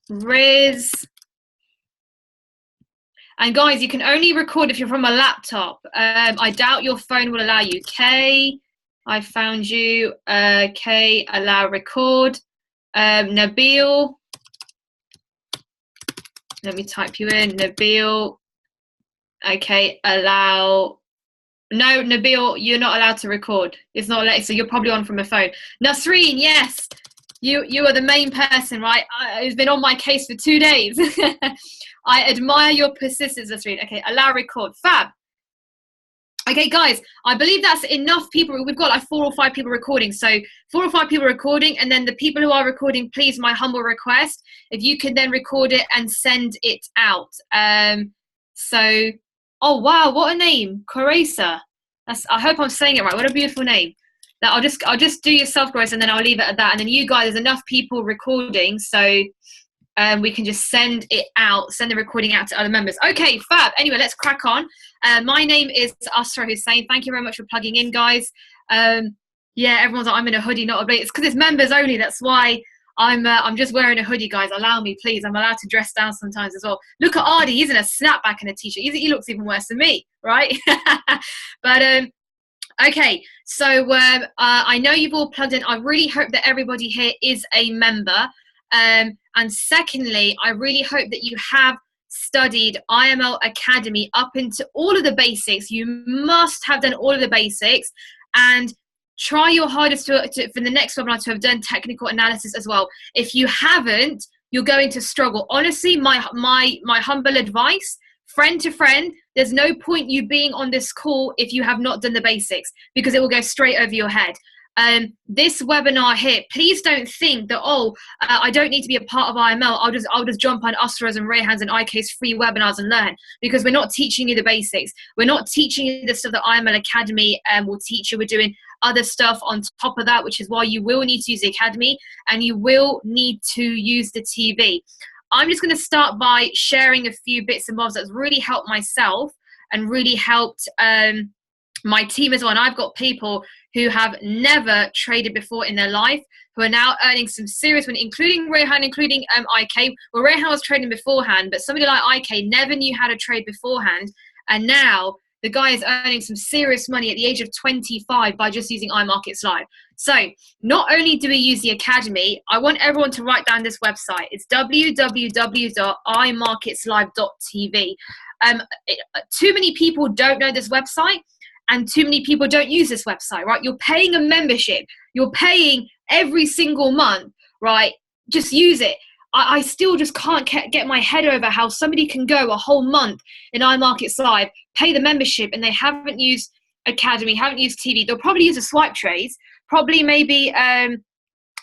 Riz. And guys, you can only record if you're from a laptop. I doubt your phone will allow you. K, I found you. K, allow record. Nabil. Let me type you in. Nabil. Okay, allow. No, Nabil, you're not allowed to record. It's not allowed, so you're probably on from a phone. Nasreen, yes. You are the main person, right? It's been on my case for 2 days. I admire your persistence, Nasreen. Okay, allow record. Fab. Okay, guys, I believe that's enough people. We've got like 4 or 5 people recording. So 4 or 5 people recording, and then the people who are recording, please, my humble request, if you can then record it and send it out. So, oh wow, what a name, Carissa. I hope I'm saying it right. What a beautiful name. That I'll just do yourself, Grace, and then I'll leave it at that. And then you guys, there's enough people recording, so we can just send it out, send the recording out to other members. Okay, fab. Anyway, let's crack on. My name is Asra Hussain. Thank you very much for plugging in, guys. Yeah, everyone's like, I'm in a hoodie, not a blazer. It's because it's members only. That's why I'm just wearing a hoodie, guys. Allow me, please. I'm allowed to dress down sometimes as well. Look at Ardy. He's in a snapback and a t-shirt. He looks even worse than me, right? But okay, so I know you've all plugged in. I really hope that everybody here is a member. And secondly, I really hope that you have studied IML Academy up into all of the basics. You must have done all of the basics, and try your hardest for the next webinar to have done technical analysis as well. If you haven't, you're going to struggle. Honestly, my humble advice, friend to friend, there's no point you being on this call if you have not done the basics, because it will go straight over your head. This webinar here, please don't think that, I don't need to be a part of IML. I'll just jump on Asra's and Rayhan's and IK's free webinars and learn, because we're not teaching you the basics. We're not teaching you the stuff that IML Academy will teach you. We're doing other stuff on top of that, which is why you will need to use the Academy and you will need to use the TV. I'm just going to start by sharing a few bits and bobs that's really helped myself and really helped my team as well. And I've got people who have never traded before in their life who are now earning some serious money, including Rayhan, including IK. Well, Rayhan was trading beforehand, but somebody like IK never knew how to trade beforehand. And now the guy is earning some serious money at the age of 25 by just using iMarkets Live. So not only do we use the Academy, I want everyone to write down this website. It's www.imarketslive.tv. Too many people don't know this website, and too many people don't use this website, right? You're paying a membership. You're paying every single month, right? Just use it. I still just can't get my head over how somebody can go a whole month in iMarkets Live, pay the membership, and they haven't used Academy, haven't used TV. They'll probably use a swipe trades, probably maybe,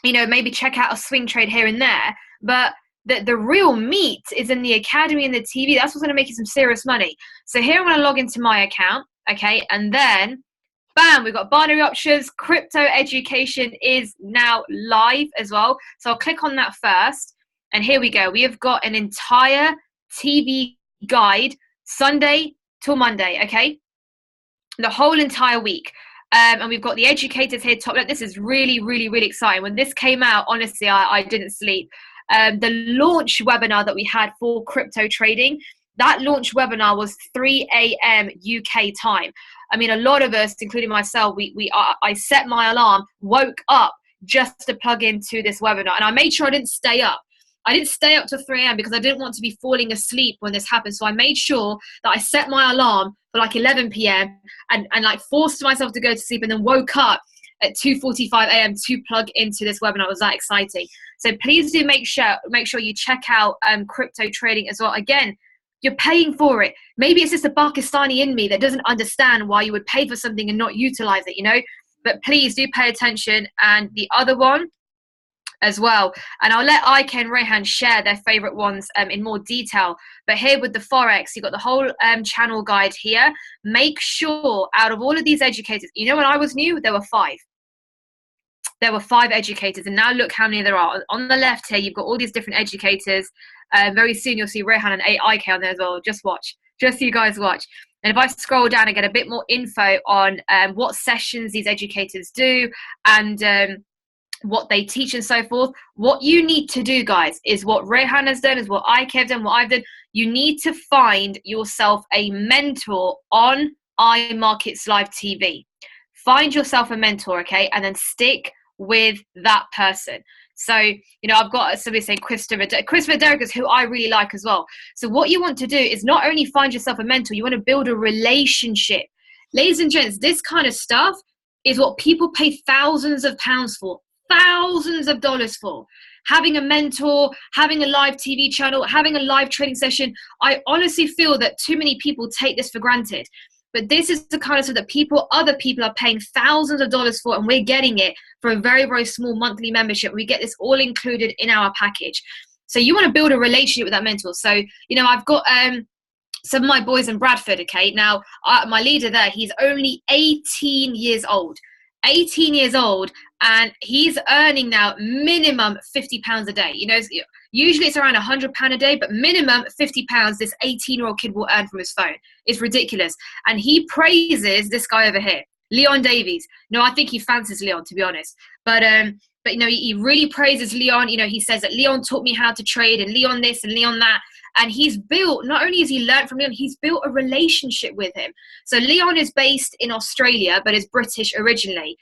maybe check out a swing trade here and there. But the real meat is in the Academy and the TV. That's what's going to make you some serious money. So here I'm going to log into my account, okay? And then, bam, we've got binary options. Crypto education is now live as well. So I'll click on that first. And here we go. We have got an entire TV guide, Sunday till Monday, okay? The whole entire week. And we've got the educators here top. This is really, really, really exciting. When this came out, honestly, I didn't sleep. The launch webinar that we had for crypto trading, that launch webinar was 3 a.m. UK time. I mean, a lot of us, including myself, I set my alarm, woke up just to plug into this webinar. And I made sure I didn't stay up. I didn't stay up till 3 a.m. because I didn't want to be falling asleep when this happened. So I made sure that I set my alarm for like 11 p.m. and like forced myself to go to sleep, and then woke up at 2:45 a.m. to plug into this webinar. It was that exciting. So please do make sure you check out crypto trading as well. Again, you're paying for it. Maybe it's just a Pakistani in me that doesn't understand why you would pay for something and not utilize it, But please do pay attention. And the other one as well, and I'll let IK and Rayhan share their favorite ones in more detail. But here with the forex, you've got the whole channel guide here. Make sure out of all of these educators, when I was new, there were 5. There were 5 educators, and now look how many there are. On the left here, you've got all these different educators. Very soon you'll see Rayhan and IK on there as well. Just watch. Just so you guys watch. And if I scroll down and get a bit more info on what sessions these educators do, and what they teach and so forth. What you need to do, guys, is what Rehan has done, is what IK have done, what I've done. You need to find yourself a mentor on iMarkets Live TV. Find yourself a mentor, okay? And then stick with that person. So, I've got somebody saying Christopher Derrick is who I really like as well. So what you want to do is not only find yourself a mentor, you want to build a relationship. Ladies and gents, this kind of stuff is what people pay thousands of pounds for, thousands of dollars for. Having a mentor, having a live TV channel, having a live training session. I honestly feel that too many people take this for granted. But this is the kind of stuff that other people are paying thousands of dollars for, and we're getting it for a very, very small monthly membership. We get this all included in our package. So you want to build a relationship with that mentor. So, I've got some of my boys in Bradford, okay? Now, my leader there, he's only 18 years old. 18 years old, and he's earning now minimum £50 a day. Usually it's around £100 a day, but minimum £50 this 18-year-old kid will earn from his phone. It's ridiculous. And he praises this guy over here, Leon Davies. No, I think he fancies Leon, to be honest. But he really praises Leon. He says that Leon taught me how to trade, and Leon this and Leon that. And he's built, not only has he learned from Leon, he's built a relationship with him. So Leon is based in Australia, but is British originally.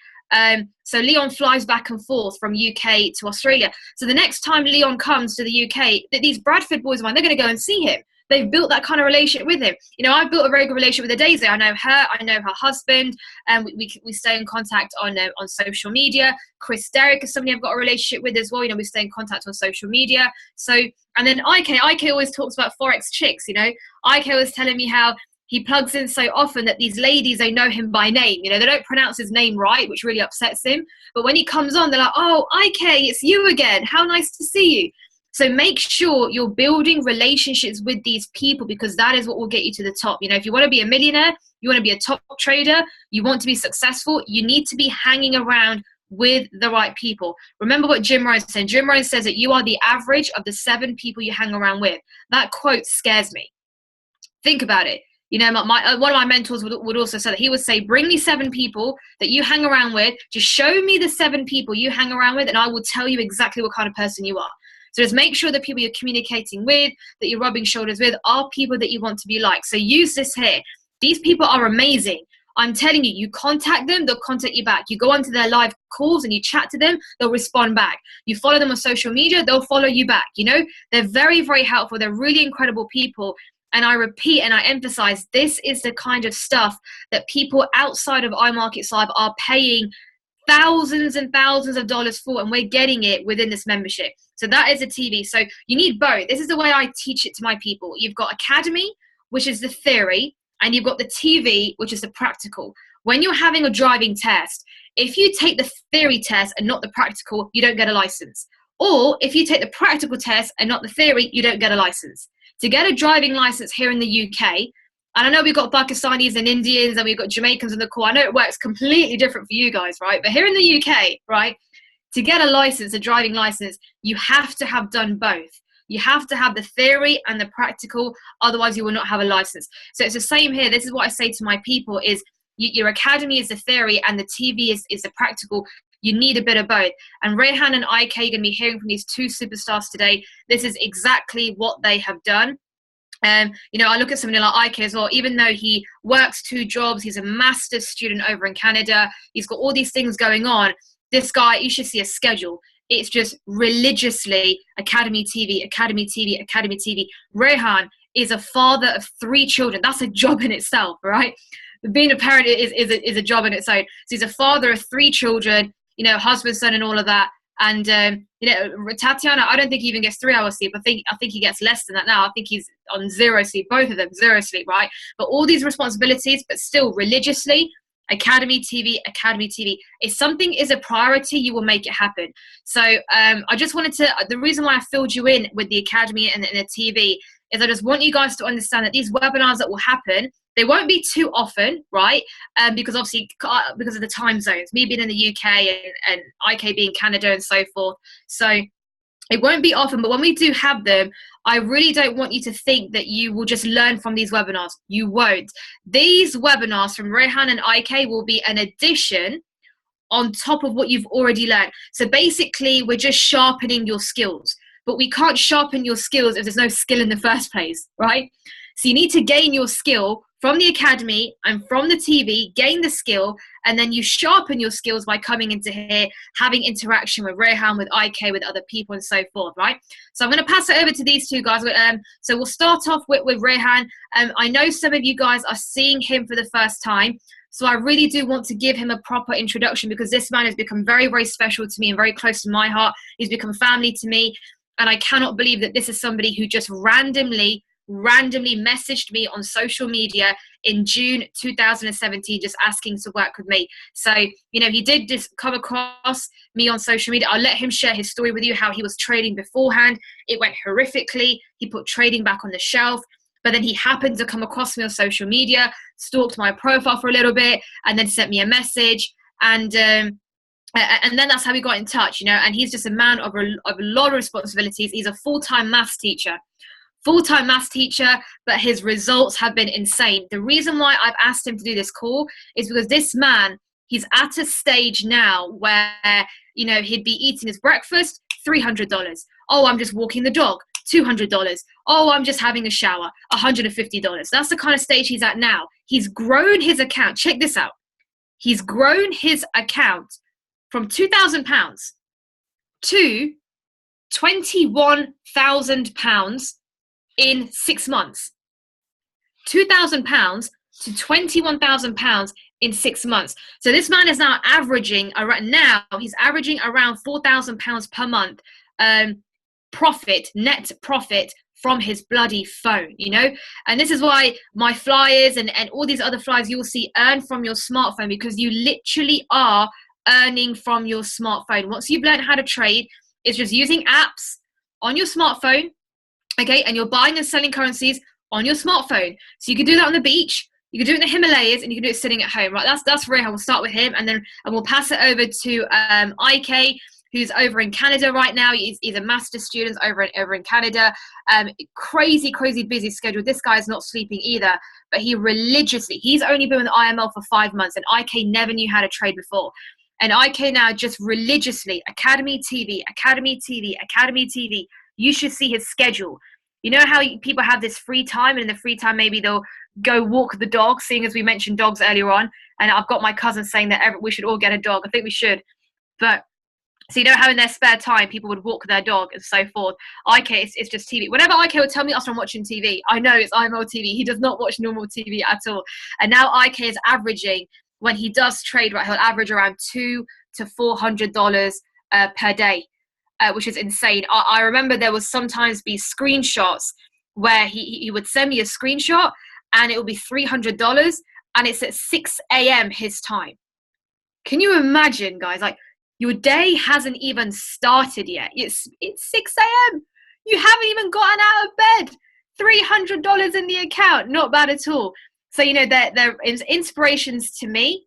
So Leon flies back and forth from UK to Australia. So the next time Leon comes to the UK, these Bradford boys of mine, they're going to go and see him. They've built that kind of relationship with him. I've built a very good relationship with Daisy. I know her. I know her husband. And we stay in contact on social media. Chris Derrick is somebody I've got a relationship with as well. We stay in contact on social media. So, and then IK always talks about forex chicks. IK was telling me how he plugs in so often that these ladies, they know him by name. They don't pronounce his name right, which really upsets him. But when he comes on, they're like, "Oh, IK, it's you again. How nice to see you." So make sure you're building relationships with these people, because that is what will get you to the top. If you want to be a millionaire, you want to be a top trader, you want to be successful, you need to be hanging around with the right people. Remember what Jim Rohn said. Jim Rohn says that you are the average of the 7 people you hang around with. That quote scares me. Think about it. One of my mentors would also say that. He would say, bring me 7 people that you hang around with. Just show me the 7 people you hang around with, and I will tell you exactly what kind of person you are. So just make sure the people you're communicating with, that you're rubbing shoulders with, are people that you want to be like. So use this here. These people are amazing. I'm telling you, you contact them, they'll contact you back. You go onto their live calls and you chat to them, they'll respond back. You follow them on social media, they'll follow you back. They're very, very helpful. They're really incredible people. And I repeat and I emphasize, this is the kind of stuff that people outside of iMarkets Live are paying thousands and thousands of dollars for, and we're getting it within this membership. So that is a TV. So you need both. This is the way I teach it to my people. You've got Academy, which is the theory, and you've got the TV, which is the practical. When you're having a driving test, if you take the theory test and not the practical, you don't get a license. Or if you take the practical test and not the theory, you don't get a license. To get a driving license here in the UK, and I know we've got Pakistanis and Indians and we've got Jamaicans in the call. I know it works completely different for you guys, right? But here in the UK, right, to get a license, a driving license, you have to have done both. You have to have the theory and the practical, otherwise you will not have a license. So it's the same here. This is what I say to my people is your Academy is the theory and the TV is the practical. You need a bit of both. And Rehan and IK are going to be hearing from these 2 superstars today. This is exactly what they have done. I look at somebody like IK as well. Even though he works 2 jobs, he's a master's student over in Canada. He's got all these things going on. This guy, you should see a schedule. It's just religiously Academy TV, Academy TV, Academy TV. Rehan is a father of 3 children. That's a job in itself, right? Being a parent is a job in its own. So he's a father of 3 children, husband, son, and all of that. And Tatiana, I don't think he even gets 3 hours sleep. I think he gets less than that now. I think he's on 0 sleep, both of them 0 sleep, right? But all these responsibilities, but still religiously, Academy TV, Academy TV. If something is a priority, you will make it happen. So I just wanted to, the reason why I filled you in with the Academy and the TV is I just want you guys to understand that these webinars that will happen, they won't be too often, right? Because obviously, because of the time zones, me being in the UK and IK being Canada and so forth. So it won't be often, but when we do have them, I really don't want you to think that you will just learn from these webinars. You won't. These webinars from Rehan and IK will be an addition on top of what you've already learned. So basically, we're just sharpening your skills. But we can't sharpen your skills if there's no skill in the first place, right? So you need to gain your skill from the academy and from the TV, gain the skill, and then you sharpen your skills by coming into here, having interaction with Rehan, with IK, with other people, and so forth, right? So I'm going to pass it over to these two guys. So we'll start off with Rehan. I know some of you guys are seeing him for the first time, so I really do want to give him a proper introduction, because this man has become very, very special to me and very close to my heart. He's become family to me, and I cannot believe that this is somebody who just randomly messaged me on social media in June 2017 just asking to work with me. So, you know, he did just come across me on social media. I'll let him share his story with you, how he was trading beforehand. It went horrifically. He put trading back on the shelf. But then he happened to come across me on social media, stalked my profile for a little bit, and then sent me a message. And then that's how we got in touch, you know. And he's just a man of a lot of responsibilities. He's a full-time maths teacher, but his results have been insane. The reason why I've asked him to do this call is because this man, he's at a stage now where, you know, he'd be eating his breakfast, $300. Oh, I'm just walking the dog, $200. Oh, I'm just having a shower, $150. That's the kind of stage he's at now. He's grown his account. Check this out. He's grown his account from £2,000 to £21,000 in 6 months. £2,000 to £21,000 in 6 months. So this man is now averaging he's averaging around £4,000 per month net profit from his bloody phone, you know. And this is why my flyers and all these other flyers you will see earn from your smartphone, because you literally are earning from your smartphone. Once you've learned how to trade, it's just using apps on your smartphone. Okay, and you're buying and selling currencies on your smartphone. So you can do that on the beach, you can do it in the Himalayas, and you can do it sitting at home, right? That's Rehan. We'll start with him, and we'll pass it over to IK, who's over in Canada right now. He's a master's student over in Canada. Crazy busy schedule. This guy's not sleeping either, but he's only been with IML for 5 months, and IK never knew how to trade before. And IK now just religiously, Academy TV. You should see his schedule. You know how people have this free time, and in the free time maybe they'll go walk the dog, seeing as we mentioned dogs earlier on. And I've got my cousin saying that we should all get a dog. I think we should. But so you know how in their spare time people would walk their dog and so forth. IK, it's just TV. Whenever IK would tell me I'm watching TV, I know it's IMO TV. He does not watch normal TV at all. And now IK is averaging, when he does trade, right, he'll average around $200 to $400 per day. Which is insane. I remember there would sometimes be screenshots where he would send me a screenshot and it would be $300 and it's at 6 a.m. his time. Can you imagine, guys? Like, your day hasn't even started yet. It's 6 a.m. You haven't even gotten out of bed. $300 in the account. Not bad at all. So, you know, there is inspirations to me,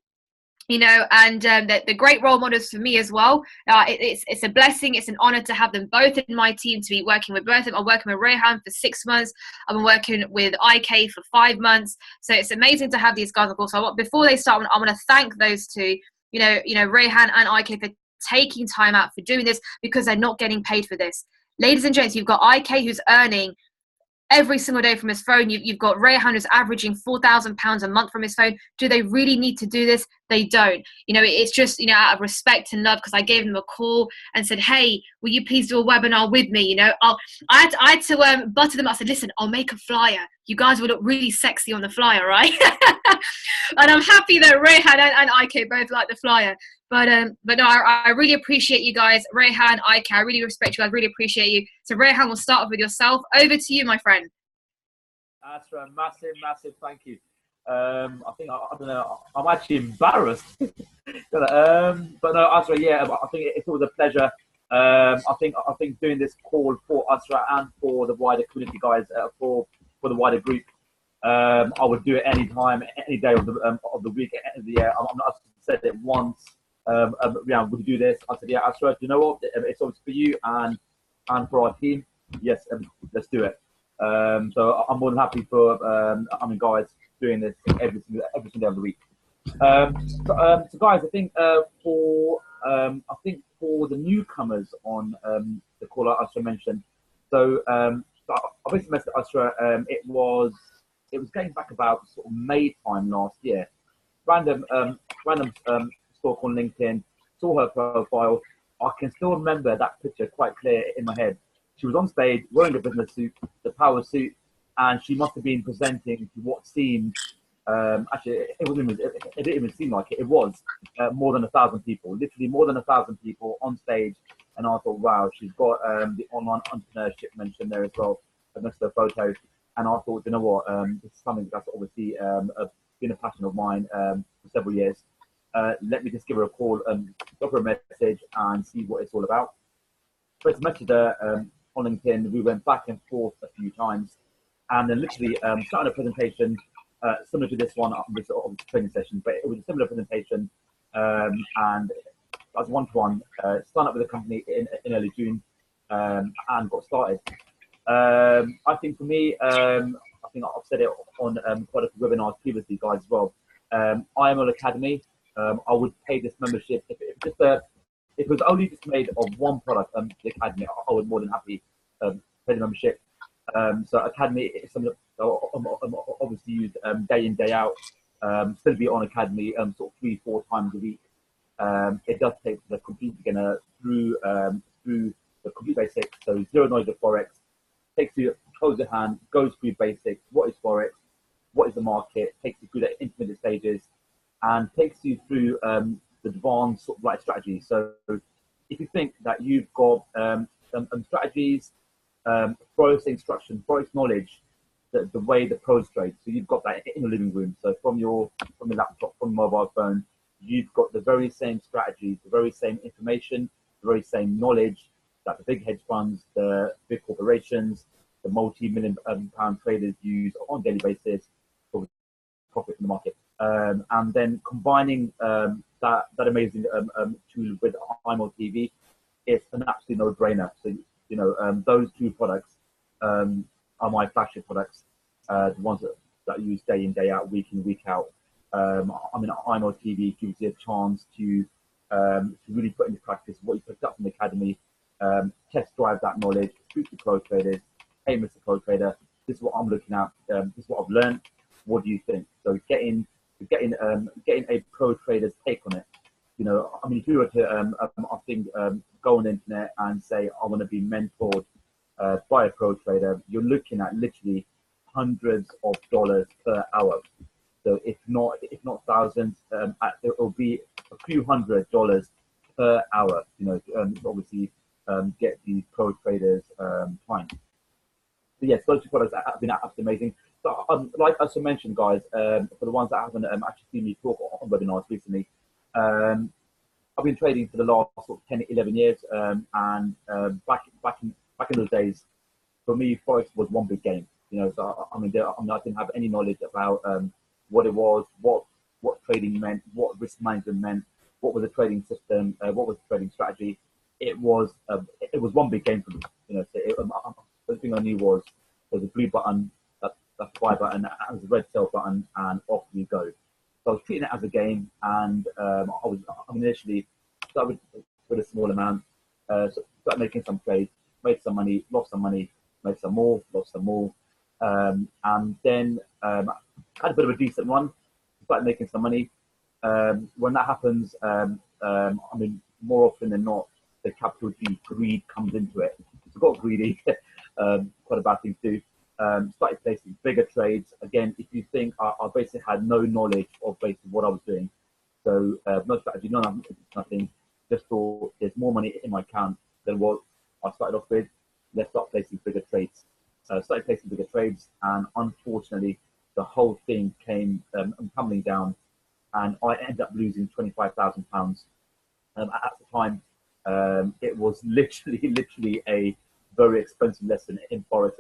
you know, and the great role models for me as well. It's a blessing. It's an honor to have them both in my team, to be working with both of them. I'm working with Rehan for 6 months. I've been working with IK for 5 months. So it's amazing to have these guys on board. So before they start, I want to thank those two, you know, Rehan and IK, for taking time out for doing this, because they're not getting paid for this. Ladies and gents, you've got IK who's earning every single day from his phone. You've got Rehan who's averaging £4,000 a month from his phone. Do they really need to do this? They don't. You know, it's just, you know, out of respect and love, because I gave them a call and said, hey, will you please do a webinar with me? You know, I had to butter them up. I said, listen, I'll make a flyer. You guys will look really sexy on the flyer, right? And I'm happy that Rehan and IK both like the flyer. But no, I really appreciate you guys. Rehan, IK, I really respect you. I really appreciate you. So Rehan, we'll start off with yourself. Over to you, my friend. Asra, massive thank you. I think, I don't know, I'm actually embarrassed. But no, Asra, yeah, I think it's always a pleasure. I think doing this call for Asra and for the wider community, guys, for the wider group, I would do it any time, any day of the week, end of the year. I said it once. Yeah, would you do this? I said, yeah, Asra, you know what? It's obviously for you and for our team. Yes, let's do it. So I'm more than happy for, guys, doing this every single day of the week. So guys, I think for the newcomers on the call, I should mention. So I basically messaged Usra. It was going back about sort of May time last year. Random stalk on LinkedIn, saw her profile. I can still remember that picture quite clear in my head. She was on stage wearing a business suit, the power suit, and she must have been presenting to what seemed actually it didn't even seem like it. It was more than 1,000 people, literally more than 1,000 people on stage. And I thought, wow, she's got the online entrepreneurship mentioned there as well amongst her photos. And I thought, you know what, this is something that's obviously been a passion of mine for several years. Let me just give her a call and drop her a message and see what it's all about. So I messaged her on LinkedIn. We went back and forth a few times, and then literally started a presentation similar to this one, this training session, but it was a similar presentation, and as one-to-one, signed up with the company in early June, and got started. I think for me, I think I've said it on quite a few webinars previously, guys, as well. IML Academy, I would pay this membership if it was only just made of one product, the Academy. I would more than happy pay the membership. So Academy is something that obviously use day in, day out. Still be on Academy sort of 3-4 times a week. It does take the complete beginner through the complete basics. So zero knowledge of forex, takes you close your hand, goes through basics. What is forex? What is the market? Takes you through the intermediate stages, and takes you through the advanced sort of like strategies. So if you think that you've got strategies, forex instruction, forex knowledge, the way the pros trade. So you've got that in the living room. So from your laptop, from your mobile phone, you've got the very same strategies, the very same information, the very same knowledge that the big hedge funds, the big corporations, the multi-million pound traders use on a daily basis for profit in the market. And then combining that amazing tool with IMO TV, it's an absolute no-brainer. So you know, those two products are my flagship products, the ones that I use day in, day out, week in, week out. I mean, IMO TV gives you a chance to really put into practice what you picked up from the academy, test drive that knowledge, speak to pro traders. Hey, Mr. Pro Trader, this is what I'm looking at. This is what I've learned. What do you think? So getting a pro trader's take on it. You know, I mean, if you were to, I think, go on the internet and say, I want to be mentored by a pro trader, you're looking at literally hundreds of dollars per hour. So if not thousands, it will be a few $100s per hour. You know, obviously get these pro traders time. So yes, those two products have been absolutely amazing. So like I also mentioned, guys, for the ones that haven't actually seen me talk on webinars recently, I've been trading for the last sort of 10, 11 years, and back in those days, for me, forex was one big game. You know, so I didn't have any knowledge about what it was, what trading meant, what risk management meant, what was the trading system, what was the trading strategy. It was one big game for me. You know, so the thing I knew was there's a blue button, that's the buy button, and there's a red sell button, and off you go. So I was treating it as a game, and initially started with a small amount, started making some trades, made some money, lost some money, made some more, lost some more, and then had a bit of a decent run, started making some money. When that happens, more often than not, the capital G, greed, comes into it. So got greedy, quite a bad thing to do. Started placing bigger trades. Again, if you think I basically had no knowledge of basically what I was doing, so no strategy, nothing. Just thought there's more money in my account than what I started off with. Let's start placing bigger trades. Started placing bigger trades, and unfortunately, the whole thing came tumbling down, and I ended up losing £25,000. At the time, it was literally a very expensive lesson in forex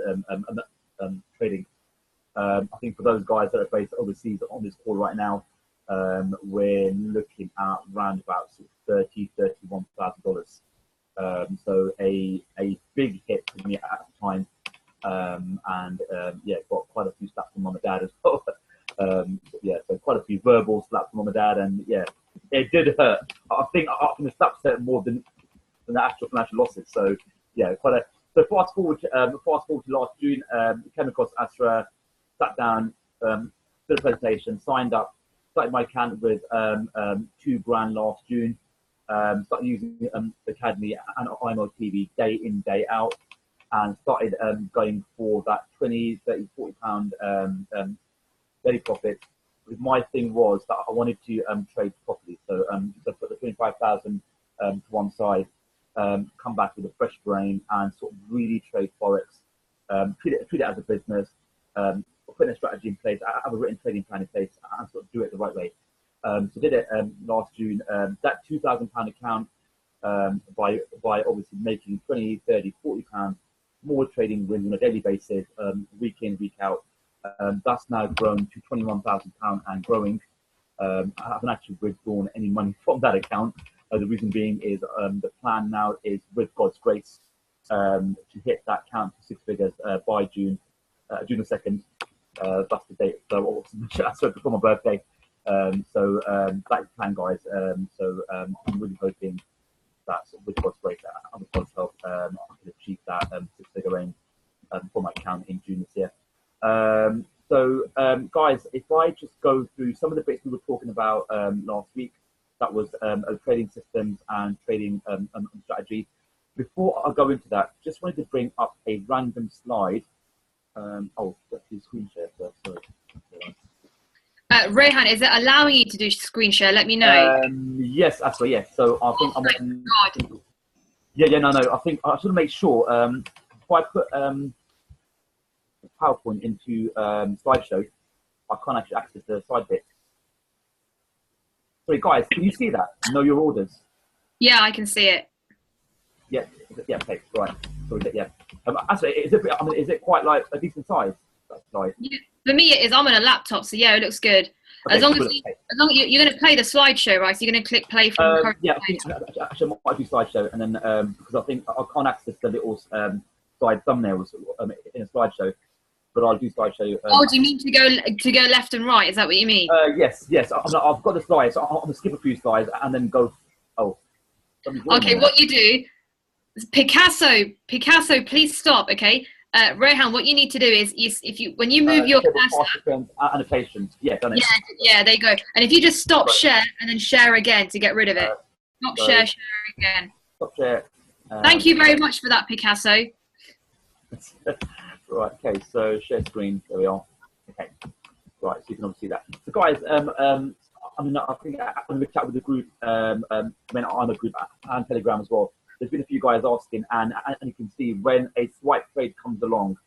trading. I think for those guys that are based overseas on this call right now, we're looking at around about $31,000. So a big hit to me at the time, and got quite a few slaps from mum and dad as well. So quite a few verbal slaps from mum and dad, and yeah, it did hurt. I think the slaps hurt more than the actual financial losses. So yeah, quite a. So fast forward to last June, came across Astra, sat down, did a presentation, signed up, started my account with £2,000 last June. Started using the Academy and IMO TV day in, day out, and started going for that 20, 30, £40 daily profit. My thing was that I wanted to trade properly, so put the 25,000 to one side, come back with a fresh brain, and sort of really trade forex, treat it as a business, put a strategy in place, have a written trading plan in place, and sort of do it the right way. So did it last June. That £2,000 account, by obviously making 20, 30, £40 more trading wins on a daily basis, week in, week out. That's now grown to £21,000 and growing. I haven't actually withdrawn any money from that account. The reason being is the plan now is, with God's grace, to hit that count for 6 figures by June the 2nd. That's the date. So before my birthday. So that's the plan, guys. I'm really hoping that with God's grace and with God's help, I can achieve that 6-figure aim for my account in June this year. Guys, if I just go through some of the bits we were talking about last week, that was trading systems and trading strategy. Before I go into that, just wanted to bring up a random slide. Let's do screen share first. Sorry. Rehan, is it allowing you to do screen share? Let me know. Yes, actually, yes. So I think I'm on. God. Yeah, no. I think I should make sure. If I put PowerPoint into slideshow, I can't actually access the side bit. Sorry, guys, can you see that? Know your orders. Yeah, I can see it. Yeah, okay, right. Sorry, yeah. Actually, is it quite like a decent size? That slide? Yeah, for me, it is. I'm on a laptop, so yeah, it looks good. Okay, as long as you're going to play the slideshow, right? So you're going to click play from. Yeah, I think actually I might do slideshow, and then because I think I can't access the little slide thumbnails in a slideshow, but I'll do slideshow. Do you mean to go left and right? Is that what you mean? Yes. I've got the slides, so I'm gonna skip a few slides and then go. Okay, what you do, Picasso, please stop. Okay, Rehan, what you need to do is when you move your cursor, annotations. Yeah, done it. Yeah, there you go. And if you just stop share and then share again to get rid of it. Share again. Stop share. Thank you very much for that, Picasso. Right. Okay. So share screen. There we are. Okay. Right. So you can obviously see that. So guys, I think I'm going to chat with the group. I'm a group and Telegram as well. There's been a few guys asking, and you can see when a swipe trade comes along,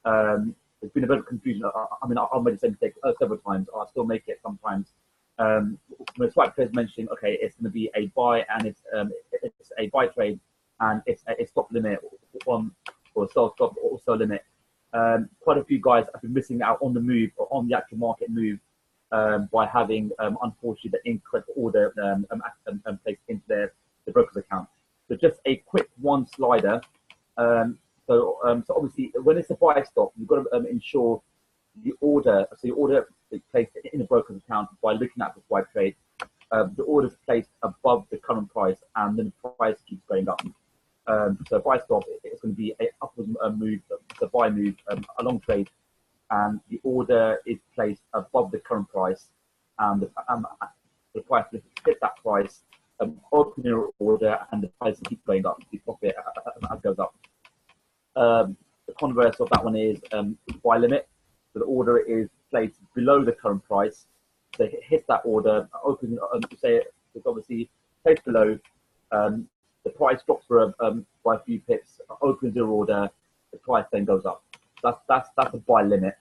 there's been a bit of confusion. I made the same mistake several times. I still make it sometimes. When a swipe trade is mentioning, okay, it's going to be a buy, and it's a buy trade, and it's a stop limit or sell stop or sell limit. Quite a few guys have been missing out on the move or on the actual market move by having, unfortunately, the incorrect order placed into the broker's account. So just a quick one slider. So obviously, when it's a buy stop, you've got to ensure the order. So the order is placed in the broker's account by looking at the swipe trade. The order is placed above the current price, and then the price keeps going up. So buy stop, it's going to be an upwards move, the buy move, a long trade, and the order is placed above the current price, and the price hits that price, open your order, and the price keeps going up. The profit goes up. The converse of that one is buy limit. So the order is placed below the current price. So it hits that order, open. Say it's obviously placed below. The price drops by a few pips, opens your order, the price then goes up. That's a buy limit.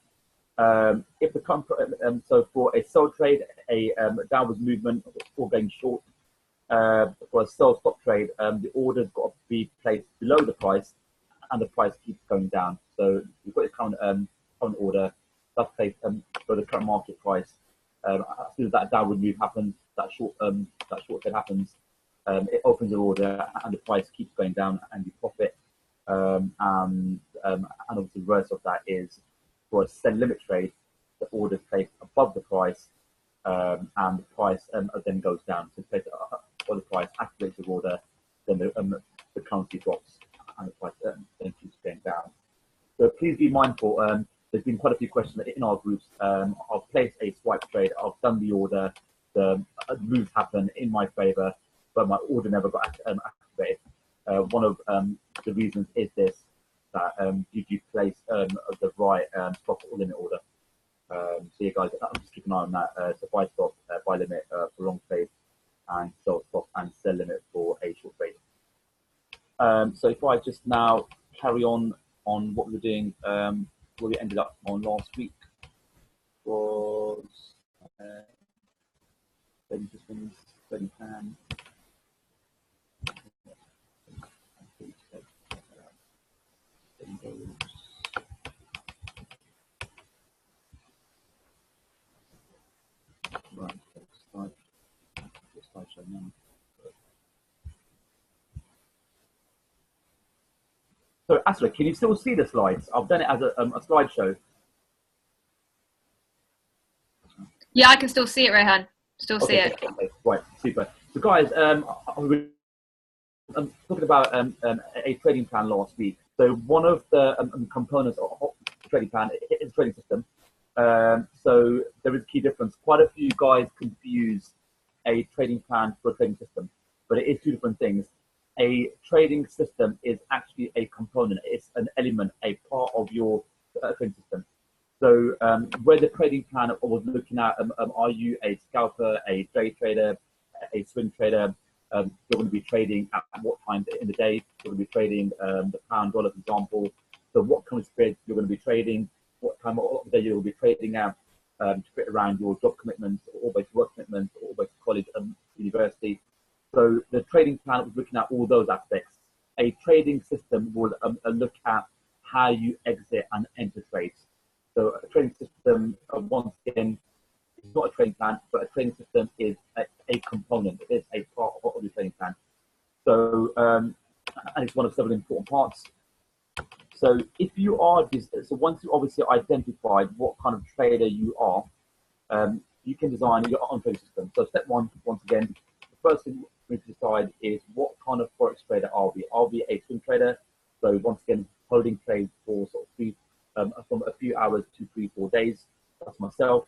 If the so for a sell trade, a downwards movement or going short, for a sell stop trade, the order's got to be placed below the price, and the price keeps going down. So you've got your current order that's placed below the current market price. As soon as that downward move happens, that short trade happens. It opens your order, and the price keeps going down, and you profit. And obviously, the reverse of that is for a sell limit trade, the order is placed above the price, and the price then goes down. So for the price activates the order, then the currency drops and the price then keeps going down. So please be mindful. There's been quite a few questions in our groups. I've placed a swipe trade. I've done the order. The moves happen in my favor, but my order never got activated. One of the reasons is this, that did you place the right stop or limit order? So you guys, just keep an eye on that. So buy stop, buy limit for long trade, and sell stop and sell limit for a short trade. So if I just now carry on what we were doing, where we ended up on last week was trading systems, trading plan. Right, slideshow now. So Asra, can you still see the slides? I've done it as a slideshow. Yeah, I can still see it, Rehan. Still see it. Okay, right, super. So guys, I'm talking about a trading plan last week. So one of the components of the trading plan is a trading system. So there is a key difference. Quite a few guys confuse a trading plan for a trading system, but it is two different things. A trading system is actually a component. It's an element, a part of your trading system. So where the trading plan was looking at, are you a scalper, a day trader, a swing trader? You're going to be trading at what times in the day? You're going to be trading the pound dollar, for example. So what kind of spreads you're going to be trading? What time of the day you'll be trading at to fit around your job commitments, or both work commitments, or both college and university. So the trading plan was looking at all those aspects. A trading system will look at how you exit and enter trades. So a trading system, once again, it's not a trading plan, but a trading system is a component. It is a part of the trading plan. So, and it's one of several important parts. So if you are, so once you obviously identified what kind of trader you are, you can design your own trading system. So step one, once again, the first thing we need to decide is what kind of forex trader are we? Are we a swing trader? So once again, holding trades for sort of from a few hours to 3-4 days. That's myself.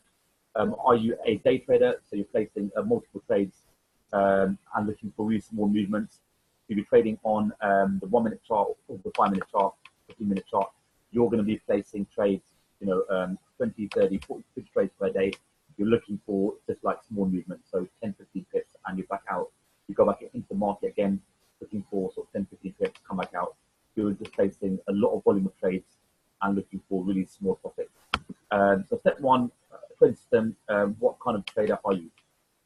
Are you a day trader? So you're placing multiple trades and looking for really small movements. If you're trading on the 1 minute chart or the 5 minute chart, 15 minute chart, you're going to be placing trades, 20, 30, 40, 50 trades per day. You're looking for just like small movements, so 10, 15 pips, and you're back out. You go back into the market again, looking for sort of 10, 15 pips, come back out. You're just placing a lot of volume of trades and looking for really small profits. So step one, trading system, what kind of trader are you?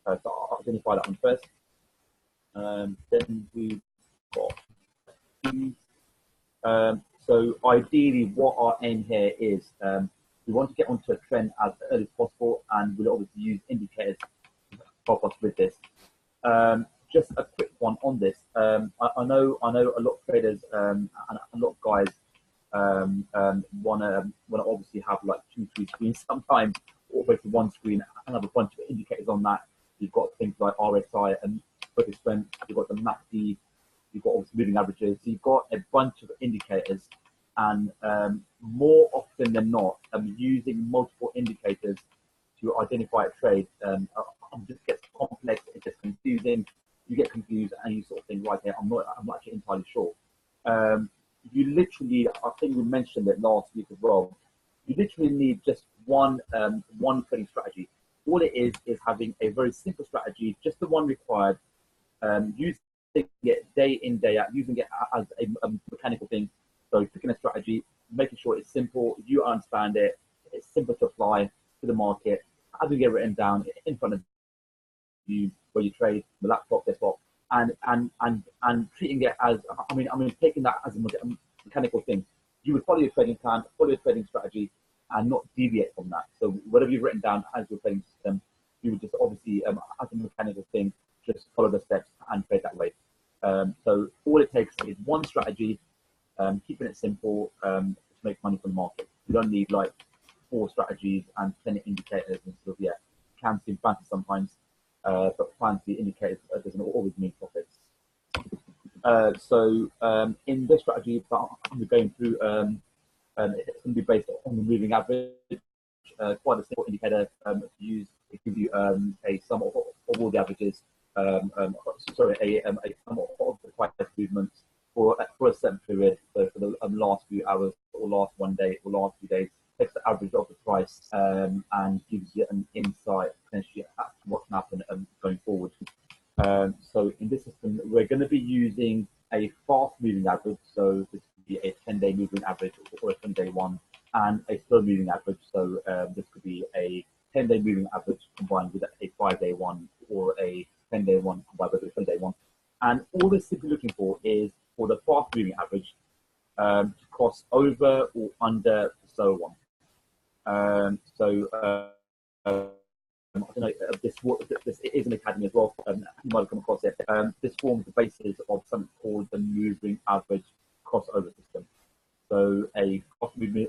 So I'll identify that one first. Then we've got so ideally what our aim here is, we want to get onto a trend as early as possible, and we'll obviously use indicators to help us with this. Just a quick one on this. I know a lot of traders and a lot of guys want to obviously have like 2-3 screens sometimes, or basically one screen and have a bunch of indicators on that. You've got things like RSI and focus strength. You've got the MACD. You've got obviously moving averages. So you've got a bunch of indicators, and more often than not, using multiple indicators to identify a trade just gets complex. It gets confusing. You get confused, and you sort of think, right here, I'm not actually entirely sure. You literally, I think we mentioned it last week as well. You literally need just one trading strategy. All it is having a very simple strategy, just the one required. Using it day in, day out, using it as a mechanical thing. So picking a strategy, making sure it's simple, you understand it, it's simple to apply to the market, having it written down in front of you where you trade, the laptop, desktop, and treating it as, I mean, taking that as a mechanical thing. You would follow your trading plan, follow your trading strategy, and not deviate from that. So whatever you've written down as your trading system, you would just obviously, as a mechanical thing, just follow the steps and trade that way. So all it takes is one strategy, keeping it simple to make money from the market. You don't need like 4 strategies and 10 indicators and stuff. Yeah, can seem fancy sometimes, but fancy indicators doesn't always mean profits. So in this strategy that I'm going through, it's going to be based on the moving average. Quite a simple indicator to use. It gives you a sum of all the averages. Sorry, a sum of the price movements for a certain period. So for the last few hours, or last 1 day, or last few days, takes the average of the price and gives you an insight potentially at what can happen going forward. So in this system, we're going to be using a fast moving average. So this could be a 10-day moving average or a 10-day one, and a slow moving average. So this could be a 10-day moving average combined with a 5-day one, or a 10-day one combined with a 20-day one. And all we're simply looking for is for the fast moving average to cross over or under the slow one. I don't know, this is an academy as well. You might have come across it. This forms the basis of something called the moving average crossover system. So a cross moving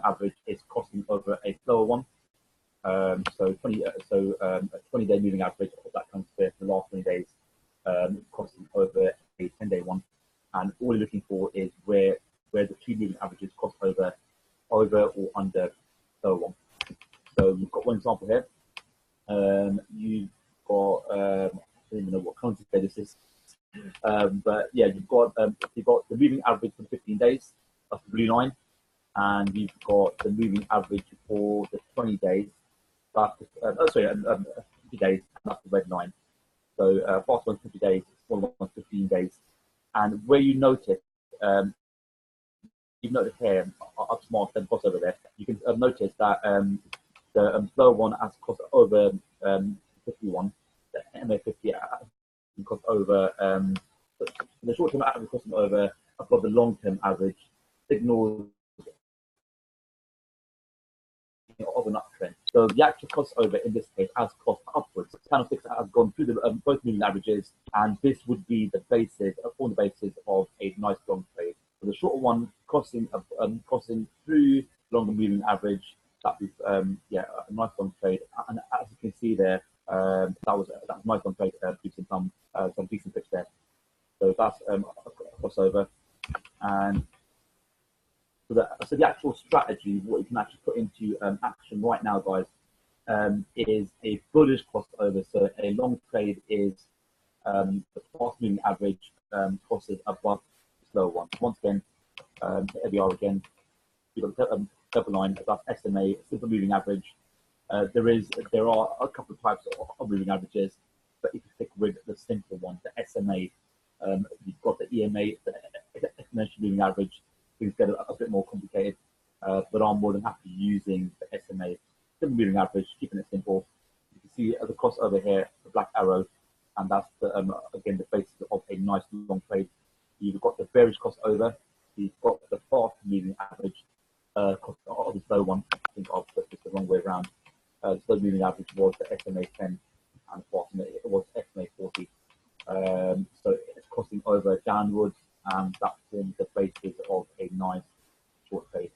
average is crossing over a slower one. A 20-day moving average that comes with the last 20 days, crossing over a 10-day one. And all you're looking for is where the two moving averages cross over or under slower one. So we've got one example here. You've got I don't even know what currency this is, but yeah, you've got the moving average for 15 days, that's the blue line, and you've got the moving average for the 20 days, that's 50 days, that's the red line. So fast one's 50 days, small one's 15 days, and where you notice, you've noticed here, up small, then cross over there, you can notice that the slower one has crossed over 51, the MA50 has crossed over, the short-term average crossing over above the long-term average signals of an uptrend. So the actual crossover in this case has crossed upwards. The candlesticks have gone through the both moving averages, and this would be the basis, on the basis of a nice long trade. So the shorter one crossing through longer moving average. That was a nice long trade, and as you can see there, that was a nice long trade, producing some decent pips there. So that's a crossover, and so the actual strategy, what you can actually put into action right now, guys, is a bullish crossover. So a long trade is the fast moving average crosses above the slow one. Once again, here we are again. You've got the double line, that's SMA, simple moving average. There are a couple of types of moving averages, but if you stick with the simple one, the SMA, you've got the EMA, the exponential moving average. Things get a bit more complicated, but I'm more than happy using the SMA, simple moving average, keeping it simple. You can see the crossover here, the black arrow, and that's again the basis of a nice long trade. You've got the bearish crossover, you've got the fast moving average. The slow one, I think I've put this the wrong way around. The slow moving average was the SMA 10, and the fast it was SMA 40. So it's crossing over downwards, and that forms the basis of a nice short trade.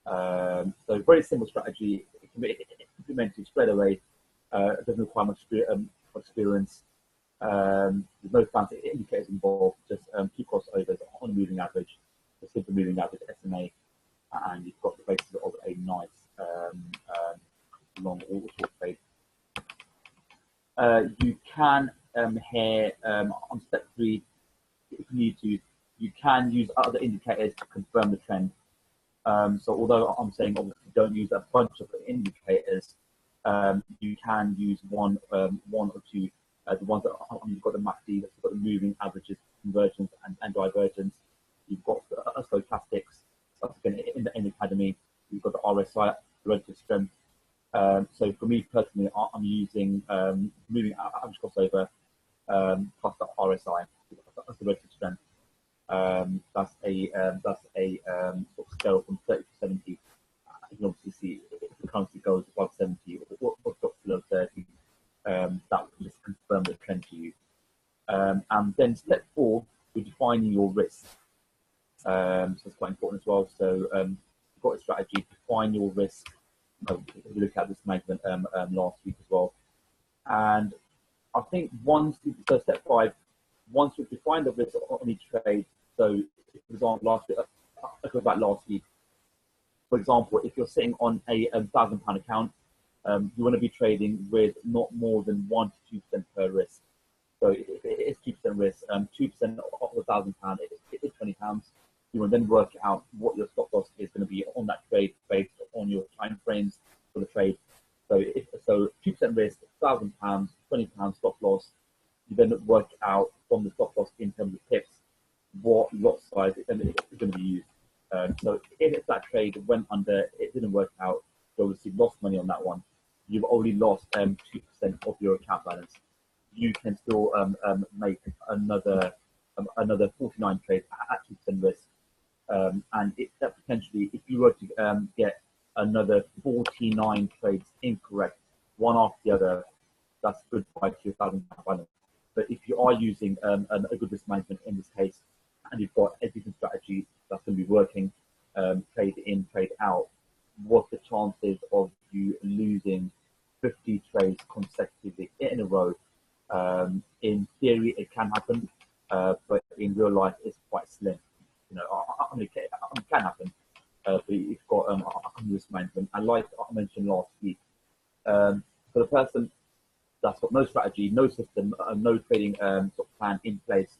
So very simple strategy. It can be implemented straight away. It doesn't require much experience. There's no fancy indicators involved. Just two crossovers on a moving average, the simple moving average SMA. And you've got the basis of a nice long or short trade. You can here on step 3, if you need to, you can use other indicators to confirm the trend. So although I'm saying obviously don't use a bunch of indicators, you can use one or two. The ones that you've got the MACD, you've got the moving averages, convergence and divergence. You've got stochastics. Again, in the academy, you've got the RSI, the relative strength. So for me personally, I'm using moving average crossover plus the RSI, that's the relative strength. That's a sort of scale from 30 to 70. You can obviously see if the currency goes above 70 or drops below 30, that will just confirm the trend to you. And then step 4, you're defining your risk. So it's quite important as well. So you've got a strategy, define your risk. we looked at this management last week as well. And I think once, so step 5, once we define the risk on each trade, so for example, last week, I talked about last week, for example, if you're sitting on a £1,000 account, you want to be trading with not more than 1 to 2% per risk. So if it is 2% risk, 2% of £1,000 is £20. You will then work out what your stop loss is going to be on that trade based on your time frames for the trade. So 2% risk, £1,000, £20 stop loss. You then work out from the stop loss in terms of pips what lot size is going to be used. So if that trade went under, it didn't work out, you obviously lost money on that one. You've only lost 2% of your account balance. You can still make another 49 trades at 2% risk. And that potentially, if you were to get another 49 trades incorrect, one after the other, that's goodbye to your £1,000 balance. But if you are using a good risk management in this case, and you've got a different strategy that's going to be working, trade in, trade out, what's the chances of you losing 50 trades consecutively in a row? In theory, it can happen, but in real life, it's quite slim. You know, I mean, it can happen, but you've got risk management. And like I mentioned last week, for the person that's got no strategy, no system, no trading sort of plan in place,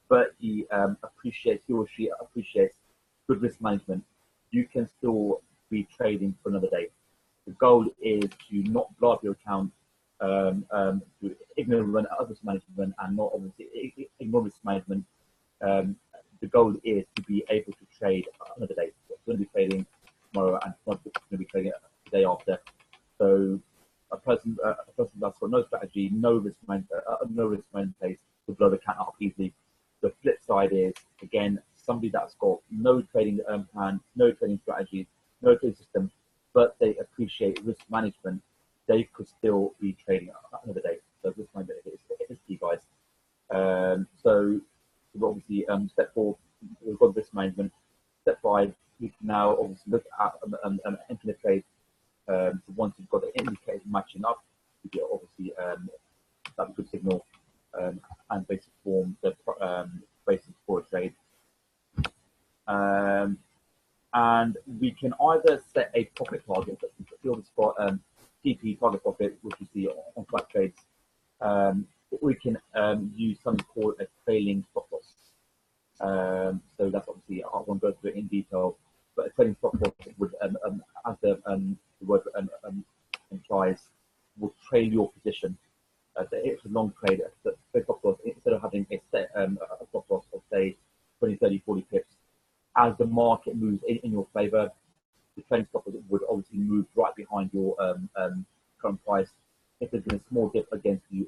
but he or she appreciates good risk management, you can still be trading for another day. The goal is to not blow up your account, to ignore other risk management and not obviously ignore risk management. The goal is to be able to trade another day. So it's going to be trading tomorrow and it's going to be trading the day after. So a person that's got no strategy, no risk management in place will blow the account up easily. The flip side is, again, somebody that's got no trading plan, no trading strategy, no trading system, but they appreciate risk management, they could still be trading another day. So risk management is key, guys. So obviously, step 4, we've got risk management. Step 5, we can now obviously look at entering the trade. So once you've got the indicators matching up, you get obviously that's a good signal, and basically form the basis for a trade. And we can either set a profit target. We obviously got TP target profit, which you see on flat trades. We can use something called a trailing stop loss. So that's obviously, I won't go through it in detail, but a trailing stop loss would, as the word implies, will trail your position. So it's a long trade. The stop loss, instead of having a set a stop loss of say 20, 30, 40 pips, as the market moves in your favor, the trailing stop loss would obviously move right behind your current price. If there's been a small dip against you,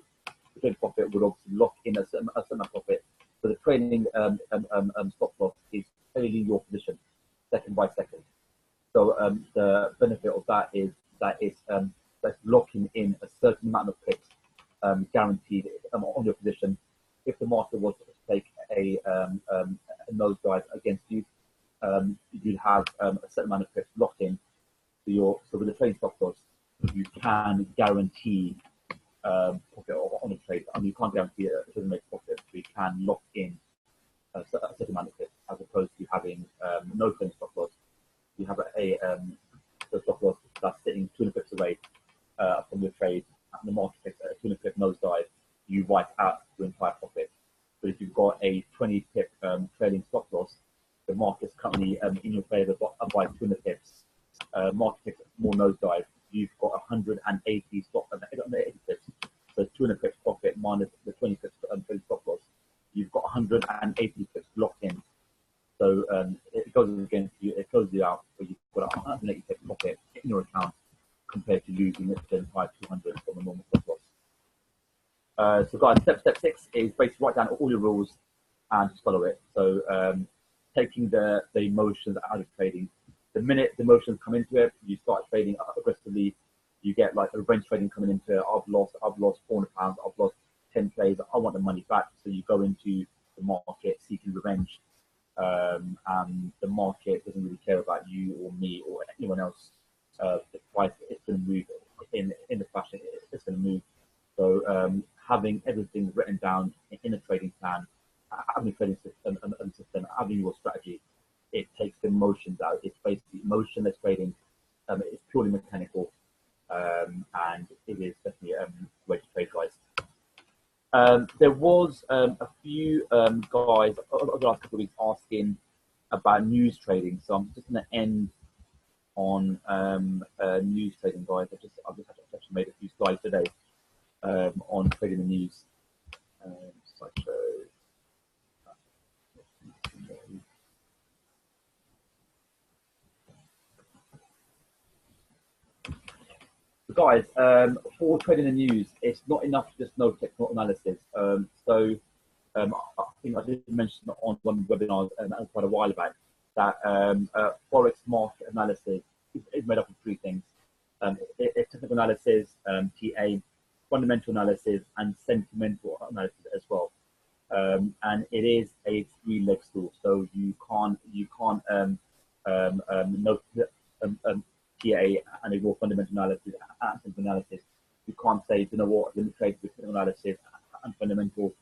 the trailing profit would obviously lock in a certain profit. So the trailing stop loss is trailing your position second by second. So the benefit of that is that that's locking in a certain amount of pips guaranteed on your position. If the market was to take a nosedive against you, you'd have a certain amount of pips locked in. So with the trading stop loss, you can guarantee profit on a trade. I mean, you can't guarantee it doesn't make profit, but you can lock in a certain amount of pips, as opposed to having no trading stop loss. You have a stop loss that's sitting 200 pips away from your trade, and the market takes a 200 pip nosedive, you wipe out your entire profit. But if you've got a 20 pip trading stop loss, the market's currently in your favor by 200 pips. Market takes a small nosedive, you've got 180 pips. So 200 pips profit minus the 20 pips trading stop loss, you've got 180 pips locked in. So it goes against you, it closes you out, but you've got 180 pips profit in your account compared to losing the entire 200 from a normal stop loss. So guys, step 6 is basically write down all your rules and just follow it. So taking the emotions out of trading. The minute the emotions come into it, you start trading aggressively. You get like a revenge trading coming into it. I've lost £400, I've lost 10 trades, I want the money back. So you go into the market seeking revenge, and the market doesn't really care about you or me or anyone else. the price is going to move in the fashion it's going to move. So having everything written down in a trading plan, having a trading system, having your strategy, it takes the emotions out. It's basically emotionless trading. It's purely mechanical, and it is definitely a way to trade, guys. There was a few guys over the last couple of weeks asking about news trading, so I'm just going to end on news trading, guys. I've just actually made a few slides today on trading the news, such as so guys, for trading the news, it's not enough to just know technical analysis. I think I did mention on one of the webinars quite a while back that forex market analysis is made up of three things: it's technical analysis, TA, fundamental analysis, and sentimental analysis as well. And it is a three-leg stool, so you can't know TA and ignore fundamental analysis and sentimental analysis. You can't say, you know what, let me trade with technical analysis and fundamental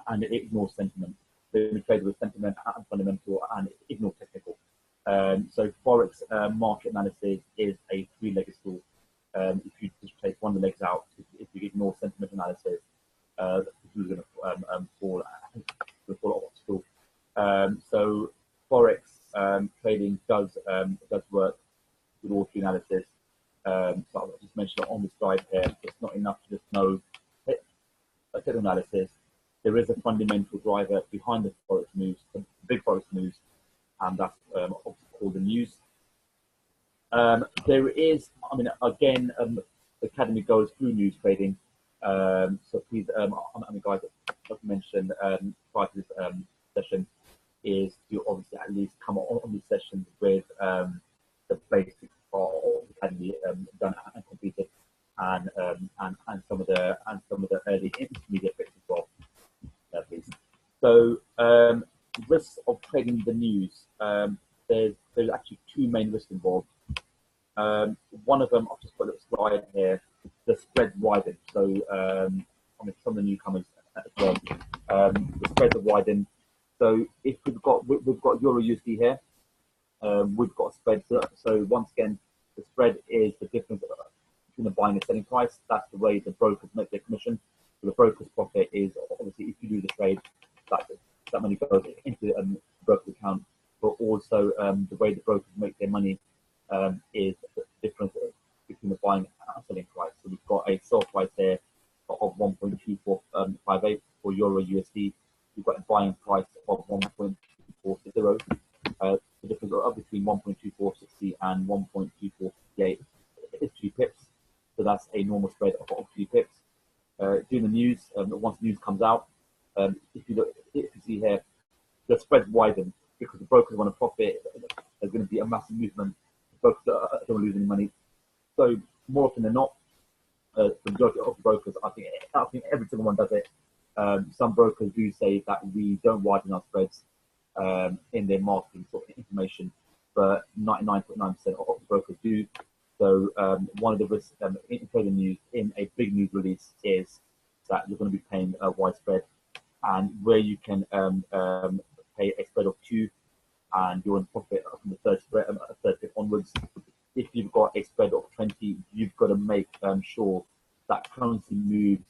and ignore sentiment. Let me trade with sentiment and fundamental and ignore technical. So forex market analysis is a three-legged stool. If you just take one of the legs out, if you ignore sentiment analysis, who's going to fall off the stool. So forex trading does work with all three analysis. So I'll just mention it on the slide here. It's not enough to just know technical analysis. There is a fundamental driver behind the forex moves, the big forex moves, and that's obviously called the news. There is, I mean, again, the academy goes through news trading. So please, guys, like I mentioned prior to this session, is to obviously at least come on these sessions with the basics of the academy done and completed, and some of the early intermediate bits as well, please. So risks of trading the news. There's actually two main risks involved. One of them, I've just got a slide here, the spread widen. So, I mean, some of the newcomers as well, the spreads are widened. So if we've got Euro USD here, we've got a spread. So once again, the spread is the difference between the buying and selling price. That's the way the brokers make their commission. So the broker's profit is obviously if you do the trade, that money goes into the broker's account. But also the way the brokers make their money is the difference between the buying and selling price. So we've got a sell price there of 1.2458 for Euro USD. We've got a buying price of 1.2460. The difference between 1.2460 and 1.2458 is 2 pips. So that's a normal spread of 2 pips. Doing the news, once news comes out, if you see here, the spread widen because the brokers want to profit. There's going to be a massive movement. The brokers don't want to lose any money. So more often than not, the majority of the brokers, I think every single one does it. Some brokers do say that we don't widen our spreads in their marketing sort of information, but 99.9% of the brokers do. So one of the risks in trading news in a big news release is that you're going to be paying a wide spread, and where you can pay a spread of 2 and you're in profit from the third pip onwards. If you've got a spread of 20, you've got to make sure that currency moves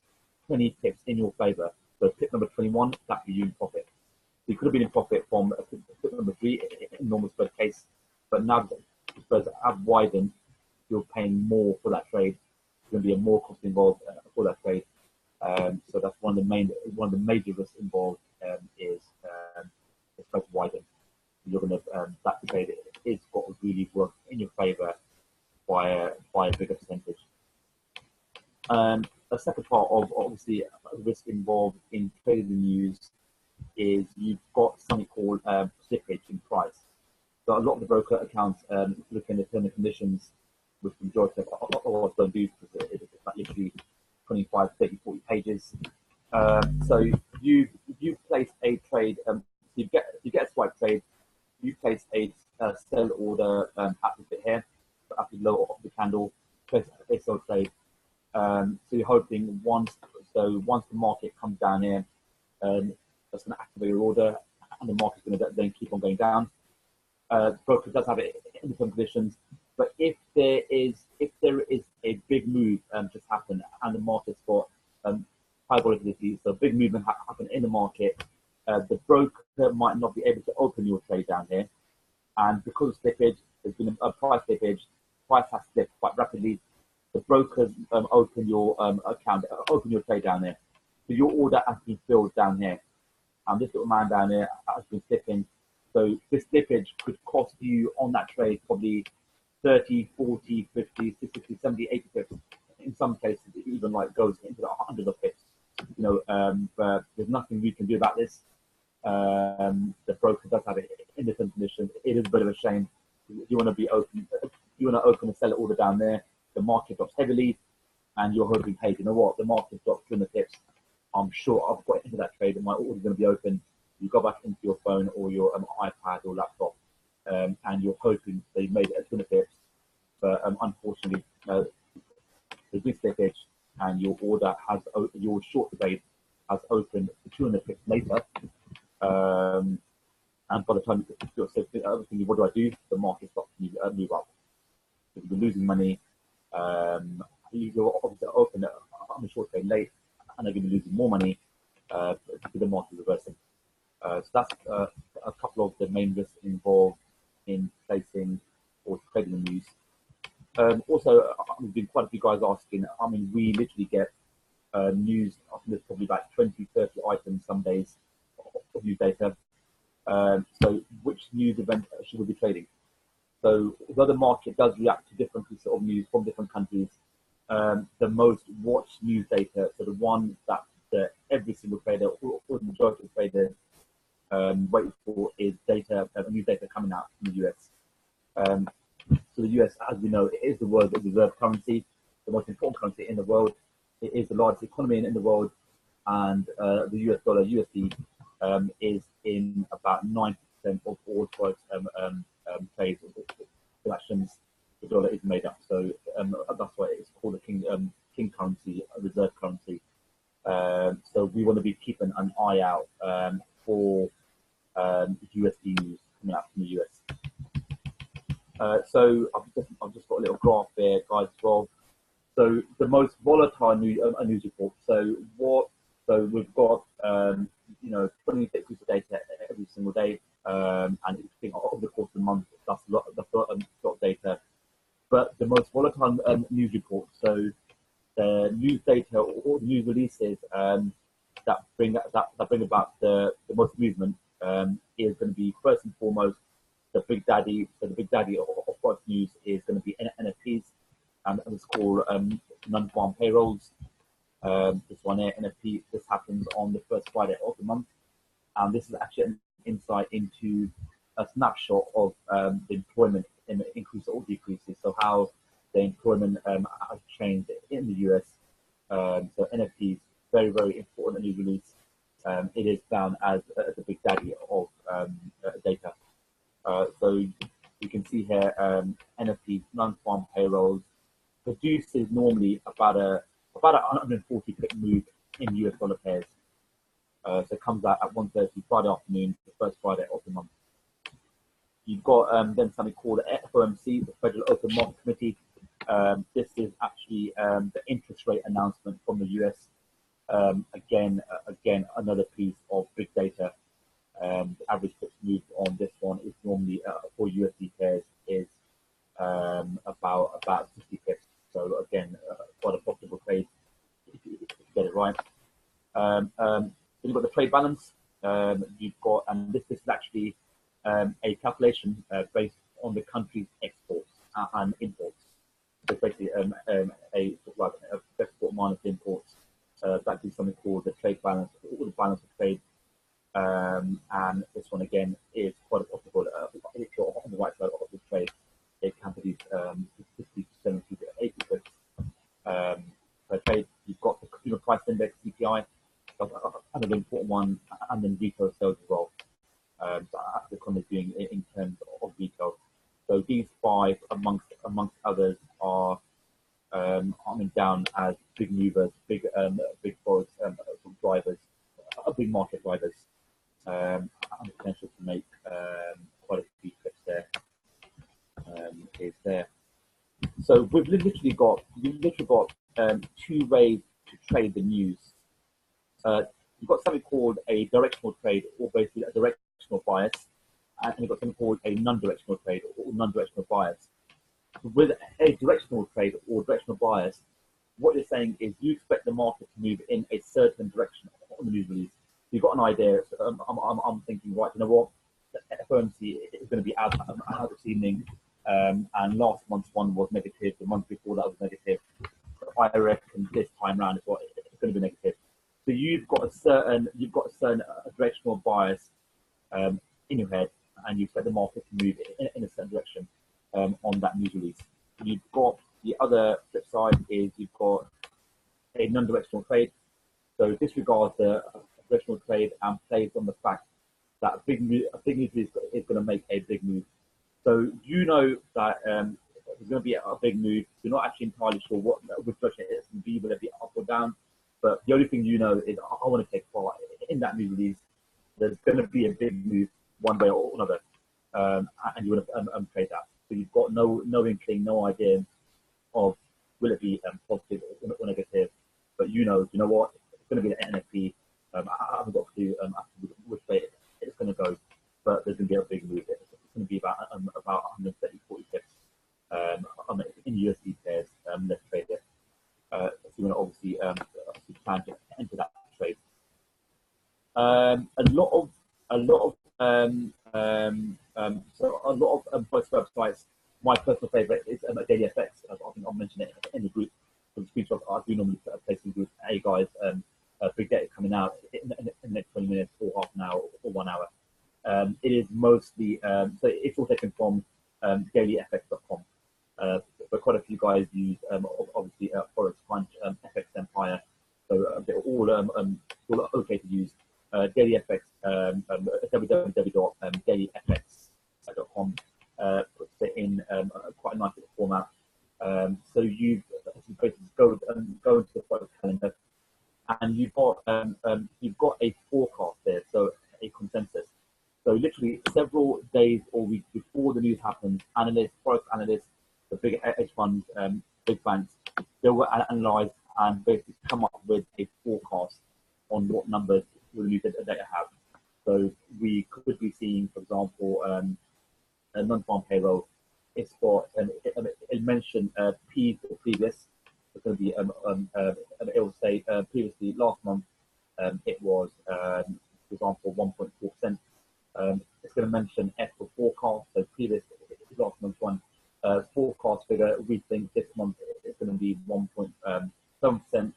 20 pips in your favor. So tip number 21, that you in profit. So you could have been in profit from tip number 3 in normal spread case, but now the spreads have widened, you're paying more for that trade. There's going to be a more cost involved for that trade. So that's one of the major risks involved is the spread widen. You're going to that trade is got to really work in your favor by a bigger percentage. A second part of obviously the risk involved in trading the news is you've got something called slippage in price. So a lot of the broker accounts look in the terms and conditions, which the majority of us don't do because it's like literally 25, 30, 40 pages. So you place a trade, you get a swipe trade, you place a sell order at the bit here, at the lower of the candle, place sell trade. So you're hoping once the market comes down here, that's going to activate your order, and the market's going to then keep on going down. Broker does have it in some conditions, but if there is a big move just happen and the market's got high volatility, so a big movement happen in the market, the broker might not be able to open your trade down here, and because slippage, there's been a price slippage, price has slipped quite rapidly. The brokers open your account, open your trade down there, so your order has been filled down here, and this little man down here has been slipping. So this slippage could cost you on that trade probably 30, 40, 50, 60, 70, 80 pips. In some cases, it even like goes into the hundreds of pips. But there's nothing we can do about this. The broker does have it in different conditions. It is a bit of a shame. You want to be open. You want to open and sell it order down there. The market drops heavily, and you're hoping, hey, you know what? The market drops 200 pips. I'm sure I've got into that trade, and my order's going to be open. You go back into your phone or your iPad or laptop, and you're hoping they made it at 200 pips, but unfortunately, there's big slippage, and your order has your short trade has opened 200 pips later, and by the time you're thinking, what do I do? The market starts to move up. If you're losing money, you're obviously open on a short trade late, and they're going to be losing more money because the market is reversing. So that's a couple of the main risks involved in placing or trading the news. Also, there's been quite a few guys asking. I mean, we literally get news. I think there's probably about 20, 30 items some days of news data. So which news event should we be trading? So although the market does react to different pieces of news from different countries, the most watched news data, so the one that every single trader or the majority of traders wait for is data, news data coming out from the US. So the US, as we know, it is the world's reserve currency, the most important currency in the world. It is the largest economy in the world, and the US dollar, USD, is in about 90% of all forex trades or transactions. The dollar is made up, so that's why it's called the king currency, a reserve currency. So we want to be keeping an eye out for USD news coming out from the US. So I've just got a little graph there, guys, as well. So the most volatile news report. So we've got 26 pieces of data every single day, and I think over the course of the month, that's a lot of data. But the most volatile news report. So the news data or the news releases that bring about the most movement is going to be first and foremost the big daddy. So the big daddy of forex news is going to be NFTs, and it's called non-farm payrolls. This one here, NFT. This happens on the first Friday of the month, and this is actually an insight into a snapshot of the employment in the increase or decreases. So how the employment has changed in the US. So NFTs, very, very important news release. It is found as the big daddy of data. So you can see here, NFTs, non-farm payrolls, produces normally about a 140 pip move in US dollar pairs. So it comes out at 1:30 Friday afternoon, the first Friday of the month. You've got then something called the FOMC, the Federal Open Market Committee. This is actually the interest rate announcement from the US. Again, another piece of big data. The average pips moved on this one is normally for USD pairs is about 60 pips. So again, quite a profitable trade if you get it right. Then you've got the trade balance. You've got, and this is actually a calculation based on the country's exports and imports. So basically a sort of like export minus imports. That gives something called the trade balance, or the balance of trade. And this one again is quite a profitable. If you're on the right side of the trade, it can produce 50, 70, 80 pips per trade. You've got the consumer price index (CPI), another important one, and then retail sales as well. So the economy is doing in terms of retail. So these five, amongst others, are down as big movers, big forex drivers, big market drivers, and the potential to make quite a few trips there is there. So we've literally got 2 ways to trade the news. You've got something called a directional trade, or basically a directional bias, and you've got something called a non-directional trade, or non-directional bias. With a directional trade or directional bias, what you're saying is you expect the market to move in a certain direction on the news release. You've got an idea. I'm thinking, right, you know what, the FOMC is going to be out this evening, and last month's one was negative. The month before that was negative. I reckon this time round is what it's going to be negative. So you've got a certain directional bias in your head, and you expect the market to move in a certain direction on that news release. You've got the other flip side is you've got a non-directional trade. So disregard the directional trade and plays on the fact that a big news is going to make a big move. So you know that there's going to be a big move. You're not actually entirely sure which direction it's going to be, whether it be up or down. But the only thing you know is I want to take part in that news release. There's going to be a big move one way or another, and you want to trade that. So you've got no inkling, no idea of will it be positive or negative. But you know what, it's going to be the NFP. I haven't got a clue which way it's going to go, but there's going to be a big move. It's going to be about 130, 40 pips in USD pairs. Let's trade it. So you want to obviously plan to enter that trade. A lot of post websites. My personal favorite is Daily FX. I think I'll mention it in the group. The screenshots I do normally place in the group. Hey guys, big data coming out in the next 20 minutes or half an hour or 1 hour. It is mostly so it's all taken from dailyfx.com. But quite a few guys use obviously Forex Punch, FX Empire, so they're all okay to use. DailyFX, www.dailyfx.com puts it in quite a nice little format. So you basically go into the Forex calendar, and you've got a forecast there, so a consensus. So literally several days or weeks before the news happens, Forex analysts, the big hedge funds, big banks, they will analyze and basically come up with a forecast on what numbers will the news data have. So we could be seeing, for example, a non-farm payroll. It's got it mentioned P or previous. It's going to be it will say previously last month it was for example 1.4%. It's going to mention F for forecast. So previous last month's one forecast figure. We think this month it's going to be 1.7%.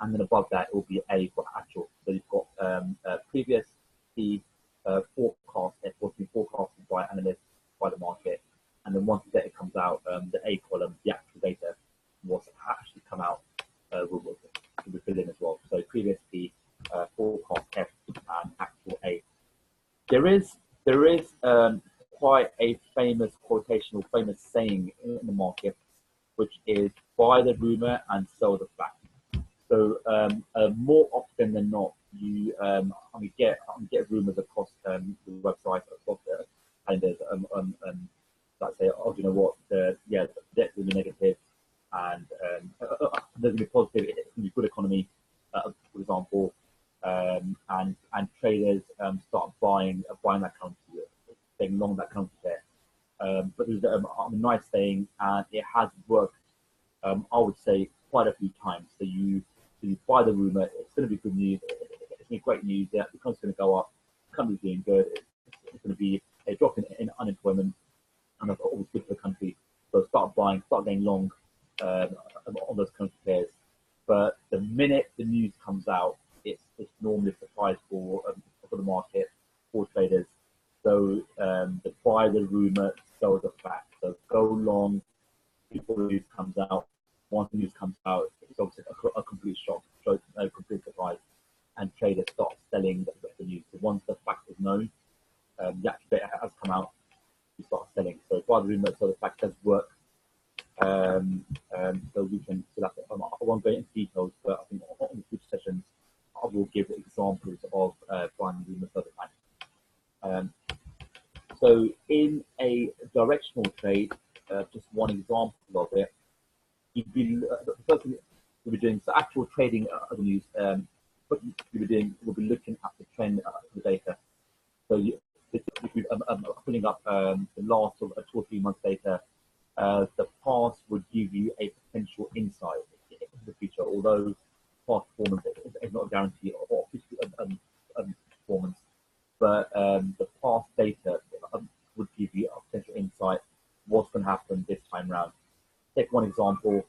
And then above that, it will be A for actual. So you've got previous P forecast, what's been forecasted by analysts, by the market. And then once the data comes out, the A column, the actual data, what's actually come out, will be filled in as well. So previous P, forecast F, and actual A. There is quite a famous quotation or famous saying in the market, which is buy the rumor and sell the fact. So more often than not, you get rumors across the website, across the calendars, that say, oh, you know what, the debt's going to be negative, and there's going to be positive, it's going to be good economy, for example, and traders start buying that currency, taking long that currency there. But there's a nice saying, and it has worked, I would say, quite a few times. So you buy the rumor, it's going to be good news, it's going to be great news, the economy's going to go up, the country's doing good, it's going to be a drop in unemployment, and that's always good for the country. So start getting long on those currency pairs. But the minute the news comes out, it's normally a surprise for the market, for traders. So the buy the rumor, sell the fact. So go long before the news comes out. Once the news comes out, it's obviously a complete shock, a complete surprise, and traders start selling the news. So once the fact is known, the actual data has come out, you start selling. So buy the rumor, sell the fact does work. traditional trade, just one example of it, you'd be the first thing you'll be doing. So actual trading revenues, what you'll be doing, will be looking at the trend of the data. So if you're pulling up the last sort of 2 or 3 months data, the past would give you a potential insight into the future, although past performance is not a guarantee of performance. But the past data would give you a potential insight what's going to happen this time round. Take one example.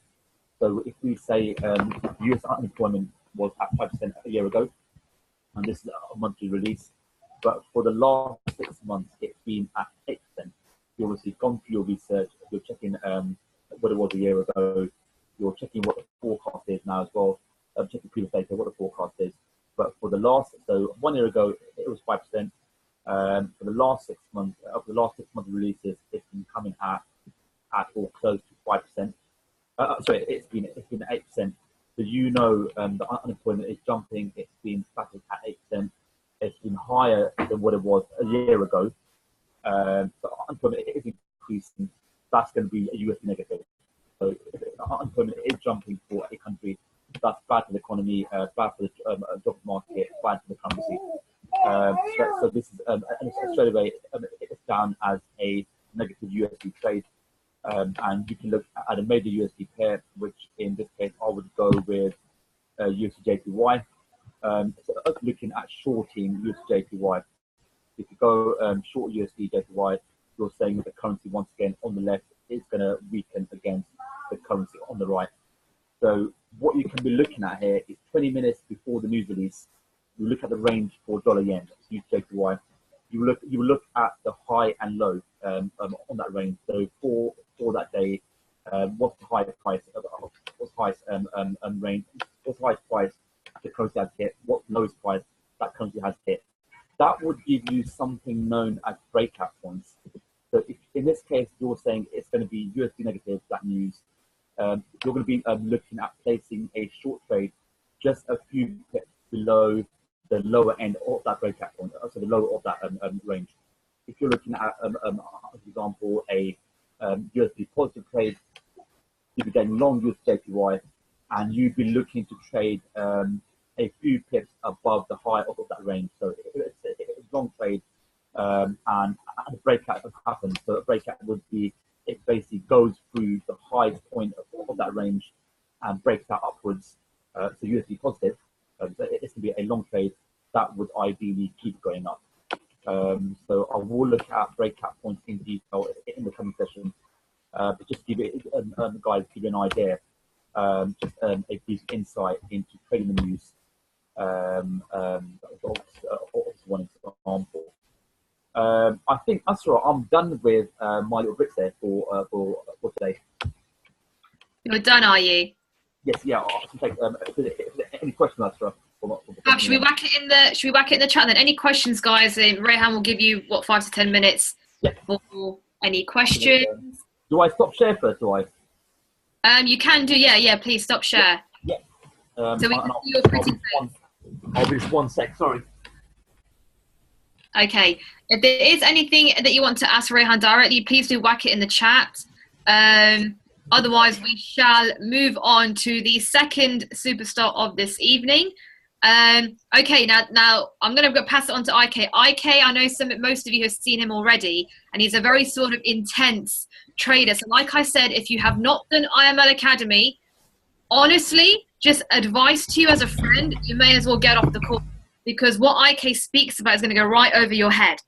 So if we say US unemployment was at 5% a year ago, and this is a monthly release, but for the last 6 months, it's been at 8%. You obviously gone through your research, you're checking what it was a year ago, you're checking what the forecast is now as well, checking previous data, what the forecast is. But for the last, so 1 year ago, it was 5%. For the last 6 months, of the last 6 months releases, it's been coming at or close to 5%. Sorry, it's been 8%. So you know the unemployment is jumping. It's been static at 8%. It's been higher than what it was a year ago. So unemployment is increasing. That's going to be a USD negative. So if unemployment is jumping for a country, that's bad for the economy, bad for the job market, bad for the currency. So this is straight away it's down as a negative USD trade. And you can look at a major USD pair, which in this case I would go with USD/JPY. So looking at shorting USD/JPY. If you go short USD/JPY, you're saying that the currency once again on the left is going to weaken against the currency on the right. So what you can be looking at here is 20 minutes before the news release. You look at the range for dollar yen, USD/JPY. You look at the high and low on that range. So for that day, what's the highest price? What's the highest range? What's the highest price the currency has hit? What's the lowest price that currency has hit? That would give you something known as breakout points. So if in this case you're saying it's going to be USD negative, that news, you're going to be looking at placing a short trade just a few pips below the lower end of that breakout point, so the lower of that range. If you're looking at, for example, a USD positive trade, you'd be getting long USD/JPY, and you'd be looking to trade a few pips above the high of that range. So it's a long trade, and a breakout has happened. So a breakout would be, it basically goes through the highest point of that range and breaks out upwards. So USD positive, so it's going to be a long trade that would ideally keep going up. So I will look at breakout points in detail in the coming session, but just give it, guys, give you an idea, just a brief insight into trading the news. That's one example. I think, Asra, I'm done with my little bits there for today. You're done, are you? Yes, yeah. I can take any questions, Asra? Should we whack it in the chat then? Any questions, guys? Rehan will give you 5 to 10 minutes for any questions. Do I stop share first? Do I? You can do. Yeah. Please stop share. Yeah. So we can see your pretty face. I'll be just 1 sec. Sorry. Okay. If there is anything that you want to ask Rehan directly, please do whack it in the chat. Otherwise, we shall move on to the second superstar of this evening. Okay, now I'm going to pass it on to IK. IK, I know most of you have seen him already, and he's a very sort of intense trader. So like I said, if you have not done IML Academy, honestly, just advice to you as a friend, you may as well get off the call, because what IK speaks about is going to go right over your head.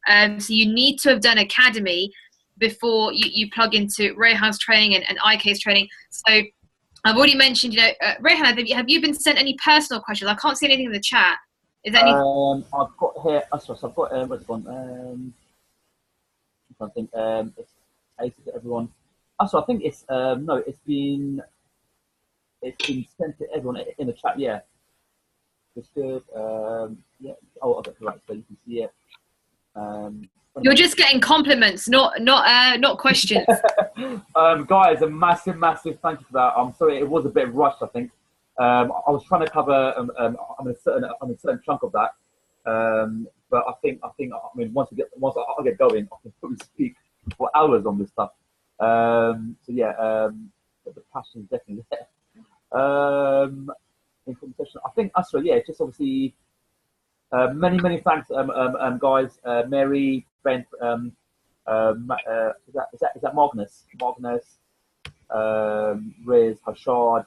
So you need to have done Academy before you plug into Rehan's training and IK's training. So I've already mentioned, Rehan, have you been sent any personal questions? I can't see anything in the chat. Is there anything? I've got here, I've got, where's it gone? Something, it's aces to everyone. I think it's, no, it's been sent to everyone in the chat, yeah. It's good, yeah. Oh, I've got the right, so you can see it. You're just getting compliments, not questions. Guys, a massive thank you for that. I'm sorry, it was a bit rushed. I think I was trying to cover I'm a certain chunk of that, but I think I mean once I get going, I can probably speak for hours on this stuff. So yeah, but the passion is definitely there. In competition, I think Asra, yeah, just obviously many thanks, guys. Mary, Ben, is that Magnus? Magnus, Riz, Hashad.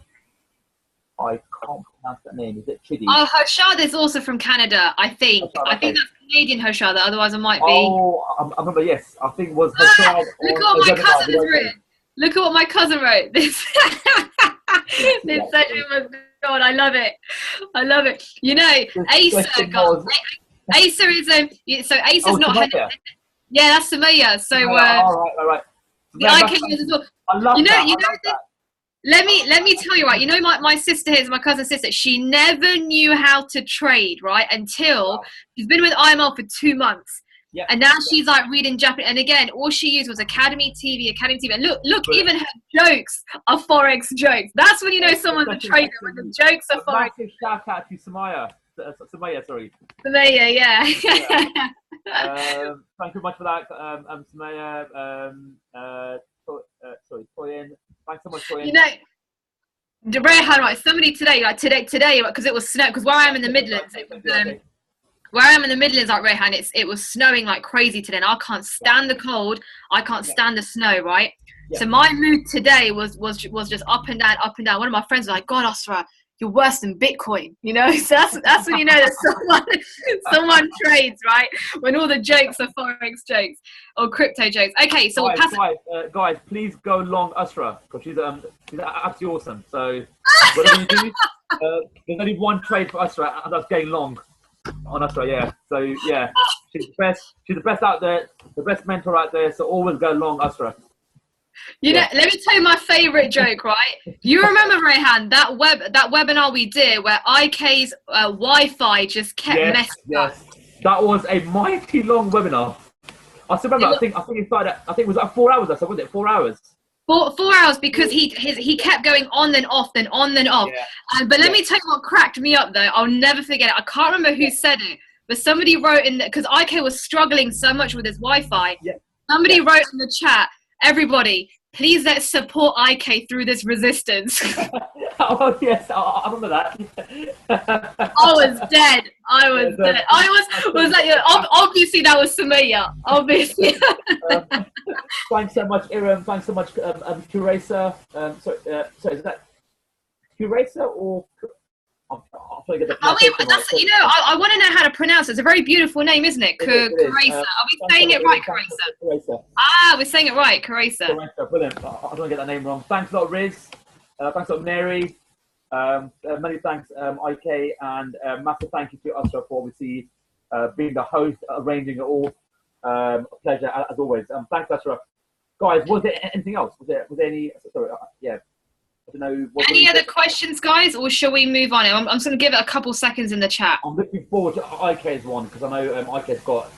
I can't pronounce that name. Is it Chidi? Oh, Hoshad is also from Canada, I think. Hashad, I think okay. that's Canadian Hoshad, otherwise I might be. Oh, I remember. Yes, I think it was Ah, Hashad look at on what a my webinar. cousin We has don't know. written. Look at what my cousin wrote. This this Yeah, session was God. I love it. I love it. You know, this Asa question got was. Asa is so Asa's Oh, not her. Sumaya. Yeah, that's Samaya. So Sumaya. All right, all right. the Sumaya, IK that's is as well. I love that. You I know. love that. Let me tell you, right, you know, my sister here is my cousin's sister. She never knew how to trade, right, until Wow. she's been with IML for 2 months. Yeah. And now she's like reading Japanese. And again, all she used was Academy TV, Academy TV. And look, Brilliant. even her jokes are forex jokes. That's when you know someone's a trader, when the jokes are A forex. massive shout out to Sumaya. Sumaya, sorry. Samaya, yeah. Thank you very much for that, Sumaya. Sorry, Toyin. Thanks so much, Toyin. You know, Rehan, right? Somebody today, like today, because it was snow. Because where I am in the Midlands, it was Okay. where I am in the Midlands, like Rehan, it was snowing like crazy today, and I can't stand the cold. I can't stand the snow, right? Yeah. So my mood today was just up and down, up and down. One of my friends was like, "God, Asra, you're worse than Bitcoin," you know. So that's when you know that someone trades, right? When all the jokes are forex jokes or crypto jokes. Okay, so we'll pass. Guys, please go long Asra because she's absolutely awesome. So whatever you do, there's only one trade for Asra, and that's going long on Asra. Yeah. So yeah, she's the best. She's the best out there, the best mentor out there. So always go long Asra. You know, let me tell you my favorite joke, right? You remember, Rehan, that webinar we did where IK's Wi-Fi just kept messing up. That was a mighty long webinar. I still remember. I think it started. I think it was like 4 hours or so. Was it 4 hours? 4 hours because he kept going on and off, then on and off. Yeah. But let me tell you what cracked me up though. I'll never forget it. I can't remember who said it, but somebody wrote in because IK was struggling so much with his Wi-Fi. Yeah. Somebody wrote in the chat, "Everybody, please let's support IK through this resistance." Oh yes, I remember that. I was dead. I was dead. I was like, obviously that was Samaya. Obviously. Thanks so much, Iram. Thanks so much, Curasa. So is that Curasa or? I'm trying to get the pronunciation right. You know, I want to know how to pronounce it. It's a very beautiful name, isn't it? Curasa. Are we saying it right, Curasa? Ah, we're saying it right, Curasa. Brilliant. I don't want to get that name wrong. Thanks a lot, Riz. Thanks a lot, Mary. Many thanks, IK, and massive thank you to Asra for obviously being the host, arranging it all. A pleasure as always. Thanks, Asra. Guys, was there anything else? Was there any? Sorry, yeah. I don't know. Any other questions, guys, or shall we move on? I'm just going to give it a couple seconds in the chat. I'm looking forward to IK's one because I know IK's got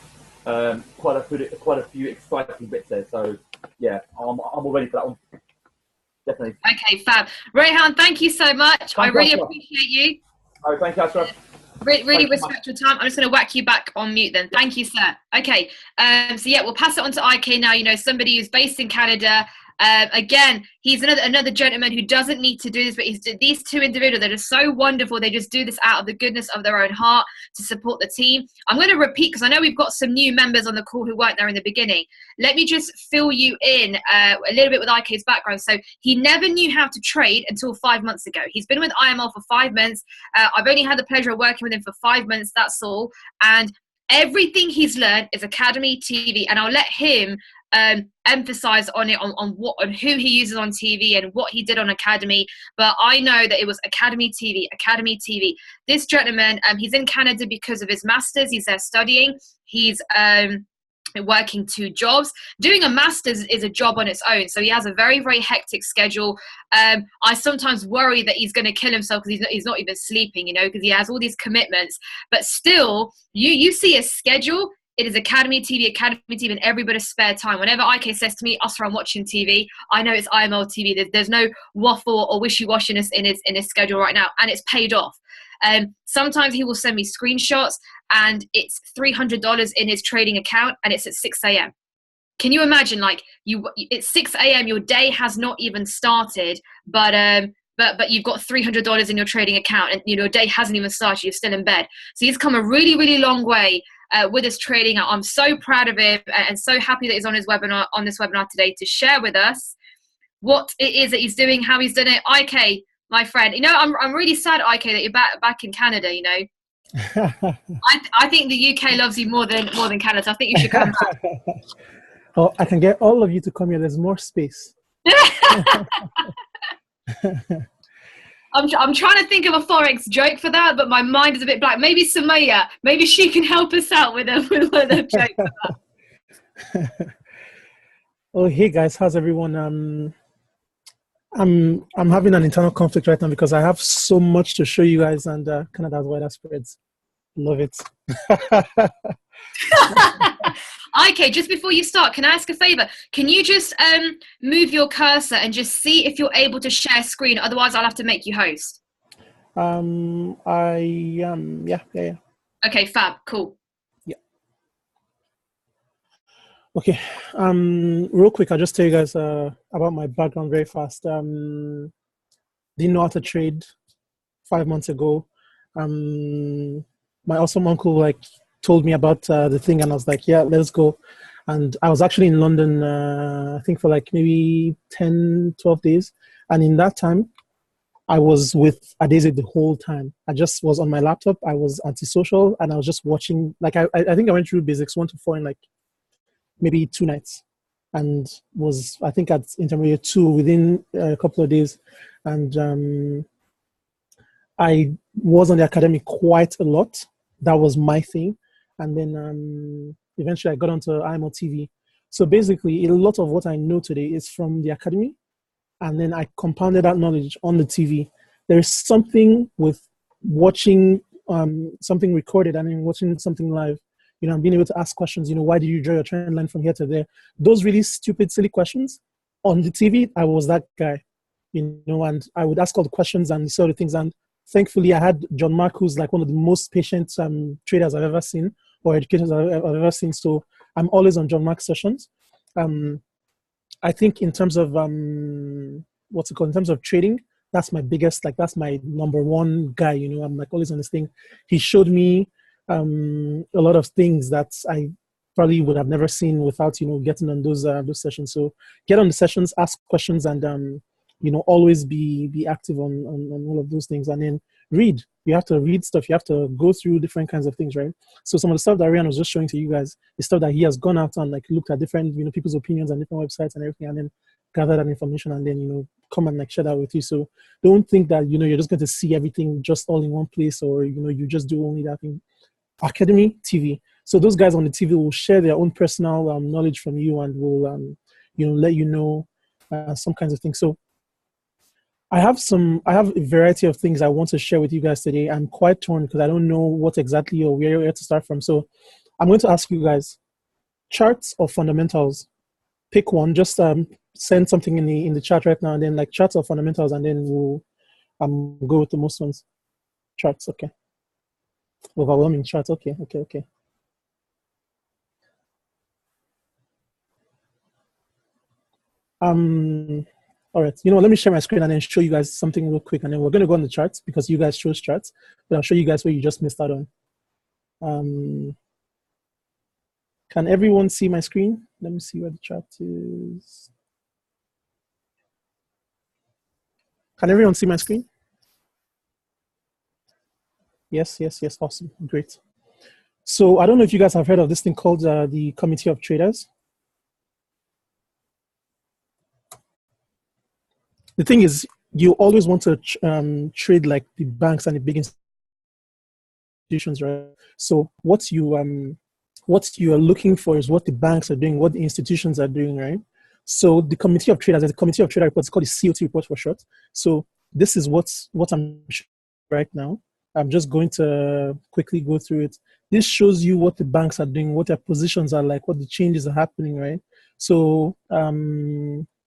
quite a few exciting bits there. So yeah, I'm all ready for that one. Definitely. Okay, fab. Rehan, thank you so much. I really appreciate you. Oh, thank you, Asra. Really respect your time. I'm just going to whack you back on mute then. Thank you, sir. Okay. So yeah, we'll pass it on to IK now. You know, somebody who's based in Canada. Again, he's another gentleman who doesn't need to do this, but these two individuals that are so wonderful. They just do this out of the goodness of their own heart to support the team. I'm going to repeat because I know we've got some new members on the call who weren't there in the beginning. Let me just fill you in a little bit with IK's background. So he never knew how to trade until 5 months ago. He's been with IML for 5 months. I've only had the pleasure of working with him for 5 months. That's all. And everything he's learned is Academy TV, and I'll let him emphasize on it, on who he uses on TV and what he did on Academy. But I know that it was Academy TV. This gentleman, he's in Canada because of his masters. He's there studying. He's working 2 jobs. Doing a master's is a job on its own, so he has a very, very hectic schedule. I sometimes worry that he's going to kill himself because he's not even sleeping, you know, because he has all these commitments. But still, you see a schedule. It is Academy TV, and everybody's spare time. Whenever IK says to me, Oscar, I'm watching TV, I know it's IML TV. There's no waffle or wishy-washiness in his schedule right now, and it's paid off. Sometimes he will send me screenshots, and it's $300 in his trading account, and it's at 6 a.m. can you imagine, like, it's 6 a.m., your day has not even started, but you've got $300 in your trading account, and your day hasn't even started, you're still in bed. So he's come a really, really long way with his trading. I'm so proud of him, and so happy that he's on this webinar today to share with us what it is that he's doing, how he's done it. IK, my friend, I'm really sad, IK, that you're back in Canada. I think the UK loves you more than Canada. So I think you should come back. Oh, I can get all of you to come here. There's more space. I'm trying to think of a forex joke for that, but my mind is a bit blank. Maybe Sumaya, maybe she can help us out with a joke for that. Oh, hey guys, how's everyone? I'm having an internal conflict right now because I have so much to show you guys, and Canada's wider spreads. Love it. Okay, just before you start, can I ask a favor? Can you just move your cursor and just see if you're able to share screen? Otherwise, I'll have to make you host. Yeah. Okay, fab, cool. Yeah. Okay. Real quick, I'll just tell you guys about my background very fast. Didn't know how to trade 5 months ago. My awesome uncle told me about the thing, and I was like, yeah, let's go. And I was actually in London, I think for maybe 10, 12 days. And in that time, I was with Adeze the whole time. I just was on my laptop. I was antisocial, and I was just watching. I think I went through basics 1 to 4 in maybe 2 nights, and was, I think, at intermediate 2 within a couple of days. And I was on the academy quite a lot. That was my thing. And then eventually I got onto IMO TV. So basically, a lot of what I know today is from the academy. And then I compounded that knowledge on the TV. There's something with watching something recorded and then watching something live. And being able to ask questions, why did you draw your trend line from here to there? Those really stupid, silly questions. On the TV, I was that guy, and I would ask all the questions and sort of things. And thankfully, I had John Mark, who's one of the most patient traders I've ever seen, or educators I've ever seen. So I'm always on John Mark's sessions. I think in terms of in terms of trading, that's my biggest, that's my number one guy. I'm always on this thing. He showed me a lot of things that I probably would have never seen without getting on those sessions. So get on the sessions, ask questions, and always be active on all of those things. And then read. You have to read stuff. You have to go through different kinds of things, right? So some of the stuff that Ryan was just showing to you guys is stuff that he has gone out and looked at different people's opinions and different websites and everything, and then gather that information and then come and share that with you. So don't think that you're just going to see everything just all in one place, or you just do only that thing. Academy TV. So those guys on the TV will share their own personal knowledge from you, and will let you know some kinds of things. So I have a variety of things I want to share with you guys today. I'm quite torn because I don't know what exactly or where to start from. So I'm going to ask you guys, charts or fundamentals? Pick one. Just send something in the chat right now, and then charts or fundamentals, and then we'll go with the most ones. Charts, okay. Overwhelming charts, okay. All right, let me share my screen and then show you guys something real quick, and then we're going to go on the charts because you guys chose charts, but I'll show you guys what you just missed out on. Can everyone see my screen? Let me see where the chart is. Can everyone see my screen? Yes, awesome, great. So I don't know if you guys have heard of this thing called the Committee of Traders. The thing is, you always want to trade like the banks and the big institutions, right? So what you are looking for is what the banks are doing, what the institutions are doing, right? So the Committee of Traders, the Committee of Trader reports, called the COT report for short. So this is what I'm showing right now. I'm just going to quickly go through it. This shows you what the banks are doing, what their positions are like, what the changes are happening, right? So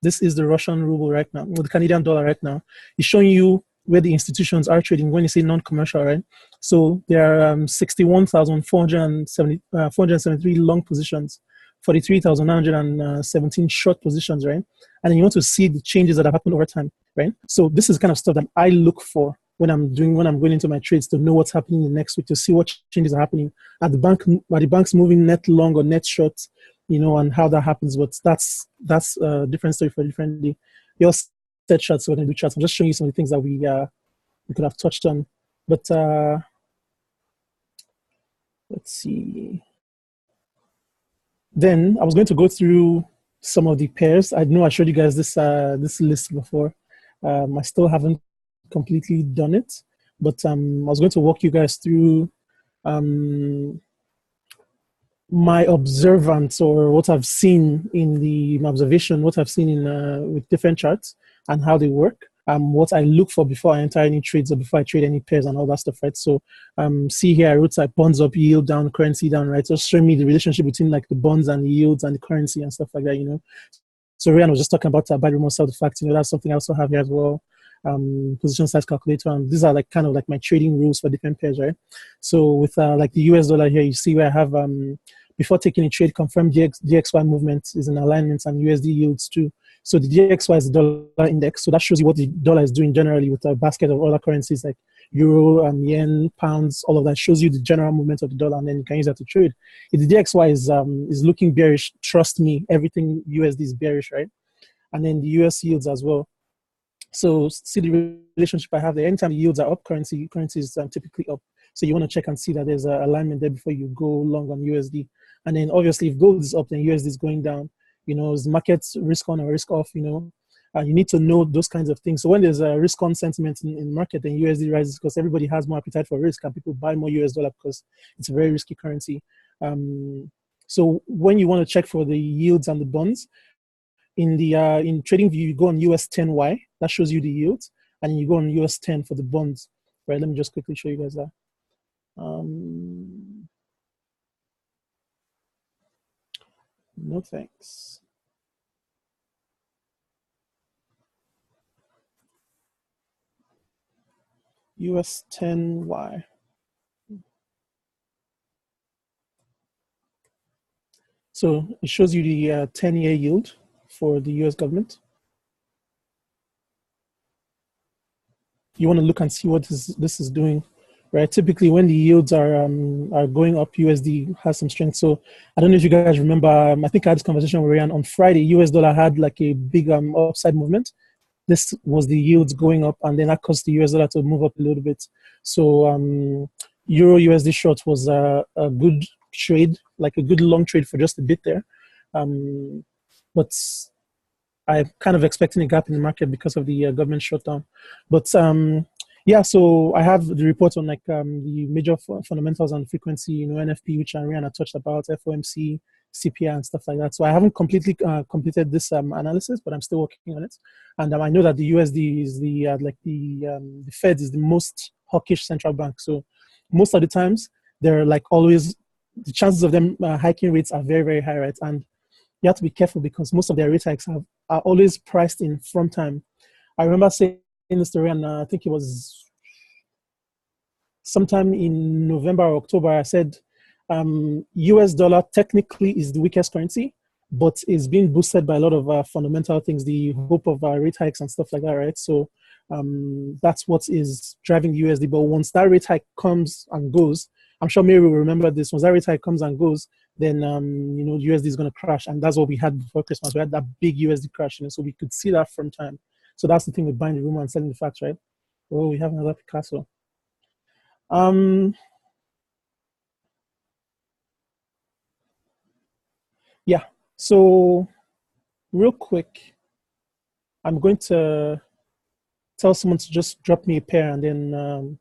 this is the Russian ruble right now, or the Canadian dollar right now. It's showing you where the institutions are trading when you say non-commercial, right? So there are 61,473 long positions, 43,917 short positions, right? And then you want to see the changes that have happened over time, right? So this is kind of stuff that I look for when I'm going into my trades, to know what's happening in the next week, to see what changes are happening at the bank, are the banks moving net long or net short, and how that happens. But that's a different story for a different day. Your set charts, we're going to do charts. I'm just showing you some of the things that we could have touched on. But let's see. Then I was going to go through some of the pairs. I know I showed you guys this list before. I still haven't completely done it, but I was going to walk you guys through my observance, or what I've seen in my observation, what I've seen in with different charts and how they work. What I look for before I enter any trades or before I trade any pairs and all that stuff, right? So see here, I wrote like bonds up, yield down, currency down, right? So showing me the relationship between like the bonds and the yields and the currency and stuff like that, So Ryan was just talking about buy the most of the facts, that's something I also have here as well. Position size calculator, and these are like kind of like my trading rules for different pairs, right? So with like the US dollar here, you see where I have before taking a trade, confirm DXY movement is in alignment, and USD yields too. So the DXY is the dollar index, so that shows you what the dollar is doing generally with a basket of other currencies like euro and yen, pounds, all of that shows you the general movement of the dollar, and then you can use that to trade. If the DXY is looking bearish, trust me, everything USD is bearish, right? And then the US yields as well. So see the relationship I have there. Anytime the yields are up, currency is typically up. So you want to check and see that there's an alignment there before you go long on USD. And then obviously if gold is up, then USD is going down. Is the market's risk on or risk off, you need to know those kinds of things. So when there's a risk on sentiment in the market, then USD rises because everybody has more appetite for risk and people buy more US dollar because it's a very risky currency. So when you want to check for the yields and the bonds, in the in TradingView, you go on US 10Y, that shows you the yields, and you go on US 10 for the bonds. Right, let me just quickly show you guys that. No thanks. US 10Y. So it shows you the 10-year yield for the US government. You want to look and see what this is doing, right? Typically, when the yields are going up, USD has some strength. So I don't know if you guys remember. I think I had this conversation with Ryan on Friday. US dollar had like a big upside movement. This was the yields going up, and then that caused the US dollar to move up a little bit. So Euro USD short was a good trade, like a good long trade for just a bit there. But I'm kind of expecting a gap in the market because of the government shutdown. But yeah, so I have the report on like the major fundamentals and frequency, NFP, which Ariana touched about, FOMC, CPI, and stuff like that. So I haven't completely completed this analysis, but I'm still working on it. And I know that the USD is the Fed is the most hawkish central bank. So most of the times they're like always, the chances of them hiking rates are very, very high, right? And you have to be careful because most of their rate hikes are always priced in from time. I remember saying this story, and I think it was sometime in November or October. I said US dollar technically is the weakest currency, but it's being boosted by a lot of fundamental things, the hope of rate hikes and stuff like that, right? So that's what is driving the USD. But once that rate hike comes and goes, I'm sure Mary will remember this. Once that rate hike comes and goes, then the USD is going to crash, and that's what we had before Christmas. We had that big USD crash, so we could see that from time. So that's the thing with buying the rumor and selling the facts, right? Oh, we have another Picasso. Yeah. So real quick, I'm going to tell someone to just drop me a pair, and then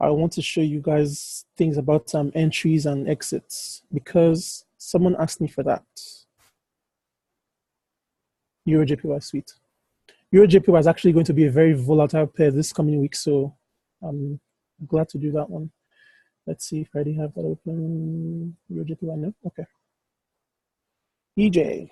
I want to show you guys things about entries and exits because someone asked me for that. Euro JPY suite. Euro JPY is actually going to be a very volatile pair this coming week, so I'm glad to do that one. Let's see if I already have that open. Euro JPY, no? Okay. EJ.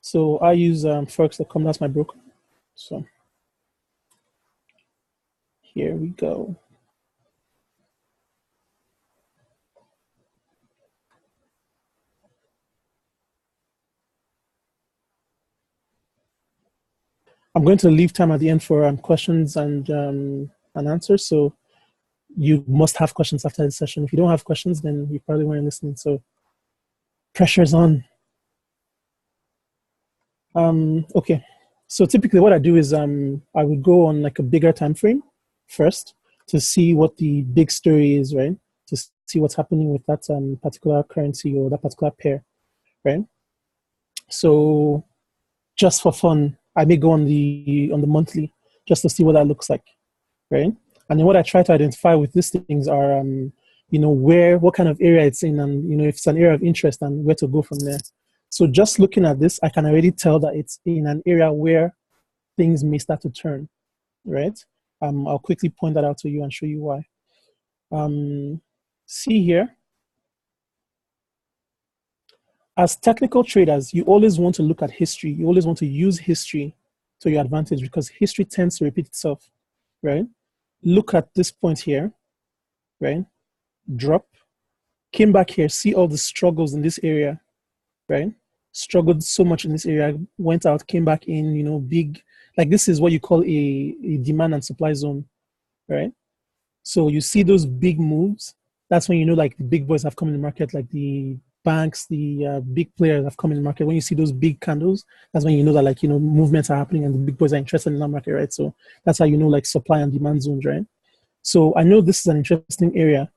So I use forex.com, that's my broker. So Here we go. I'm going to leave time at the end for questions and answers. So you must have questions after this session. If you don't have questions, then you probably weren't listening. So pressure's on. Okay. So typically what I do is I would go on like a bigger time frame first to see what the big story is, right? To see what's happening with that particular currency or that particular pair, right? So just for fun, I may go on the monthly just to see what that looks like, right? And then what I try to identify with these things are, what kind of area it's in, and if it's an area of interest and where to go from there. So just looking at this, I can already tell that it's in an area where things may start to turn, right? I'll quickly point that out to you and show you why. See here, as technical traders, you always want to look at history. You always want to use history to your advantage because history tends to repeat itself, right? Look at this point here, right? Drop, came back here, see all the struggles in this area, right? Struggled so much in this area, went out, came back in, big, like this is what you call a demand and supply zone, right? So you see those big moves, that's when like the big boys have come in the market, like the banks, the big players have come in the market. When you see those big candles, that's when you know that movements are happening and the big boys are interested in that market, right? So that's how like supply and demand zones, right? So I know this is an interesting area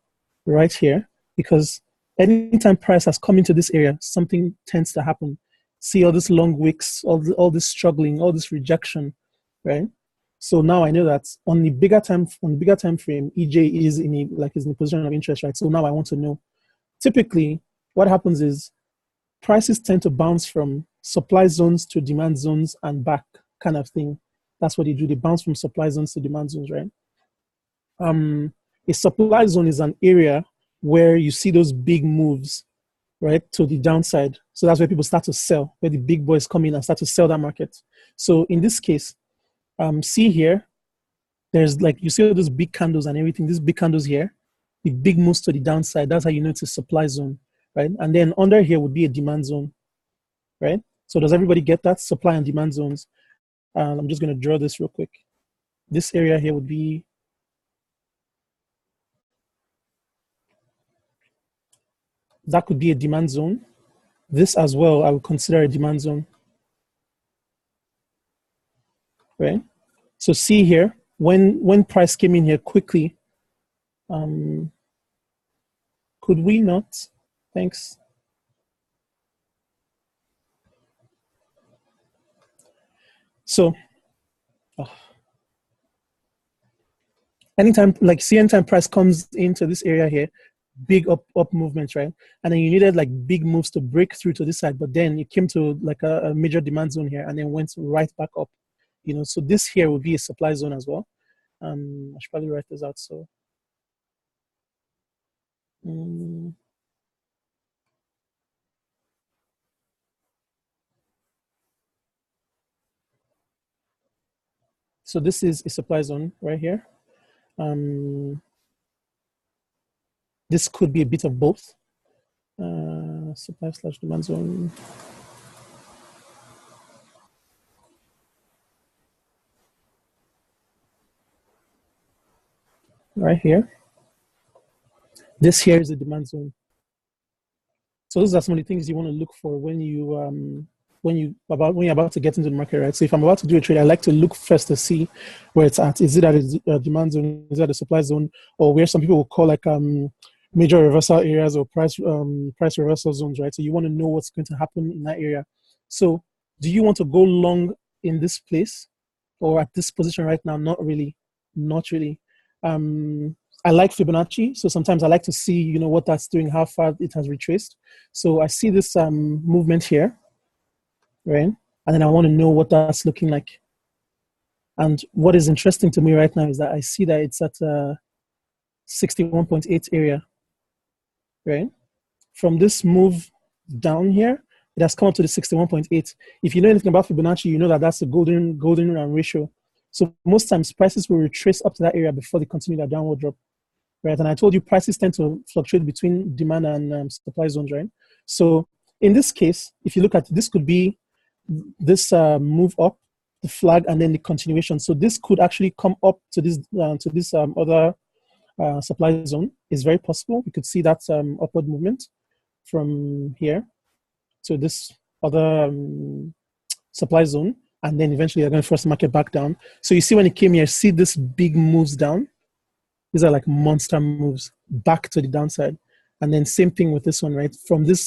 right here because anytime price has come into this area, something tends to happen. See all these long wicks, all this struggling, all this rejection, right? So now I know that on the bigger time frame, EJ is in a position of interest, right? So now I want to know. Typically, what happens is prices tend to bounce from supply zones to demand zones and back, kind of thing. That's what they do. They bounce from supply zones to demand zones, right? A supply zone is an area where you see those big moves, right, to the downside. So that's where people start to sell, where the big boys come in and start to sell that market. So in this case, see here, there's you see all those big candles and everything, these big candles here, the big moves to the downside. That's how you know it's a supply zone, right? And then under here would be a demand zone, right? So does everybody get that? Supply and demand zones. I'm just going to draw this real quick. This area here would be that could be a demand zone. This as well, I would consider a demand zone, right? So see here, when price came in here quickly, could we not? Thanks. So anytime price comes into this area here, big up movements, right? And then you needed big moves to break through to this side, but then it came to a major demand zone here and then went right back up. So this here would be a supply zone as well. I should probably write this out. So so this is a supply zone right here. This could be a bit of both. Supply/demand zone. Right here. This here is the demand zone. So those are some of the things you want to look for when you're about to get into the market, right? So if I'm about to do a trade, I like to look first to see where it's at. Is it at a demand zone? Is it at a supply zone? Or where some people will call major reversal areas or price reversal zones, right? So you want to know what's going to happen in that area. So do you want to go long in this place or at this position right now? Not really. I like Fibonacci, so sometimes I like to see, what that's doing, how far it has retraced. So I see this movement here, right? And then I want to know what that's looking like. And what is interesting to me right now is that I see that it's at 61.8 area, right? From this move down here, it has come up to the 61.8. If you know anything about Fibonacci, you know that that's a golden ratio, So most times prices will retrace up to that area before they continue their downward drop, right? And I told you prices tend to fluctuate between demand and supply zones, right? So in this case, if you look at this, could be this move up, the flag, and then the continuation. So this could actually come up to this other supply zone. Is very possible. We could see that upward movement from here to this other supply zone, and then eventually they're going to force the market back down. So you see when it came here, see this big moves down. These are like monster moves back to the downside, and then same thing with this one, right? From this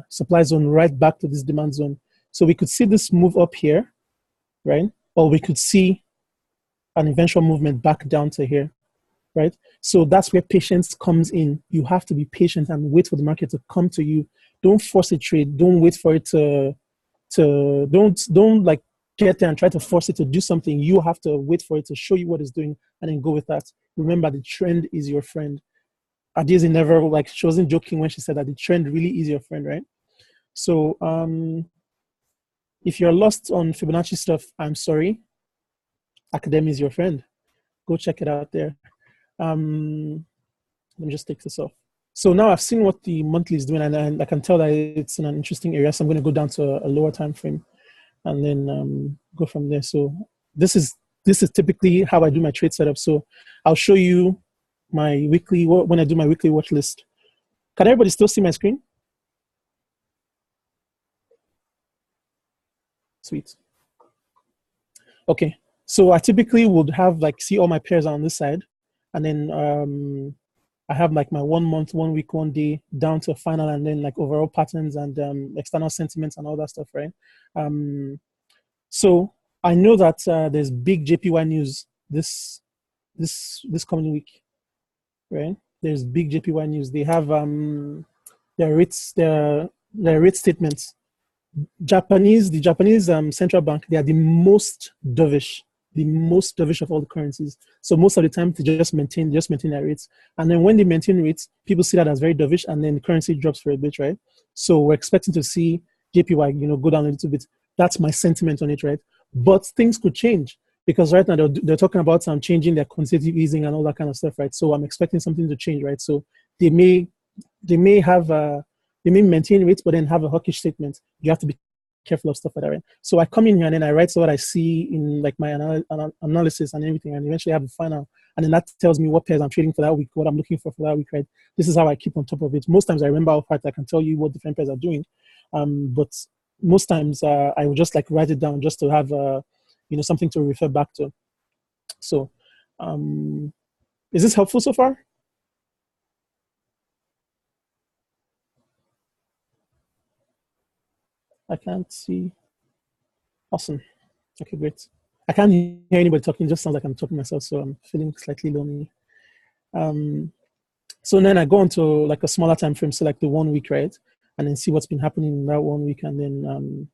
supply zone right back to this demand zone. So we could see this move up here, right? Or we could see an eventual movement back down to here, right? So that's where patience comes in. You have to be patient and wait for the market to come to you. Don't force a trade. Don't wait for it don't like get there and try to force it to do something. You have to wait for it to show you what it's doing and then go with that. Remember, the trend is your friend. Adizi never, like, she wasn't joking when she said that the trend really is your friend, right? So if you're lost on Fibonacci stuff, I'm sorry. Academy is your friend. Go check it out there. Let me just take this off. So now I've seen what the monthly is doing, and I can tell that it's in an interesting area. So I'm going to go down to a lower time frame and then go from there. So this is typically how I do my trade setup. So I'll show you my weekly, when I do my weekly watch list. Can everybody still see my screen? Sweet. Okay. So I typically would have, like, see all my pairs on this side, and then I have like my 1 month, 1 week, 1 day down to a final, and then like overall patterns and external sentiments and all that stuff, right? So I know that there's big JPY news this coming week, right? There's big JPY news. They have their rate statements. The Japanese central bank, they are the most dovish of all the currencies. So most of the time they just maintain their rates. And then when they maintain rates, people see that as very dovish, and then the currency drops for a bit, right? So we're expecting to see JPY, go down a little bit. That's my sentiment on it, right? But things could change, because right now they're talking about changing their quantitative easing and all that kind of stuff, right? So I'm expecting something to change, right? So they may maintain rates, but then have a hawkish statement. You have to be careful of stuff like that, right? So I come in here and then I write what I see in like my analysis and everything, and eventually I have a final, and then that tells me what pairs I'm trading for that week, what I'm looking for that week, right? This is how I keep on top of it. Most times I remember how far I can tell you what different pairs are doing, but most times I will just like write it down just to have something to refer back to. So is this helpful so far? I can't see. Awesome. Okay, great. I can't hear anybody talking. It just sounds like I'm talking myself, so I'm feeling slightly lonely. So then I go on to like a smaller time frame, so like the 1 week, right? And then see what's been happening in that 1 week, and then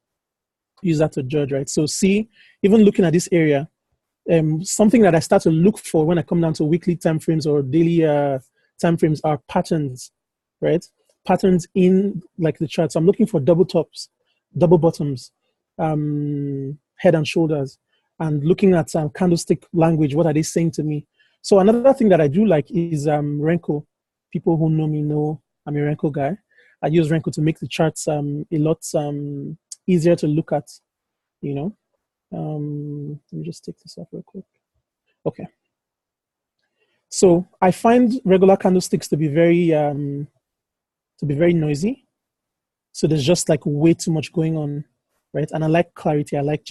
use that to judge, right? So see, even looking at this area, something that I start to look for when I come down to weekly time frames or daily time frames are patterns, right? Patterns in like the chart. So I'm looking for double tops, double bottoms, head and shoulders, and looking at candlestick language. What are they saying to me? So another thing that I do like is Renko. People who know me know I'm a Renko guy. I use Renko to make the charts a lot easier to look at, Let me just take this off real quick. Okay. So I find regular candlesticks to be very noisy. So there's just like way too much going on, right? And I like clarity. I like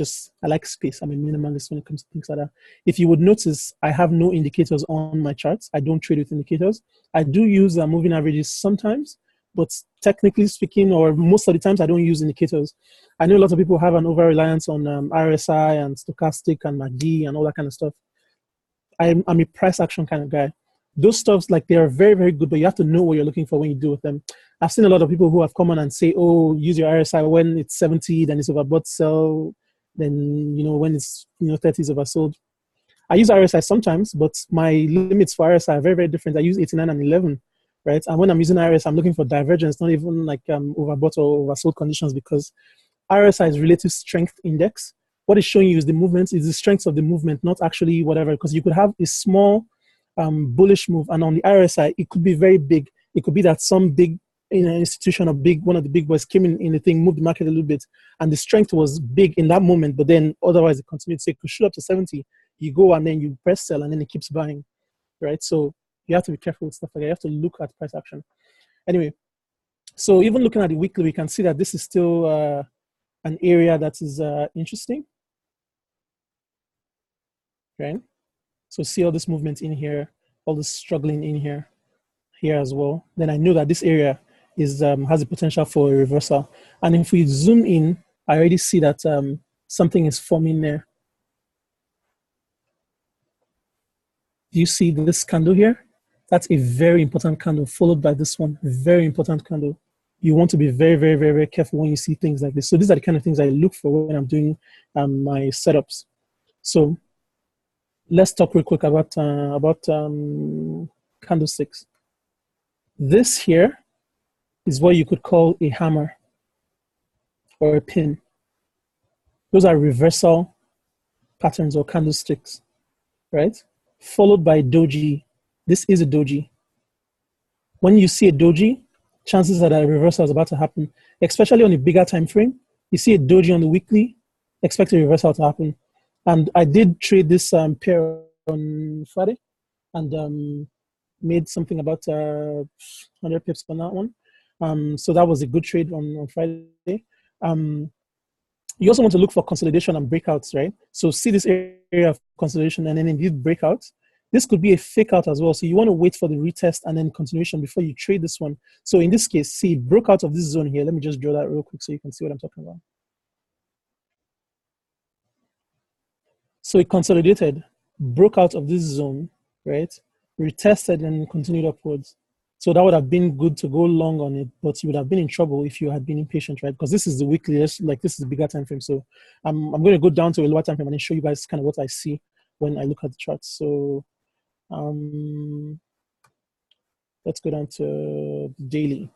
space. I'm a minimalist when it comes to things like that. If you would notice, I have no indicators on my charts. I don't trade with indicators. I do use moving averages sometimes, but technically speaking, or most of the times, I don't use indicators. I know a lot of people have an over-reliance on RSI and stochastic and MACD and all that kind of stuff. I'm a price action kind of guy. Those stuffs, like, they are very, very good, but you have to know what you're looking for when you deal with them. I've seen a lot of people who have come on and say, oh, use your RSI when it's 70, then it's overbought, sell, then, when it's, 30 is oversold. I use RSI sometimes, but my limits for RSI are very, very different. I use 89 and 11, right? And when I'm using RSI, I'm looking for divergence, not even like overbought or oversold conditions, because RSI is relative strength index. what it's showing you is the movement, is the strength of the movement, not actually whatever. Because you could have a small bullish move, and on the RSI, it could be very big. It could be that some big institution or one of the big boys came in the thing, moved the market a little bit, and the strength was big in that moment, but then otherwise it continued. So it could shoot up to 70. You go and then you press sell, and then it keeps buying, right? So you have to be careful with stuff like that. You have to look at price action. Anyway, so even looking at the weekly, we can see that this is still an area that is interesting, right? So see all this movement in here, all this struggling in here as well. Then I know that this area is has the potential for a reversal. And if we zoom in, I already see that something is forming there. Do you see this candle here? That's a very important candle, followed by this one, very important candle. You want to be very, very, very, very careful when you see things like this. So these are the kind of things I look for when I'm doing my setups. So let's talk real quick about candlesticks. This here is what you could call a hammer or a pin. Those are reversal patterns or candlesticks, right? Followed by doji. This is a doji. When you see a doji, chances are that a reversal is about to happen, especially on a bigger time frame. You see a doji on the weekly, expect a reversal to happen. And I did trade this pair on Friday and made something about 100 pips on that one. So that was a good trade on Friday. You also want to look for consolidation and breakouts, right? So see this area of consolidation and then indeed breakouts. This could be a fake out as well. So you want to wait for the retest and then continuation before you trade this one. So in this case, see, it broke out of this zone here. Let me just draw that real quick so you can see what I'm talking about. So it consolidated, broke out of this zone, right? Retested and continued upwards. So that would have been good to go long on it, but you would have been in trouble if you had been impatient, right? Because this is the weekly, like this is the bigger time frame. So I'm going to go down to a lower time frame and then show you guys kind of what I see when I look at the charts. So let's go down to the daily.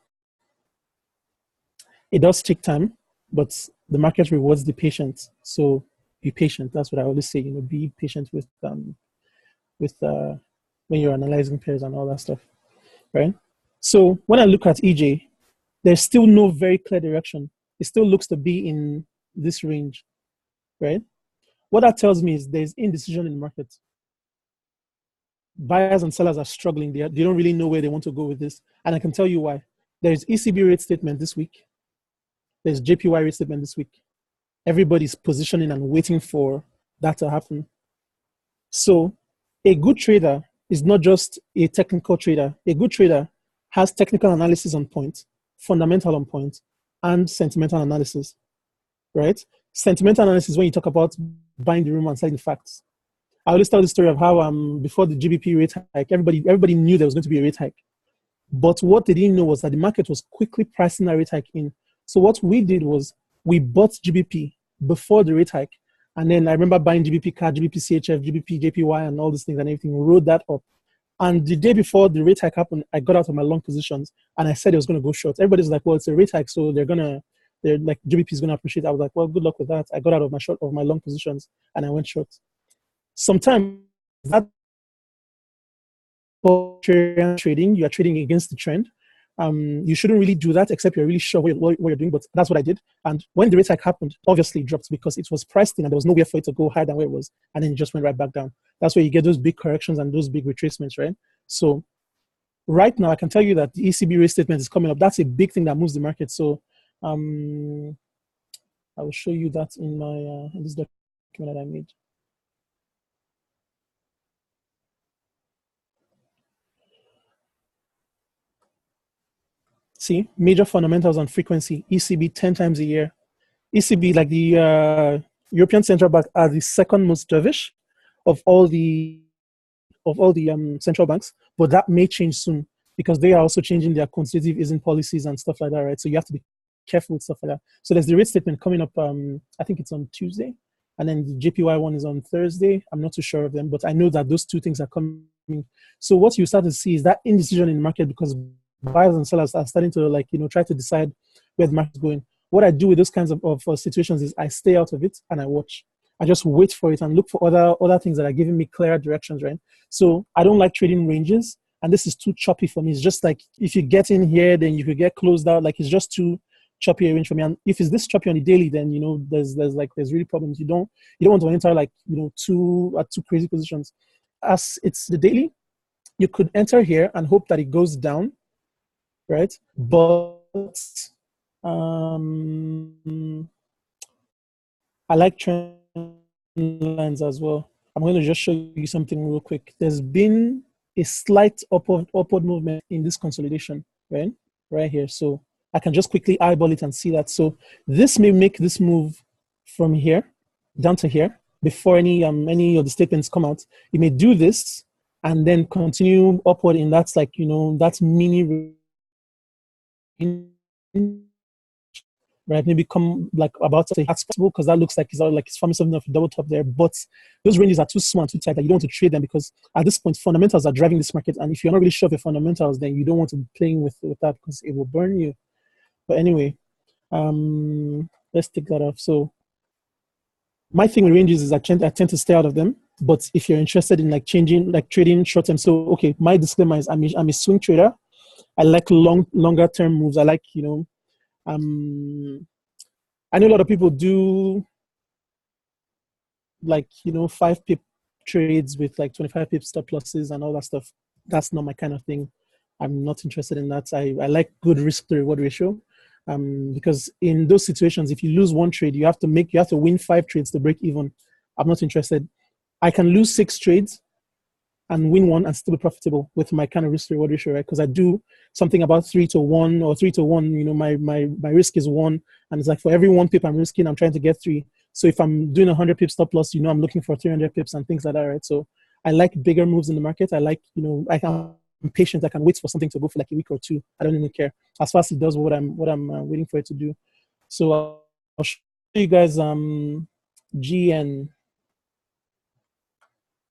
It does take time, but the market rewards the patience. So be patient. That's what I always say. You know, be patient with when you're analyzing pairs and all that stuff, right? So when I look at EJ, there's still no very clear direction. It still looks to be in this range, right? What that tells me is there's indecision in the market. Buyers and sellers are struggling. They don't really know where they want to go with this. And I can tell you why. There's ECB rate statement this week. There's JPY rate statement this week. Everybody's positioning and waiting for that to happen. So a good trader is not just a technical trader. A good trader has technical analysis on point, fundamental on point, and sentimental analysis, right? Sentimental analysis when you talk about buying the rumor and selling the facts. I always tell the story of how before the GBP rate hike, everybody knew there was going to be a rate hike. But what they didn't know was that the market was quickly pricing that rate hike in. So what we did was we bought GBP before the rate hike. And then I remember buying GBP CAD, GBP CHF, GBP JPY, and all these things and everything, rode that up. And the day before the rate hike happened, I got out of my long positions and I said it was going to go short. Everybody's like, well, it's a rate hike, so they're like, GBP is going to appreciate. I was like, well, good luck with that. I got out of my long positions and I went short. Sometimes that trading, you are trading against the trend. You shouldn't really do that except you're really sure what you're doing, but that's what I did. And when the rate hike happened, obviously it dropped because it was priced in and there was nowhere for it to go higher than where it was. And then it just went right back down. That's where you get those big corrections and those big retracements, right? So right now, I can tell you that the ECB rate statement is coming up. That's a big thing that moves the market. So I will show you that in my in this document that I made. See, major fundamentals on frequency, ECB 10 times a year. ECB, like the European Central Bank, are the second most dovish of all the central banks, but that may change soon because they are also changing their quantitative easing policies and stuff like that, right? So you have to be careful with stuff like that. So there's the rate statement coming up, I think it's on Tuesday, and then the JPY one is on Thursday. I'm not too sure of them, but I know that those two things are coming. So what you start to see is that indecision in the market because buyers and sellers are starting to try to decide where the market is going. What I do with those kinds of situations is I stay out of it and I watch. I just wait for it and look for other things that are giving me clearer directions, right? So I don't like trading ranges, and this is too choppy for me. It's just like if you get in here, then you could get closed out. Like it's just too choppy a range for me. And if it's this choppy on the daily, then there's really problems. You don't want to enter like two crazy positions. As it's the daily, you could enter here and hope that it goes down, right? But I like trend lines as well. I'm going to just show you something real quick. There's been a slight upward movement in this consolidation, right here. So I can just quickly eyeball it and see that. So this may make this move from here down to here before any of the statements come out. You may do this and then continue upward in that's like that's mini, right? Maybe come like about to say that's possible because that looks like it's forming something of a double top there. But those ranges are too small and too tight that you don't want to trade them because at this point fundamentals are driving this market, and if you're not really sure of your fundamentals, then you don't want to be playing with that because it will burn you. But anyway, let's take that off. So my thing with ranges is I tend to stay out of them. But if you're interested in like trading short term, so okay, my disclaimer is I'm a swing trader. I like longer term moves. I like I know a lot of people do like 5 pip trades with like 25 pip stop losses and all that stuff. That's not my kind of thing. I'm not interested in that. I like good risk to reward ratio. Because in those situations, if you lose one trade, you have to win 5 trades to break even. I'm not interested. I can lose 6 trades and win one and still be profitable with my kind of risk to reward ratio, right? Because I do something about 3-to-1 or 3-to-1. My risk is 1, and it's like for every 1 pip I'm risking, I'm trying to get 3. So if I'm doing 100 pip stop loss, I'm looking for 300 pips and things like that, right? So I like bigger moves in the market. I like, I'm patient. I can wait for something to go for like a week or 2. I don't even care as far as it does what I'm waiting for it to do. So I'll show you guys GN.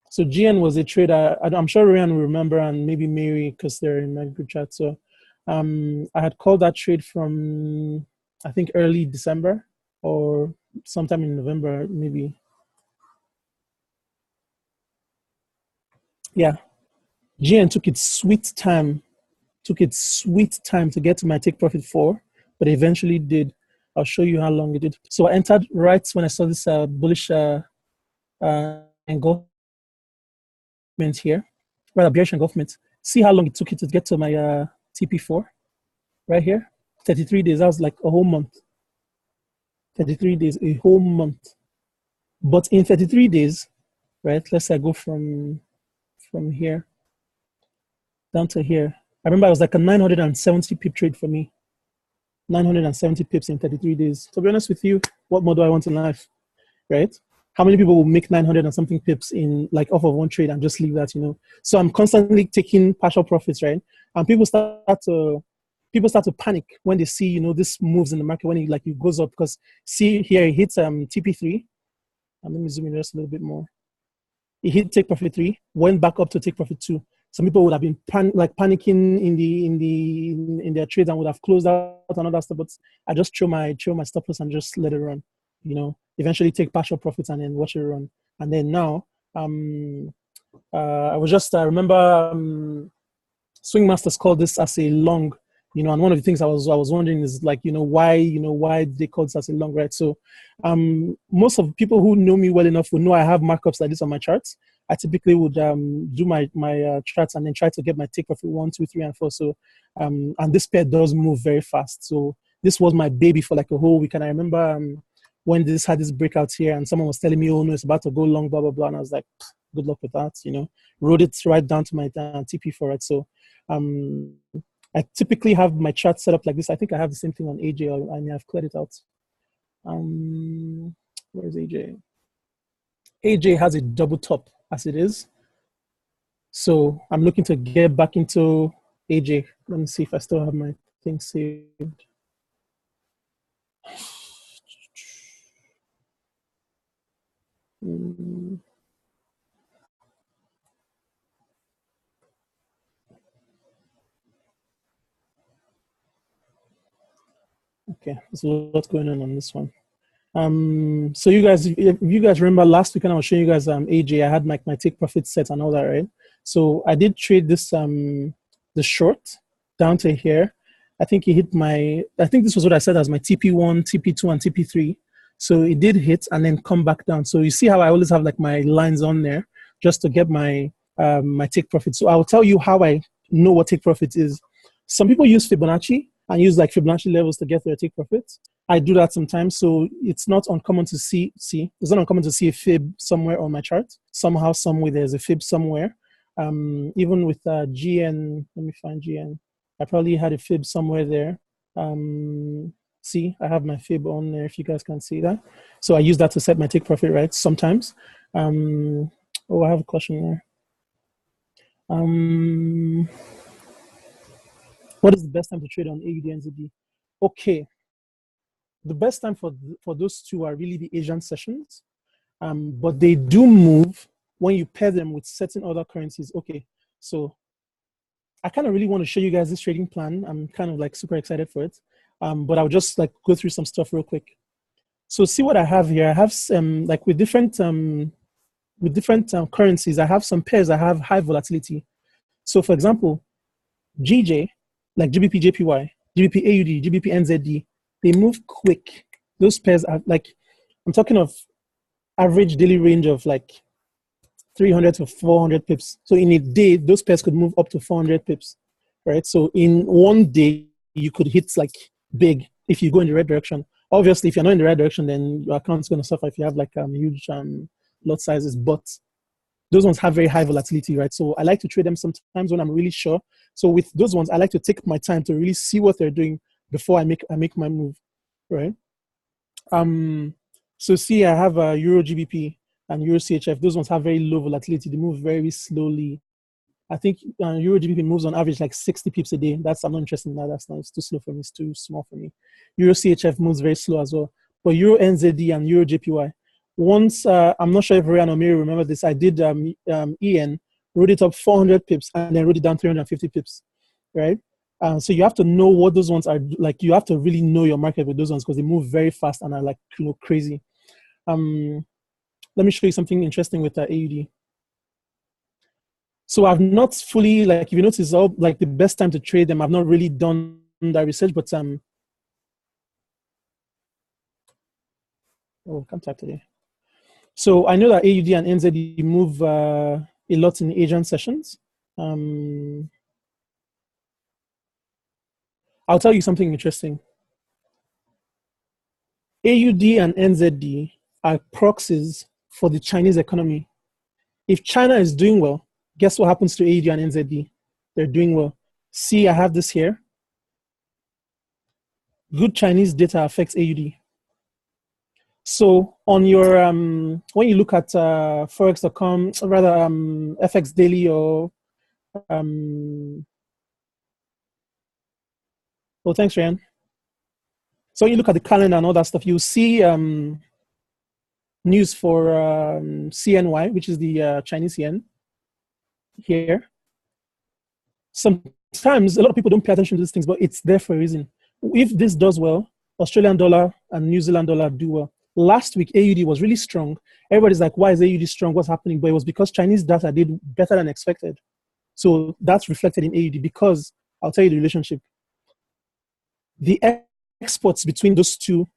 So GN was a trade I'm sure Ryan will remember, and maybe Mary because they're in my group chat. So I had called that trade from I think early December or sometime in November, maybe. Yeah, GN took its sweet time to get to my take profit 4, but eventually did. I'll show you how long it did. So I entered right when I saw this bullish engulfment here, rather bearish engulfment. See how long it took it to get to my TP4 right here. 33 days. That was like a whole month. 33 days, a whole month. But in 33 days, right? Let's say I go from here down to here. I remember it was like a 970 pip trade for me. 970 pips in 33 days. To be honest with you, what more do I want in life, right? How many people will make 900 and something pips in like off of one trade and just leave that, So I'm constantly taking partial profits, right? And people start to panic when they see, this moves in the market when it goes up, because see here it hits TP3. And let me zoom in just a little bit more. It hit take profit 3, went back up to take profit 2. Some people would have been panicking in their trades and would have closed out and all that stuff. But I just throw my stop loss and just let it run. Eventually take partial profits and then watch it run. And then now, I remember Swing Masters called this as a long. And one of the things I was wondering is like, why they call this as a long, right? So, most of the people who know me well enough will know I have markups like this on my charts. I typically would do my charts and then try to get my take profit 1, 2, 3, and 4. So, and this pair does move very fast. So this was my baby for like a whole week. And I remember when this had this breakout here, and someone was telling me, "Oh no, it's about to go long, blah blah blah," and I was like, "Good luck with that," Wrote it right down to my TP for it. So, I typically have my chart set up like this. I think I have the same thing on AJ, or I may have cleared it out. Where's AJ? AJ has a double top as it is. So I'm looking to get back into AJ. Let me see if I still have my thing saved. Okay, there's a lot going on this one. So you guys, if you guys remember last weekend, I was showing you guys AJ. I had my take profit set and all that, right? So I did trade this the short down to here. I think it hit my. I think this was what I said as my TP1, TP2, and TP3. So it did hit and then come back down. So you see how I always have like my lines on there just to get my my take profit. So I'll tell you how I know what take profit is. Some people use Fibonacci and use like Fibonacci levels to get their take profits. I do that sometimes, so it's not uncommon to see. It's not uncommon to see a fib somewhere on my chart. Somehow, somewhere, there's a fib somewhere. Even with GN, let me find GN. I probably had a fib somewhere there. See, I have my fib on there. If you guys can see that, so I use that to set my take profit, right? Sometimes. Oh, I have a question there. What is the best time to trade on AUD NZD? Okay. The best time for those two are really the Asian sessions, but they do move when you pair them with certain other currencies. Okay, so I kind of really want to show you guys this trading plan. I'm kind of like super excited for it, but I'll just like go through some stuff real quick. So see what I have here. I have like with different currencies. I have some pairs that have high volatility. So for example, GJ, like GBP JPY, GBP AUD, GBP NZD. They move quick. Those pairs are like, I'm talking of average daily range of like 300 to 400 pips. So in a day, those pairs could move up to 400 pips, right? So in one day, you could hit like big if you go in the right direction. Obviously, if you're not in the right direction, then your account's going to suffer if you have like huge lot sizes. But those ones have very high volatility, right? So I like to trade them sometimes when I'm really sure. So with those ones, I like to take my time to really see what they're doing before I make my move, right? So see, I have a Euro GBP and Euro CHF. Those ones have very low volatility. They move very slowly. I think Euro GBP moves on average like 60 pips a day. I'm not interested in that. It's too slow for me. It's too small for me. Euro CHF moves very slow as well. But Euro NZD and Euro JPY. Once, I'm not sure if Ryan or Mary remember this, I did EN, wrote it up 400 pips and then wrote it down 350 pips, right? So you have to know what those ones are like. You have to really know your market with those ones because they move very fast and are like crazy. Let me show you something interesting with AUD. So I've not fully, like, if you notice, all like the best time to trade them. I've not really done that research, but oh, can't type today. So I know that AUD and NZD move a lot in Asian sessions. I'll tell you something interesting. AUD and NZD are proxies for the Chinese economy. If China is doing well, guess what happens to AUD and NZD? They're doing well. See, I have this here. Good Chinese data affects AUD. So on your when you look at forex.com, rather FX Daily or oh, thanks, Ryan. So when you look at the calendar and all that stuff, you see news for CNY, which is the Chinese yen here. Sometimes a lot of people don't pay attention to these things, but it's there for a reason. If this does well, Australian dollar and New Zealand dollar do well. Last week, AUD was really strong. Everybody's like, why is AUD strong? What's happening? But it was because Chinese data did better than expected. So that's reflected in AUD because I'll tell you the relationship. The exports between those two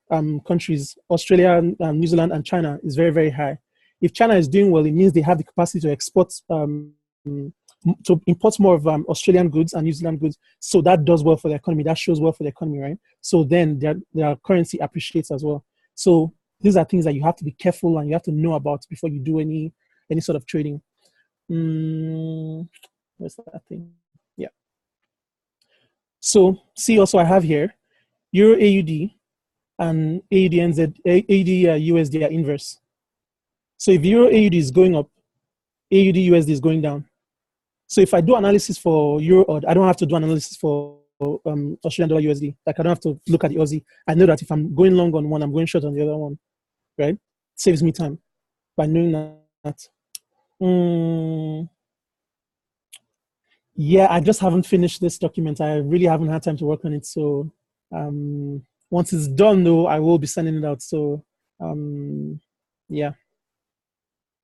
countries, Australia, New Zealand, and China, is very, very high. If China is doing well, it means they have the capacity to export, to import more of Australian goods and New Zealand goods. So that does well for the economy. That shows well for the economy, right? So then their currency appreciates as well. So these are things that you have to be careful and you have to know about before you do any sort of trading. Where's that thing? Yeah. So see, also I have here Euro AUD and AUD NZ, AUD USD are inverse. So if Euro AUD is going up, AUD USD is going down. So if I do analysis for Euro odd, I don't have to do analysis for Australian dollar USD. Like I don't have to look at the Aussie. I know that if I'm going long on one, I'm going short on the other one, right? Saves me time by knowing that. Yeah, I just haven't finished this document. I really haven't had time to work on it. So once it's done, though, I will be sending it out. So Yeah,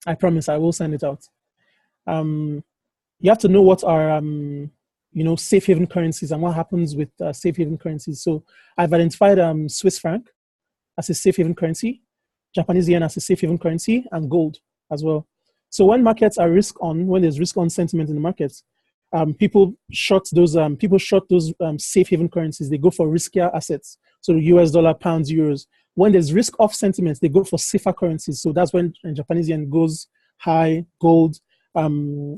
I promise I will send it out. You have to know what are safe haven currencies and what happens with safe haven currencies. So I've identified Swiss franc as a safe haven currency, Japanese yen as a safe haven currency, and gold as well. So when markets are risk on, when there's risk on sentiment in the markets, people short those safe haven currencies. They go for riskier assets, so the US dollar, pounds, euros. When there's risk off sentiment, they go for safer currencies. So that's when Japanese yen goes high, gold,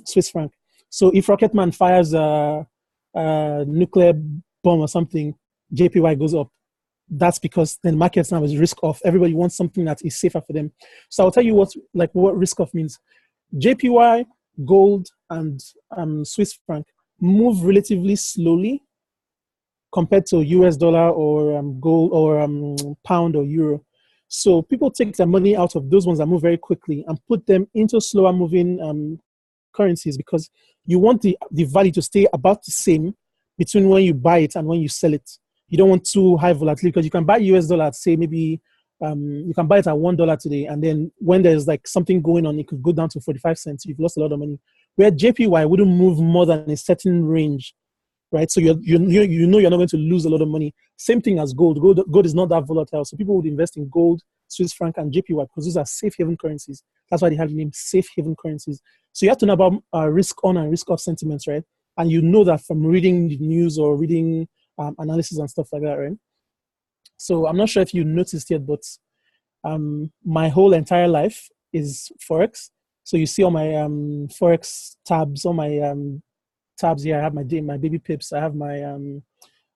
Swiss franc. So if Rocketman fires a nuclear bomb or something, JPY goes up. That's because the markets now is risk off. Everybody wants something that is safer for them. So I'll tell you what risk off means. JPY, gold, and Swiss franc move relatively slowly compared to US dollar or gold or pound or euro. So people take their money out of those ones that move very quickly and put them into slower moving currencies, because you want the value to stay about the same between when you buy it and when you sell it. You don't want too high volatility, because you can buy US dollar at, say, maybe you can buy it at $1 today, and then when there's like something going on, it could go down to 45 cents. You've lost a lot of money. Where JPY wouldn't move more than a certain range, right? So you know you're not going to lose a lot of money. Same thing as gold. Gold is not that volatile, so people would invest in gold, Swiss franc, and JPY because those are safe haven currencies. That's why they have the name safe haven currencies. So you have to know about risk on and risk off sentiments, right? And you know that from reading the news or reading analysis and stuff like that, right? So I'm not sure if you noticed yet, but my whole entire life is forex. So you see all my forex tabs, all my tabs here. I have my baby pips. I have my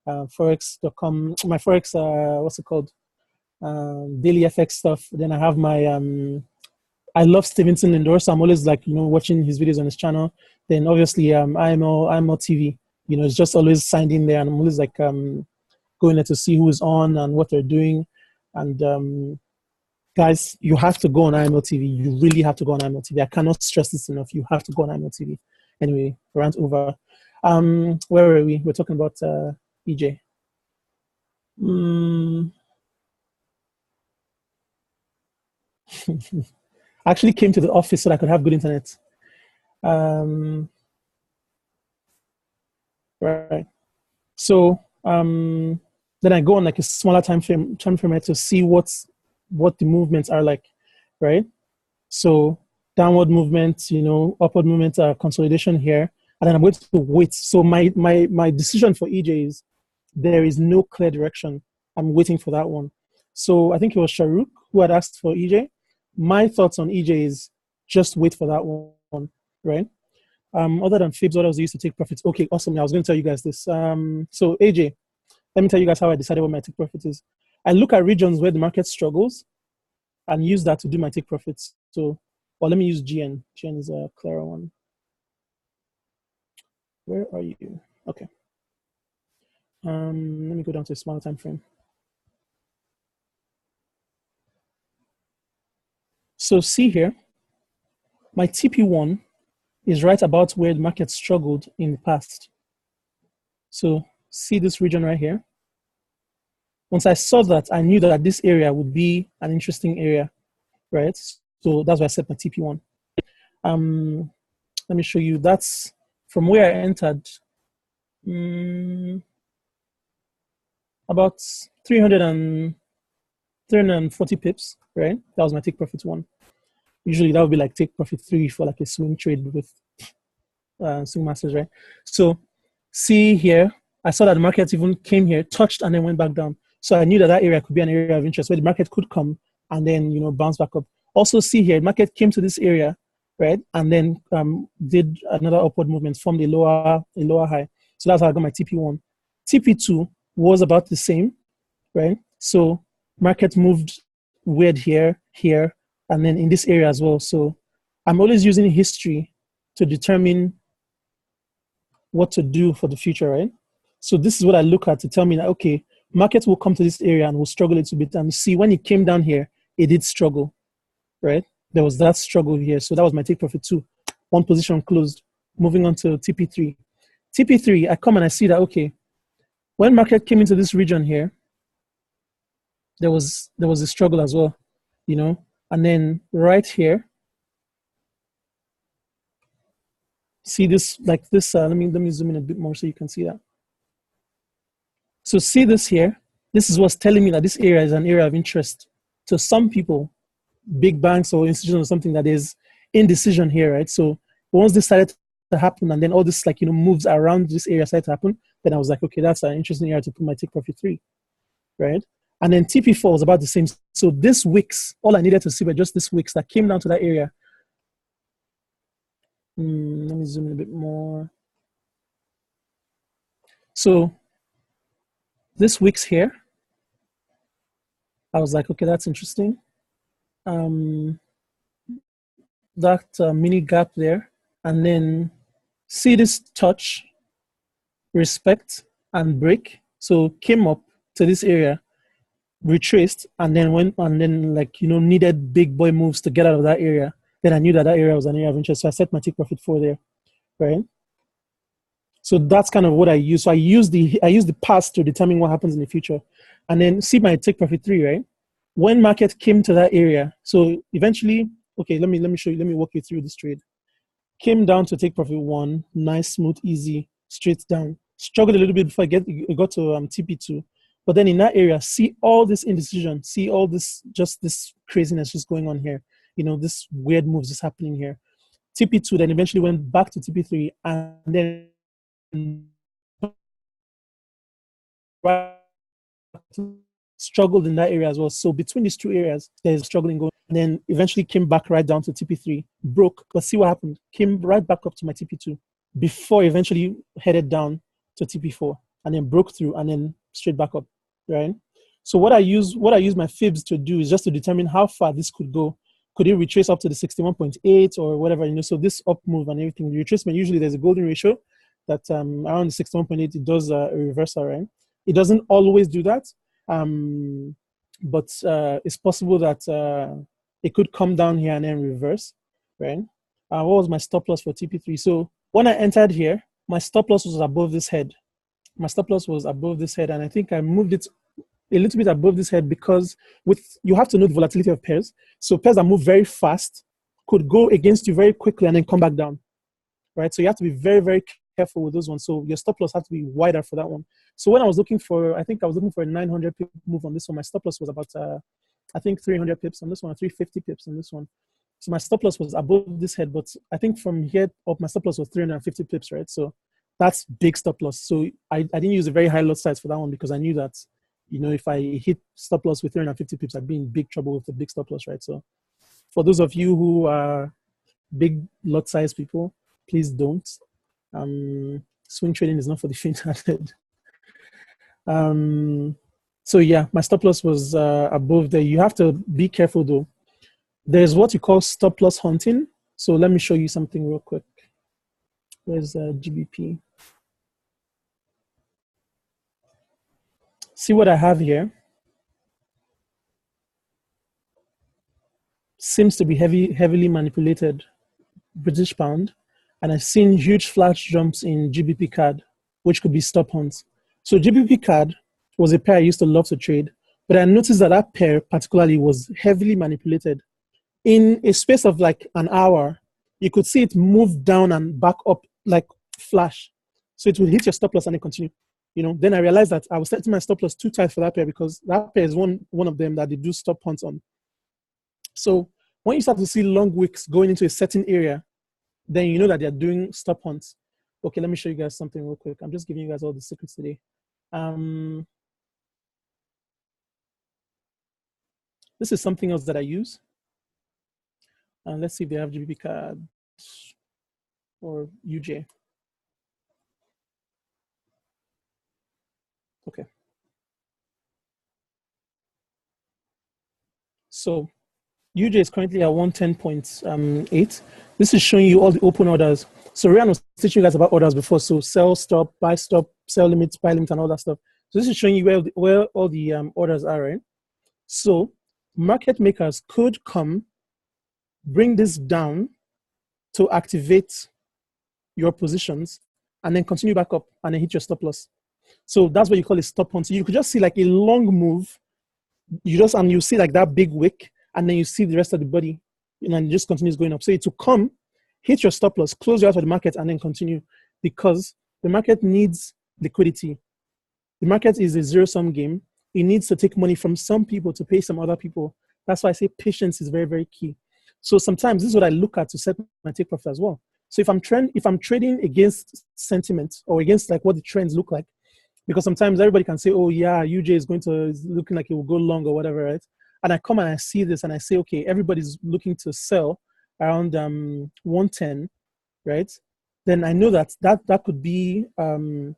forex.com, my forex what's it called, daily FX stuff. Then I have my I love Stevenson Lindor, so I'm always like, watching his videos on his channel. Then obviously IMO TV, it's just always signed in there, and I'm always like going there to see who's on and what they're doing. And guys, you have to go on IMO TV. You really have to go on IMO TV. I cannot stress this enough. You have to go on IMO TV. Anyway, rant over. Where were we? We're talking about EJ. I actually came to the office so that I could have good internet. Right. So then I go on like a smaller time frame to see what the movements are like, right? So downward movement, upward movement, consolidation here, and then I'm going to wait. So my decision for EJ is there is no clear direction. I'm waiting for that one. So I think it was Shahrukh who had asked for EJ. My thoughts on EJ is just wait for that one, right? Other than Fibs, what else do you used to take profits? Okay, awesome. I was going to tell you guys this. So AJ, let me tell you guys how I decided what my take profit is. I look at regions where the market struggles and use that to do my take profits. So, well, let me use GN. GN is a clearer one. Where are you? Okay. Let me go down to a smaller time frame. So see here, my TP1 is right about where the market struggled in the past. So see this region right here. Once I saw that, I knew that this area would be an interesting area, right? So that's why I set my TP1. Let me show you. That's from where I entered. About 340 pips, right? That was my take profit one. Usually that would be like take profit 3 for like a swing trade with swing masters, right? So see here, I saw that the market even came here, touched, and then went back down. So I knew that area could be an area of interest where the market could come and then bounce back up. Also see here, the market came to this area, right, and then did another upward movement, formed a lower high. So that's how I got my TP1. TP2 was about the same, right? So market moved weird here, and then in this area as well. So I'm always using history to determine what to do for the future, right? So this is what I look at to tell me that, okay, market will come to this area and will struggle a little bit. And see, when it came down here, it did struggle, right? There was that struggle here. So that was my take profit 2. One position closed. Moving on to TP3. TP3, I come and I see that, okay, when market came into this region here, there was a struggle as well. you know, and then right here, see this, like this, let me zoom in a bit more so you can see that. So see this here, this is what's telling me that this area is an area of interest to some people, big banks or institutions or something, that is indecision here, right? So once this started to happen and then all this like, you know, moves around this area started to happen, then I was like, okay, that's an interesting area to put my take profit 3, right? And then TP4 was about the same. So this wicks, all I needed to see were just this wicks that came down to that area. Let me zoom in a bit more. So this wicks here, I was like, okay, that's interesting. That mini gap there, and then see this touch, respect, and break. So came up to this area, retraced, and then went, and then like, you know, needed big boy moves to get out of that area. Then I knew that that area was an area of interest, so I set my take profit 4 there, right? So that's kind of what I use. So I use the past to determine what happens in the future, and then see my take profit 3, right? When market came to that area, so eventually, okay, let me show you. Let me walk you through this trade. Came down to take profit 1, nice, smooth, easy, straight down. Struggled a little bit before I got to TP2, but then in that area, see all this indecision, see all this, just this craziness just going on here. You know, this weird moves just happening here. TP2 then eventually went back to TP3, and then struggled in that area as well. So between these two areas, there's struggling going. And then eventually came back right down to TP3, broke, but see what happened. Came right back up to my TP2 before eventually headed down to TP4, and then broke through and then straight back up, right? So what I use my fibs to do is just to determine how far this could go. Could it retrace up to the 61.8 or whatever, you know? So this up move and everything, the retracement, usually there's a golden ratio that around the 61.8, it does a reversal, right? It doesn't always do that, but it's possible that it could come down here and then reverse, right? What was my stop loss for TP3? So when I entered here, my stop loss was above this head. My stop loss was above this head, and I think I moved it a little bit above this head because you have to know the volatility of pairs. So pairs that move very fast could go against you very quickly and then come back down, right? So you have to be very, very careful with those ones. So your stop loss has to be wider for that one. So when I was looking for, I think I was looking for a 900 pip move on this one. My stop loss was about, I think 300 pips on this one, 350 pips on this one. So my stop loss was above this head, but I think from here up, my stop loss was 350 pips, right? So that's big stop loss. So I didn't use a very high lot size for that one because I knew that, you know, if I hit stop loss with 350 pips, I'd be in big trouble with the big stop loss, right? So for those of you who are big lot size people, please don't. Swing trading is not for the faint-hearted. So yeah, my stop loss was above there. You have to be careful though. There's what you call stop loss hunting. So let me show you something real quick. Where's GBP? See what I have here? Seems to be heavily manipulated British pound, and I've seen huge flash jumps in GBP CAD, which could be stop hunts. So GBP CAD was a pair I used to love to trade, but I noticed that that pair particularly was heavily manipulated. In a space of like an hour, you could see it move down and back up like flash. So it would hit your stop loss and then continue. You know, then I realized that I was setting my stop loss too tight for that pair because that pair is one of them that they do stop hunts on. So when you start to see long wicks going into a certain area, then you know that they're doing stop hunts. Okay, let me show you guys something real quick. I'm just giving you guys all the secrets today. This is something else that I use. Let's see if they have GBP CAD or UJ. Okay. So UJ is currently at 110.8. This is showing you all the open orders. So Ryan was teaching you guys about orders before. So sell, stop, buy, stop, sell limits, buy limits, and all that stuff. So this is showing you where all the orders are, right? So market makers could come, bring this down to activate your positions, and then continue back up and then hit your stop loss. So that's what you call a stop hunt. So you could just see like a long move. You see like that big wick, and then you see the rest of the body, and then it just continues going up. So it will come, hit your stop loss, close you out of the market, and then continue, because the market needs liquidity. The market is a zero-sum game. It needs to take money from some people to pay some other people. That's why I say patience is very, very key. So sometimes this is what I look at to set my take profit as well. So if I'm trading against sentiment or against like what the trends look like, because sometimes everybody can say, oh yeah, UJ is looking like it will go long or whatever, right? And I come and I see this and I say, okay, everybody's looking to sell around 110, right? Then I know that could be a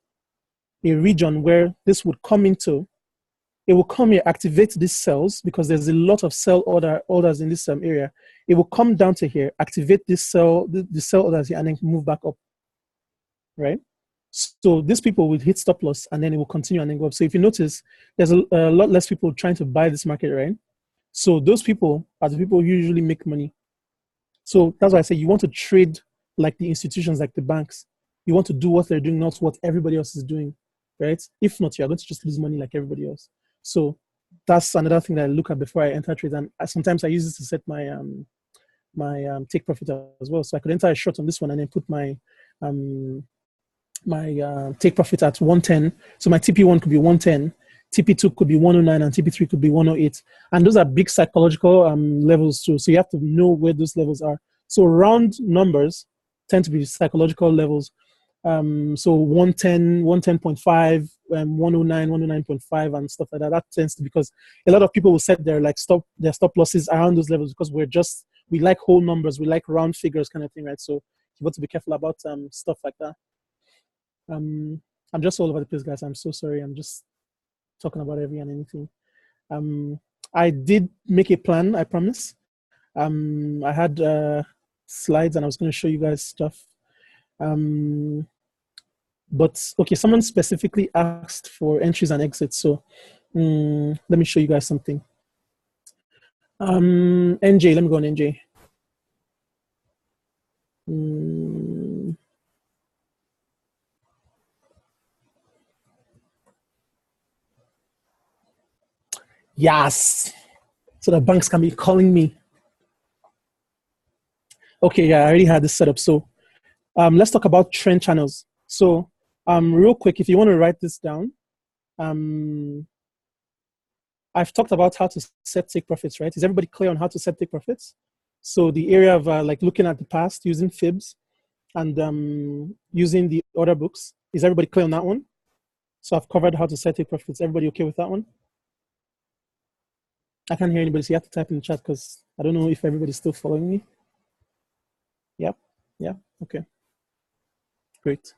region where this would come into. It will come here, activate these cells, because there's a lot of sell orders in this area. It will come down to here, activate this cell, the sell orders here, and then move back up, right? So these people will hit stop loss, and then it will continue and then go up. So if you notice, there's a lot less people trying to buy this market, right? So those people are the people who usually make money. So that's why I say you want to trade like the institutions, like the banks. You want to do what they're doing, not what everybody else is doing, right? If not, you're going to just lose money like everybody else. So that's another thing that I look at before I enter trades. And sometimes I use this to set my take profit as well. So I could enter a short on this one and then put my take profit at 110. So my TP1 could be 110, TP2 could be 109, and TP3 could be 108. And those are big psychological levels too. So you have to know where those levels are. So round numbers tend to be psychological levels. So 110, 110.5, 109, 109.5, and stuff like that. That tends to, because a lot of people will set their stop losses around those levels, because we like whole numbers, we like round figures kind of thing, right? So you want to be careful about stuff like that. I'm just all over the place, guys. I'm so sorry. I'm just talking about every and anything. I did make a plan, I promise. I had slides and I was going to show you guys stuff. But okay, someone specifically asked for entries and exits. So let me show you guys something. NJ, let me go on NJ. Yes. So the banks can be calling me. Okay, yeah, I already had this set up. So let's talk about trend channels. So real quick, if you want to write this down, I've talked about how to set take profits, right? Is everybody clear on how to set take profits? So the area of like looking at the past, using fibs, and using the order books. Is everybody clear on that one? So I've covered how to set take profits. Everybody okay with that one? I can't hear anybody, so you have to type in the chat, because I don't know if everybody's still following me. Yep. Yeah. Okay. Great.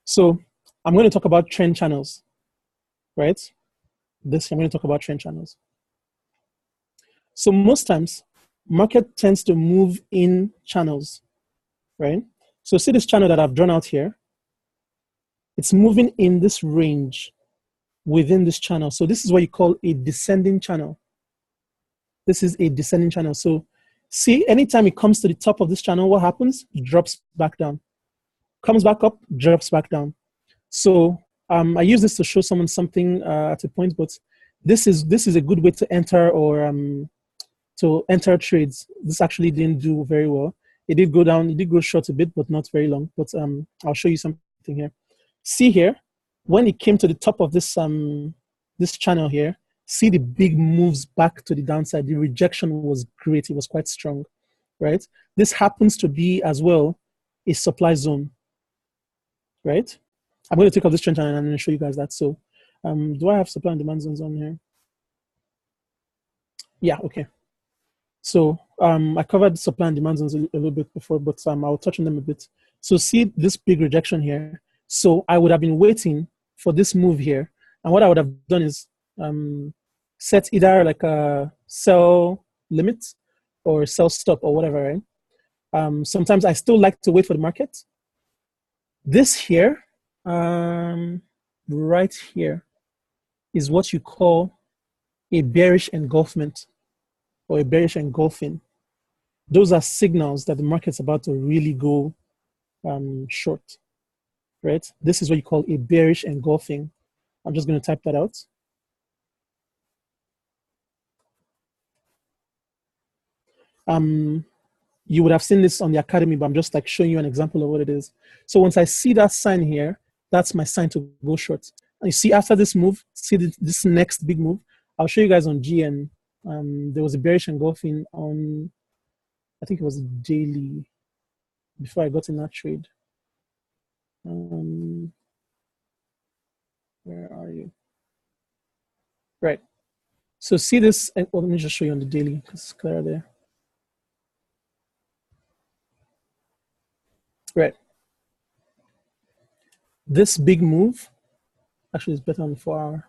So I'm going to talk about trend channels, right? I'm going to talk about trend channels. So most times, market tends to move in channels, right? So see this channel that I've drawn out here? It's moving in this range within this channel. So this is what you call a descending channel. This is a descending channel. So see, anytime it comes to the top of this channel, what happens? It drops back down. Comes back up, drops back down. So I use this to show someone something at a point, but this is a good way to enter or to enter trades. This actually didn't do very well. It did go down, it did go short a bit, but not very long. But I'll show you something here. See here, when it came to the top of this this channel here, see the big moves back to the downside. The rejection was great. It was quite strong, right? This happens to be as well a supply zone, right? I'm going to take off this trend channel and I'm going to show you guys that. So do I have supply and demand zones on here? Yeah, okay. So I covered supply and demand zones a little bit before, but I'll touch on them a bit. So see this big rejection here. So I would have been waiting for this move here. And what I would have done is set either like a sell limit or sell stop or whatever, right? Sometimes I still like to wait for the market. This here, right here, is what you call a bearish engulfment or a bearish engulfing. Those are signals that the market's about to really go short, right? This is what you call a bearish engulfing. I'm just going to type that out. You would have seen this on the academy, but I'm just like showing you an example of what it is. So once I see that sign here, that's my sign to go short. And you see after this move, see this next big move. I'll show you guys on GN. There was a bearish engulfing on, I think it was daily before I got in that trade. Where are you? Right. So see this, well, let me just show you on the daily because it's clear there. Right. This big move actually is better on the 4-hour.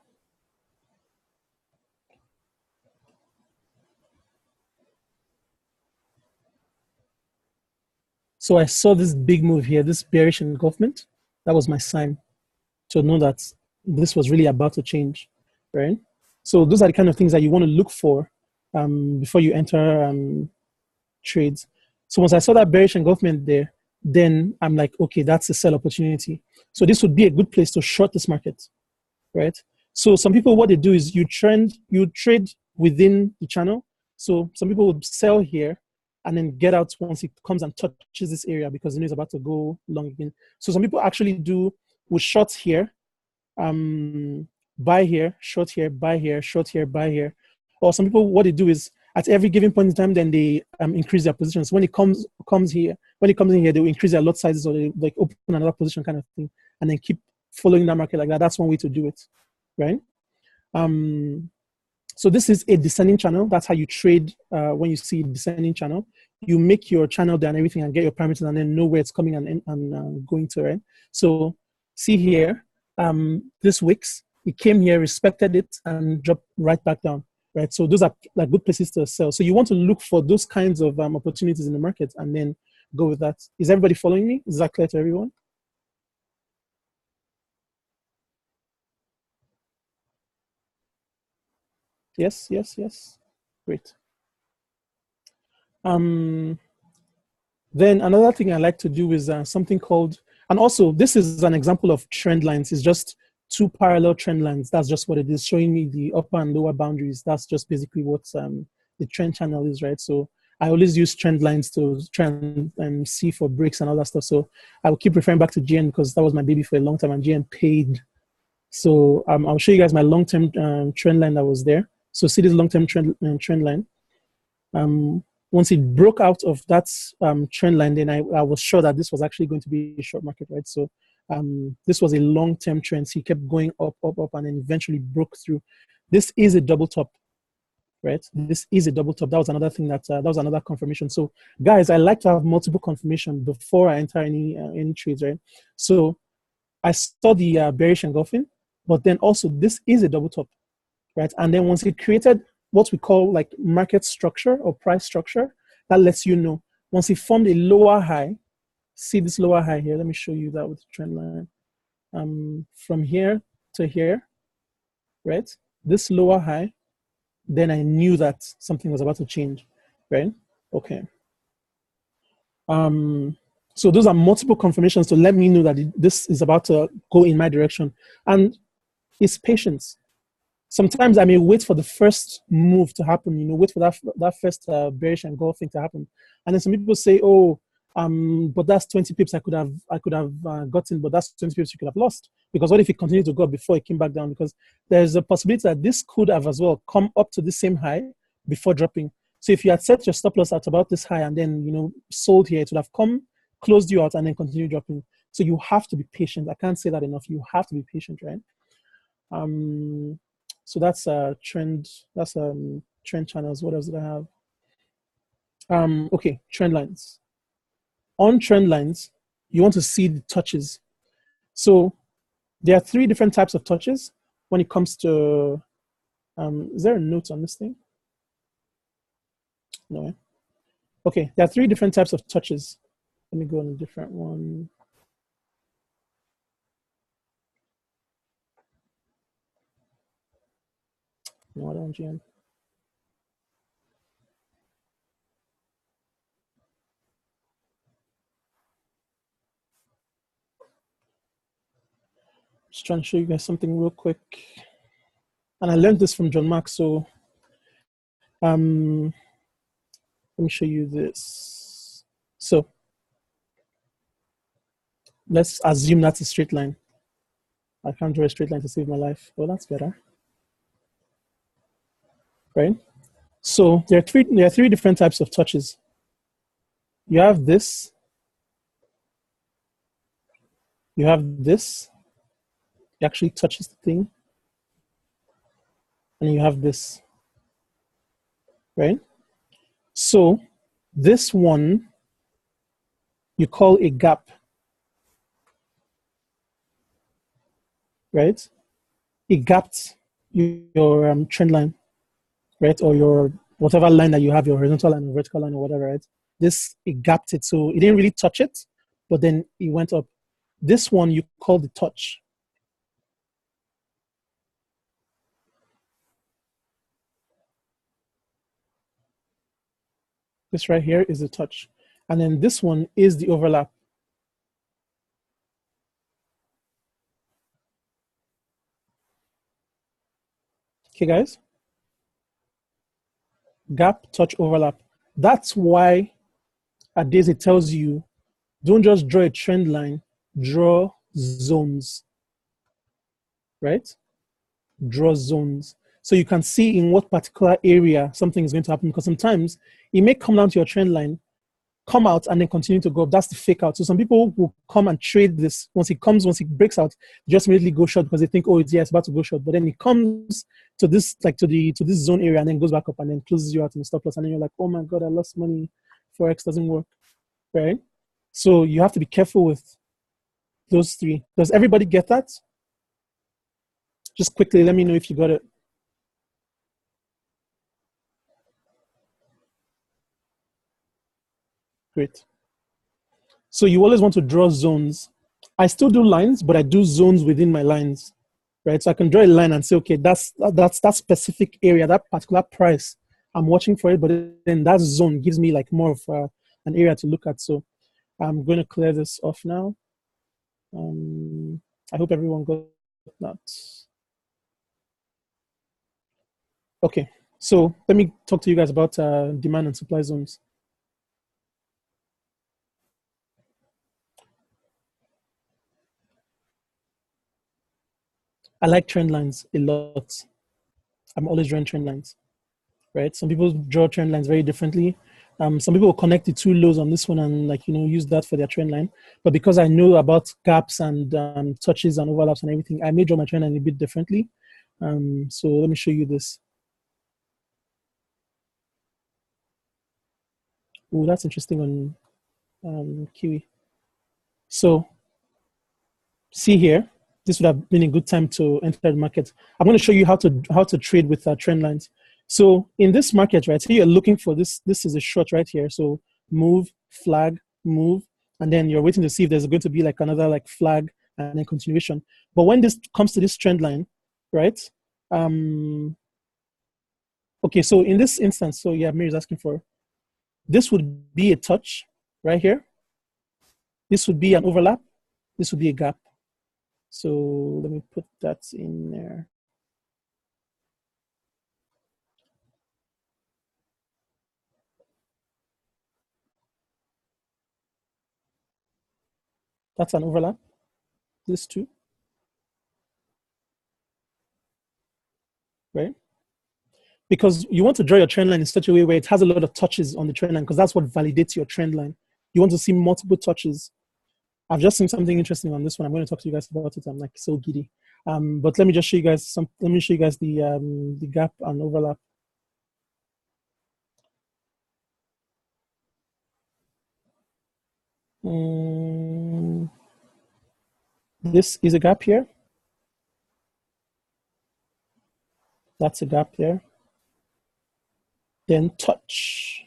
So I saw this big move here, this bearish engulfment. That was my sign to know that this was really about to change, right? So those are the kind of things that you want to look for before you enter trades. So once I saw that bearish engulfment there, then I'm like, okay, that's a sell opportunity. So this would be a good place to short this market, right? So some people, what they do is you trade within the channel. So some people would sell here and then get out once it comes and touches this area because it's about to go long again. So some people actually will short here, buy here, short here, buy here, short here, buy here. Or some people, what they do is at every given point in time, then they increase their positions. When it comes in here, they will increase their lot sizes or they like open another position kind of thing, and then keep following that market like that. That's one way to do it, right? So this is a descending channel. That's how you trade when you see descending channel. You make your channel down everything and get your parameters and then know where it's coming and going to, right? So see here, this wicks, it came here, respected it, and dropped right back down, right? So those are like good places to sell. So you want to look for those kinds of opportunities in the market and then go with that. Is everybody following me? Is that clear to everyone? Yes, yes, yes. Great. Then another thing I like to do is something called, and also this is an example of trend lines. It's just two parallel trend lines. That's just what it is, showing me the upper and lower boundaries. That's just basically what the trend channel is, right? So I always use trend lines to try and see for breaks and all that stuff. So I will keep referring back to GN because that was my baby for a long time and GN paid. So I'll show you guys my long-term trend line that was there. So see this long-term trend line. Once it broke out of that trend line, then I was sure that this was actually going to be a short market, right? So this was a long-term trend. So he kept going up, up, up, and then eventually broke through. This is a double top, right? This is a double top. That was another thing that was another confirmation. So guys, I like to have multiple confirmation before I enter any trades, right? So I saw the bearish engulfing, but then also this is a double top, right? And then once it created what we call like market structure or price structure, that lets you know. Once it formed a lower high, see this lower high here. Let me show you that with the trend line. From here to here, right? This lower high, then I knew that something was about to change, right? Okay. So those are multiple confirmations to let me know that this is about to go in my direction. And it's patience. Sometimes I may wait for the first move to happen, wait for that first bearish engulfing to happen. And then some people say, oh, but that's 20 pips I could have gotten, but that's 20 pips you could have lost. Because what if it continued to go up before it came back down? Because there's a possibility that this could have as well come up to the same high before dropping. So if you had set your stop loss at about this high and then, sold here, it would have come, closed you out, and then continue dropping. So you have to be patient. I can't say that enough. You have to be patient, right? So that's a trend. That's trend channels. What else did I have? Okay, trend lines. On trend lines, you want to see the touches. So there are 3 different types of touches when it comes to. Is there a note on this thing? No. Okay, there are 3 different types of touches. Let me go on a different one. No, I don't GM. Just trying to show you guys something real quick. And I learned this from John Mark. So let me show you this. So let's assume that's a straight line. I can't draw a straight line to save my life. Well, that's better. Right? So there are three different types of touches. You have this. You have this. It actually touches the thing. And you have this. Right? So this one you call a gap. Right? It gapped your trend line, right? Or your whatever line that you have, your horizontal line or vertical line or whatever, right? This, it gapped it. So it didn't really touch it, but then it went up. This one you call the touch. This right here is the touch. And then this one is the overlap. Okay, guys? Gap, touch, overlap. That's why at days it tells you, don't just draw a trend line, draw zones, right? Draw zones. So you can see in what particular area something is going to happen, because sometimes it may come down to your trend line, come out, and then continue to go up. That's the fake out. So some people will come and trade this. Once it breaks out, just immediately go short because they think, oh, it's about to go short. But then it comes to this, like to this zone area, and then goes back up and then closes you out in the stop loss. And then you're like, oh my God, I lost money. Forex doesn't work, right? So you have to be careful with those three. Does everybody get that? Just quickly, let me know if you got it. Great. So you always want to draw zones. I still do lines, but I do zones within my lines, right? So I can draw a line and say, okay, that's that specific area, that particular price. I'm watching for it, but then that zone gives me like more of an area to look at. So I'm going to clear this off now. I hope everyone got that. Okay, so let me talk to you guys about demand and supply zones. I like trend lines a lot. I'm always drawing trend lines, right? Some people draw trend lines very differently. Some people will connect the two lows on this one and use that for their trend line. But because I know about gaps and touches and overlaps and everything, I may draw my trend line a bit differently. So let me show you this. Oh, that's interesting on Kiwi. So see here, this would have been a good time to enter the market. I'm going to show you how to trade with trend lines. So in this market, right, so you're looking for this. This is a short right here. So move, flag, move, and then you're waiting to see if there's going to be like another like flag and then continuation. But when this comes to this trend line, right? Okay, so in this instance, so yeah, Mary is asking for, this would be a touch right here. This would be an overlap. This would be a gap. So let me put that in there. That's an overlap. This too. Right? Because you want to draw your trend line in such a way where it has a lot of touches on the trend line, because that's what validates your trend line. You want to see multiple touches. I've just seen something interesting on this one. I'm going to talk to you guys about it. I'm like so giddy. But let me just show you guys let me show you guys the gap and overlap. This is a gap here. That's a gap there. Then touch.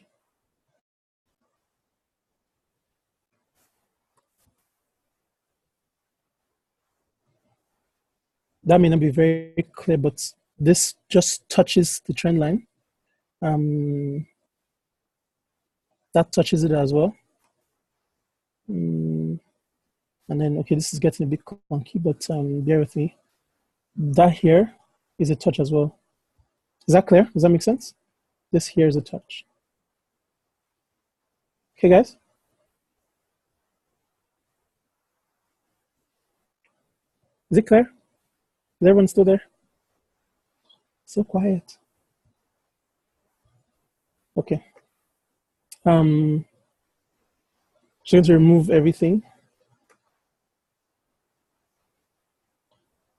That may not be very clear, but this just touches the trend line. That touches it as well. And then, okay, this is getting a bit clunky, but bear with me. That here is a touch as well. Is that clear? Does that make sense? This here is a touch. Okay, guys? Is it clear? Is everyone still there? So quiet. Okay. Just going to remove everything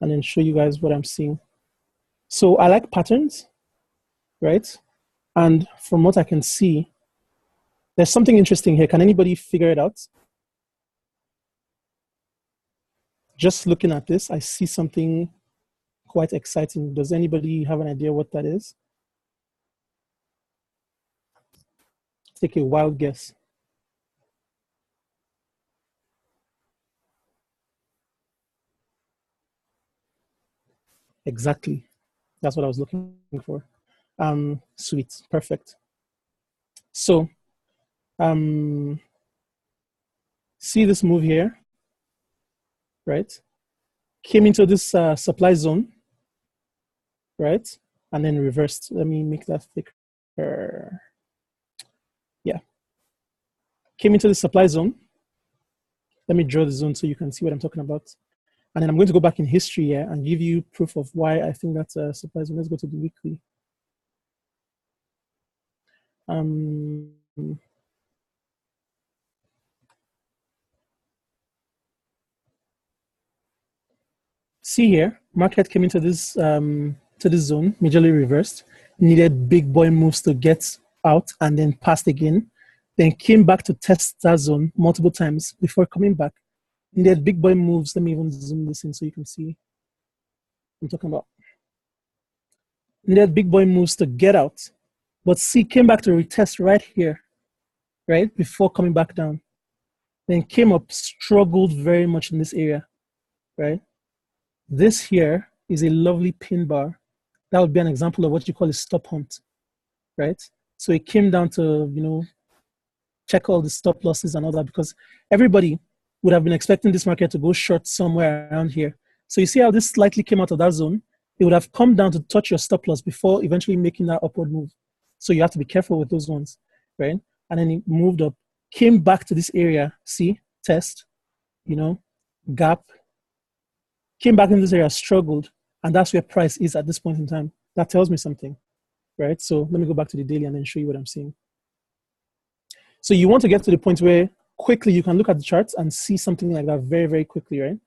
and then show you guys what I'm seeing. So I like patterns, right? And from what I can see, there's something interesting here. Can anybody figure it out? Just looking at this, I see something quite exciting. Does anybody have an idea what that is? Take a wild guess. Exactly. That's what I was looking for. Sweet. Perfect. So, see this move here, right? Came into this supply zone, right? And then reversed. Let me make that thicker. Yeah. Came into the supply zone. Let me draw the zone so you can see what I'm talking about. And then I'm going to go back in history here and give you proof of why I think that's a supply zone. Let's go to the weekly. See here, market came into this zone, majorly reversed, needed big boy moves to get out and then passed again, then came back to test that zone multiple times before coming back. Needed big boy moves. Let me even zoom this in so you can see what I'm talking about. Needed big boy moves to get out, but see, came back to retest right here, right, before coming back down. Then came up, struggled very much in this area, right? This here is a lovely pin bar. That would be an example of what you call a stop hunt, right? So it came down to, check all the stop losses and all that because everybody would have been expecting this market to go short somewhere around here. So you see how this slightly came out of that zone? It would have come down to touch your stop loss before eventually making that upward move. So you have to be careful with those ones, right? And then it moved up, came back to this area, see, test, gap, came back in this area, struggled, and that's where price is at this point in time. That tells me something, right? So let me go back to the daily and then show you what I'm seeing. So you want to get to the point where quickly you can look at the charts and see something like that very, very quickly, right?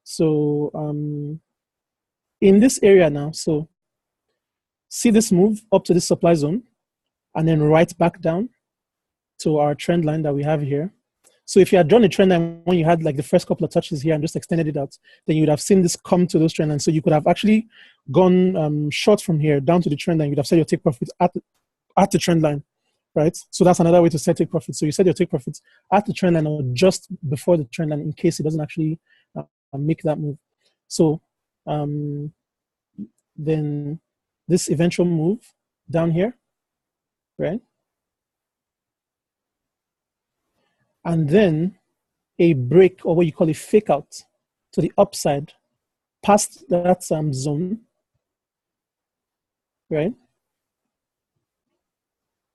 So in this area now, so see this move up to this supply zone and then right back down to our trend line that we have here. So if you had drawn a trend line when you had like the first couple of touches here and just extended it out, then you would have seen this come to those trend lines. So you could have actually gone short from here down to the trend line. You'd have set your take profit at the trend line, right? So that's another way to set take profits. So you set your take profits at the trend line or just before the trend line in case it doesn't actually make that move. So then this eventual move down here, right? And then a break or what you call a fake out to the upside past that zone, right?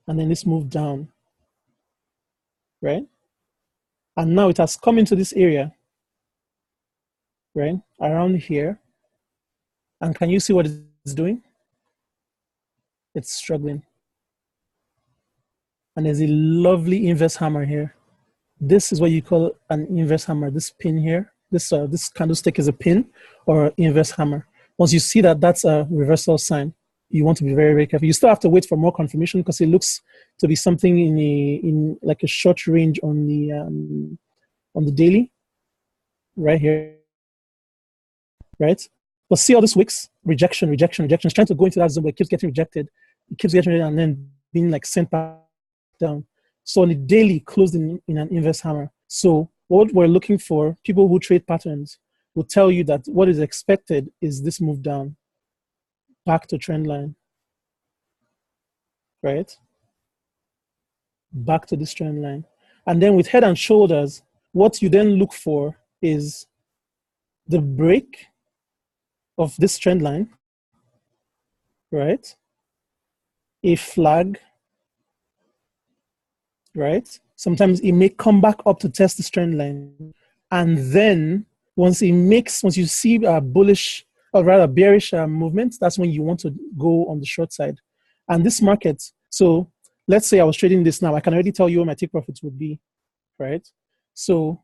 And then this move down, right? And now it has come into this area, right? Around here. And can you see what it's doing? It's struggling. And there's a lovely inverse hammer here. This is what you call an inverse hammer. This pin here, this candlestick is a pin or inverse hammer. Once you see that that's a reversal sign, you want to be very, very careful. You still have to wait for more confirmation because it looks to be something in like a short range on the daily, right here, right? But see all these wicks, rejection. It's trying to go into that zone, but it keeps getting rejected. It keeps getting rejected and then being like sent back down. So on the daily, closed in an inverse hammer. So what we're looking for, people who trade patterns will tell you that what is expected is this move down, back to trend line, right? Back to this trend line. And then with head and shoulders, what you then look for is the break of this trend line, right? A flag, right? Sometimes it may come back up to test this trend line. And then once you see a bullish or rather bearish movement, that's when you want to go on the short side. And this market, so let's say I was trading this now, I can already tell you where my take profits would be, right? So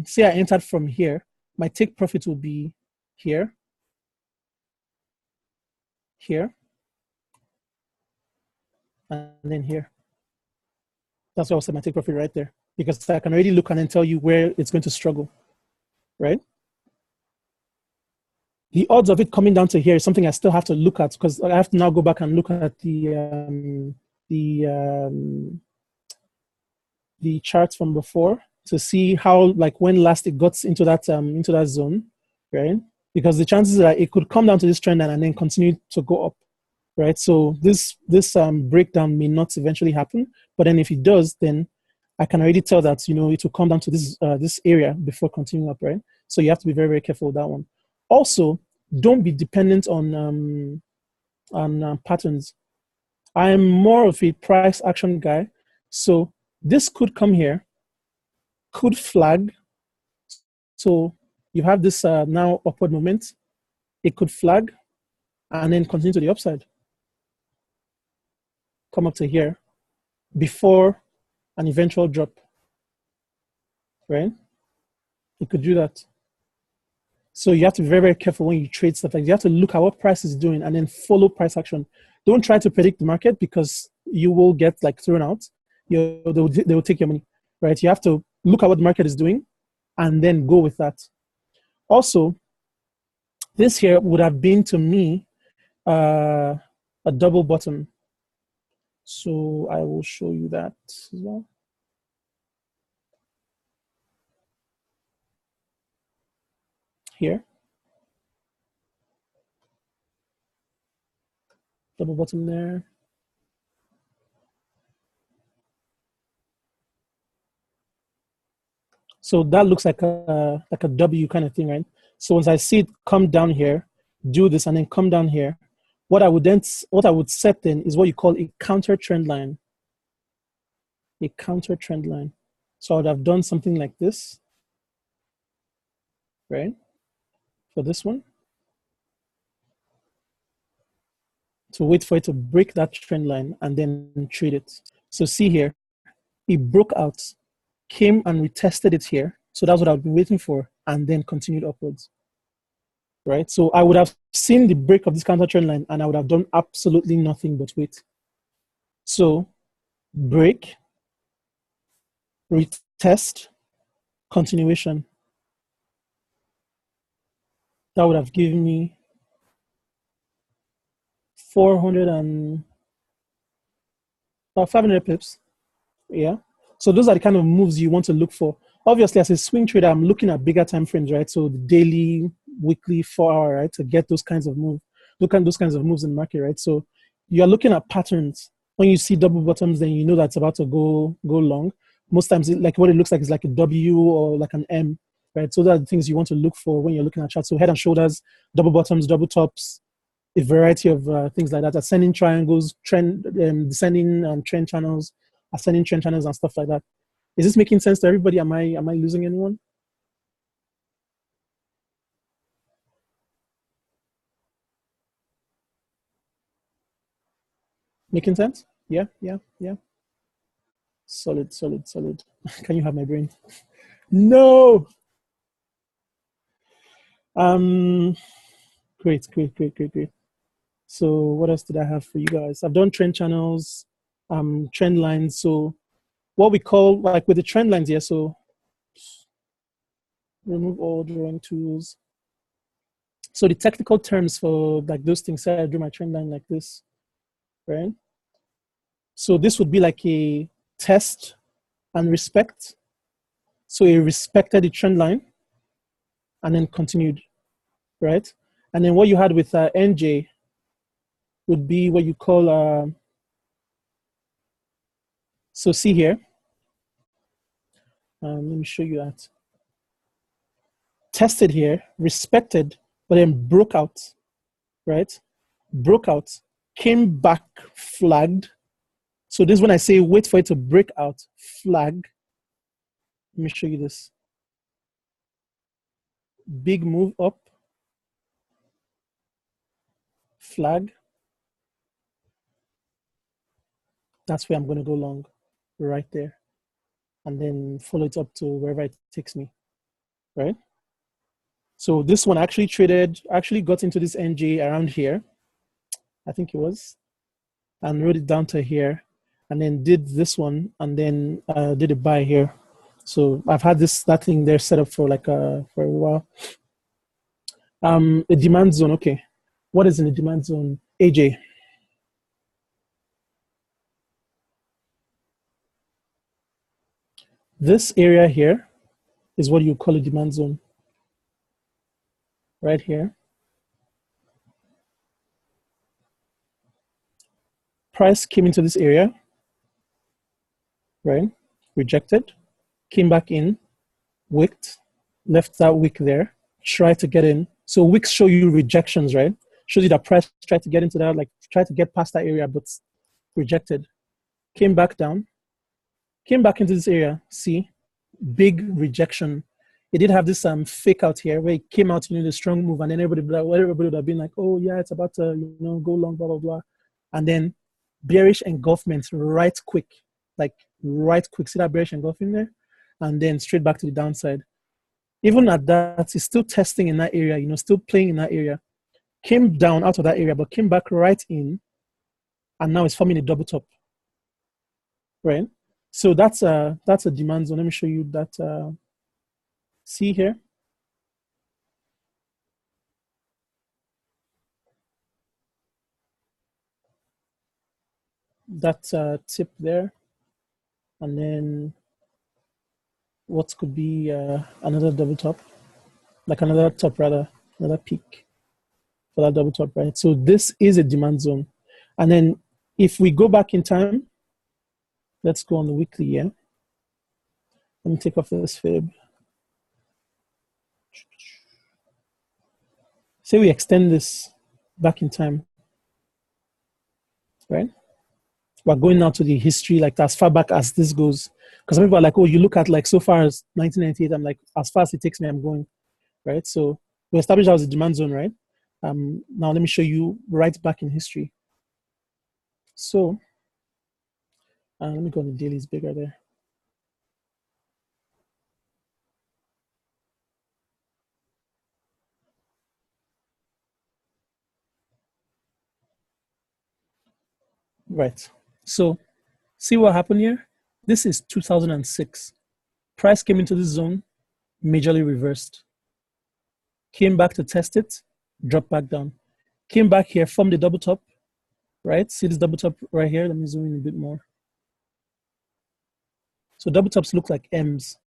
say I entered from here, my take profit will be here, here, and then here. That's why I was saying my take profit right there, because I can already look and then tell you where it's going to struggle, right? The odds of it coming down to here is something I still have to look at, because I have to now go back and look at the charts from before to see how, like, when last it got into that zone, right? Because the chances are it could come down to this trend line and then continue to go up, right? So this breakdown may not eventually happen, but then if it does, then I can already tell that, you know, it will come down to this area before continuing up, right? So you have to be very, very careful with that one. Also, don't be dependent on patterns. I am more of a price action guy, so this could come here, could flag. So you have this now upward movement. It could flag and then continue to the upside. Come up to here before an eventual drop, right? It could do that. So you have to be very, very careful when you trade stuff like that. You have to look at what price is doing and then follow price action. Don't try to predict the market, because you will get like thrown out. They will take your money, right? You have to look at what the market is doing and then go with that. Also, this here would have been to me a double bottom. So I will show you that as well. Here. Double bottom there. So that looks like a W kind of thing, right? So once I see it come down here, do this, and then come down here, what I would set then is what you call a counter trend line. A counter trend line. So I would have done something like this, right? For this one. To wait for it to break that trend line and then trade it. So see here, it broke out, came and retested it here. So that's what I've been waiting for, and then continued upwards, right? So I would have seen the break of this counter trend line and I would have done absolutely nothing but wait. So break, retest, continuation. That would have given me 400 and about 500 pips. Yeah. So those are the kind of moves you want to look for. Obviously, as a swing trader, I'm looking at bigger time frames, right? So the daily, weekly, 4-hour, right? To get those kinds of moves. Look at those kinds of moves in the market, right? So you're looking at patterns. When you see double bottoms, then you know that's about to go long. Most times, like what it looks like is like a W or like an M, right? So those are the things you want to look for when you're looking at charts. So head and shoulders, double bottoms, double tops, a variety of things like that. Ascending triangles, descending trend channels, ascending trend channels, and stuff like that. Is this making sense to everybody? Am I losing anyone? Making sense? Yeah. Solid. Can you have my brain? No. Great. So what else did I have for you guys? I've done trend channels, trend lines. So what we call, like with the trend lines here, so remove all drawing tools. So the technical terms for like those things, say I drew my trend line like this, right? So this would be like a test and respect. So it respected the trend line and then continued, right? And then what you had with NJ would be what you call, so see here, let me show you that. Tested here, respected, but then broke out, right? Broke out, came back, flagged. So this is when I say wait for it to break out, flag. Let me show you this. Big move up, flag. That's where I'm going to go long, right there. And then follow it up to wherever it takes me, right? So this one actually got into this NJ around here, I think it was, and wrote it down to here, and then did this one, and then did a buy here. So I've had that thing there set up for for a while. A demand zone, okay. What is in the demand zone? AJ. This area here is what you call a demand zone. Right here. Price came into this area, right? Rejected, came back in, wicked, left that wick there, tried to get in. So wicks show you rejections, right? Shows you that price tried to get into that, like tried to get past that area, but rejected. Came back down, came back into this area, see, big rejection. It did have this fake out here where it came out, the strong move, and then everybody would have been like, oh yeah, it's about to, go long, blah, blah, blah. And then bearish engulfment right quick. See that bearish engulfing there? And then straight back to the downside. Even at that, it's still testing in that area, still playing in that area. Came down out of that area, but came back right in, and now it's forming a double top. Right? So that's a demand zone. Let me show you that. See here? That tip there. And then what could be another double top, like another top rather, another peak for that double top, right? So this is a demand zone. And then if we go back in time, let's go on the weekly, yeah? Let me take off this fib. Say we extend this back in time, right? We're going now to the history, like as far back as this goes. Because some people are like, oh, you look at like so far as 1998, I'm like, as far as it takes me, I'm going, right? So we established that was a demand zone, right? Now let me show you right back in history. So let me go on the daily, it's bigger there. Right. So see what happened here? This is 2006. Price came into this zone, majorly reversed. Came back to test it, dropped back down. Came back here, formed the double top, right? See this double top right here? Let me zoom in a bit more. So double tops look like M's.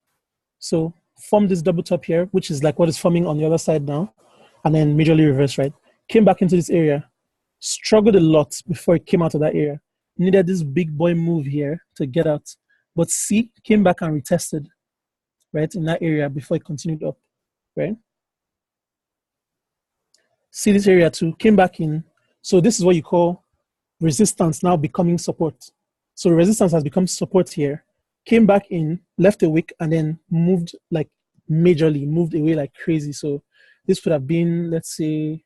So form this double top here, which is like what is forming on the other side now, and then majorly reversed, right? Came back into this area, struggled a lot before it came out of that area. Needed this big boy move here to get out. But see, came back and retested, right, in that area before it continued up, right? See this area too, came back in. So this is what you call resistance now becoming support. So resistance has become support here. Came back in, left a wick, and then moved like majorly, moved away like crazy. So this would have been, let's say,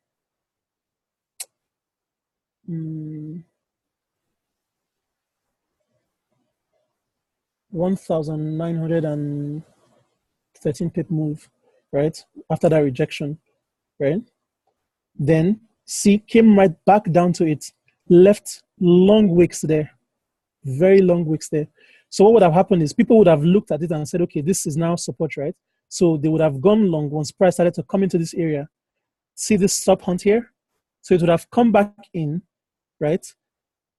1,913 pip move, right? After that rejection, right? Then see, came right back down to it, left long wicks there, very long wicks there. So what would have happened is people would have looked at it and said, okay, this is now support, right? So they would have gone long once price started to come into this area. See this stop hunt here? So it would have come back in, right?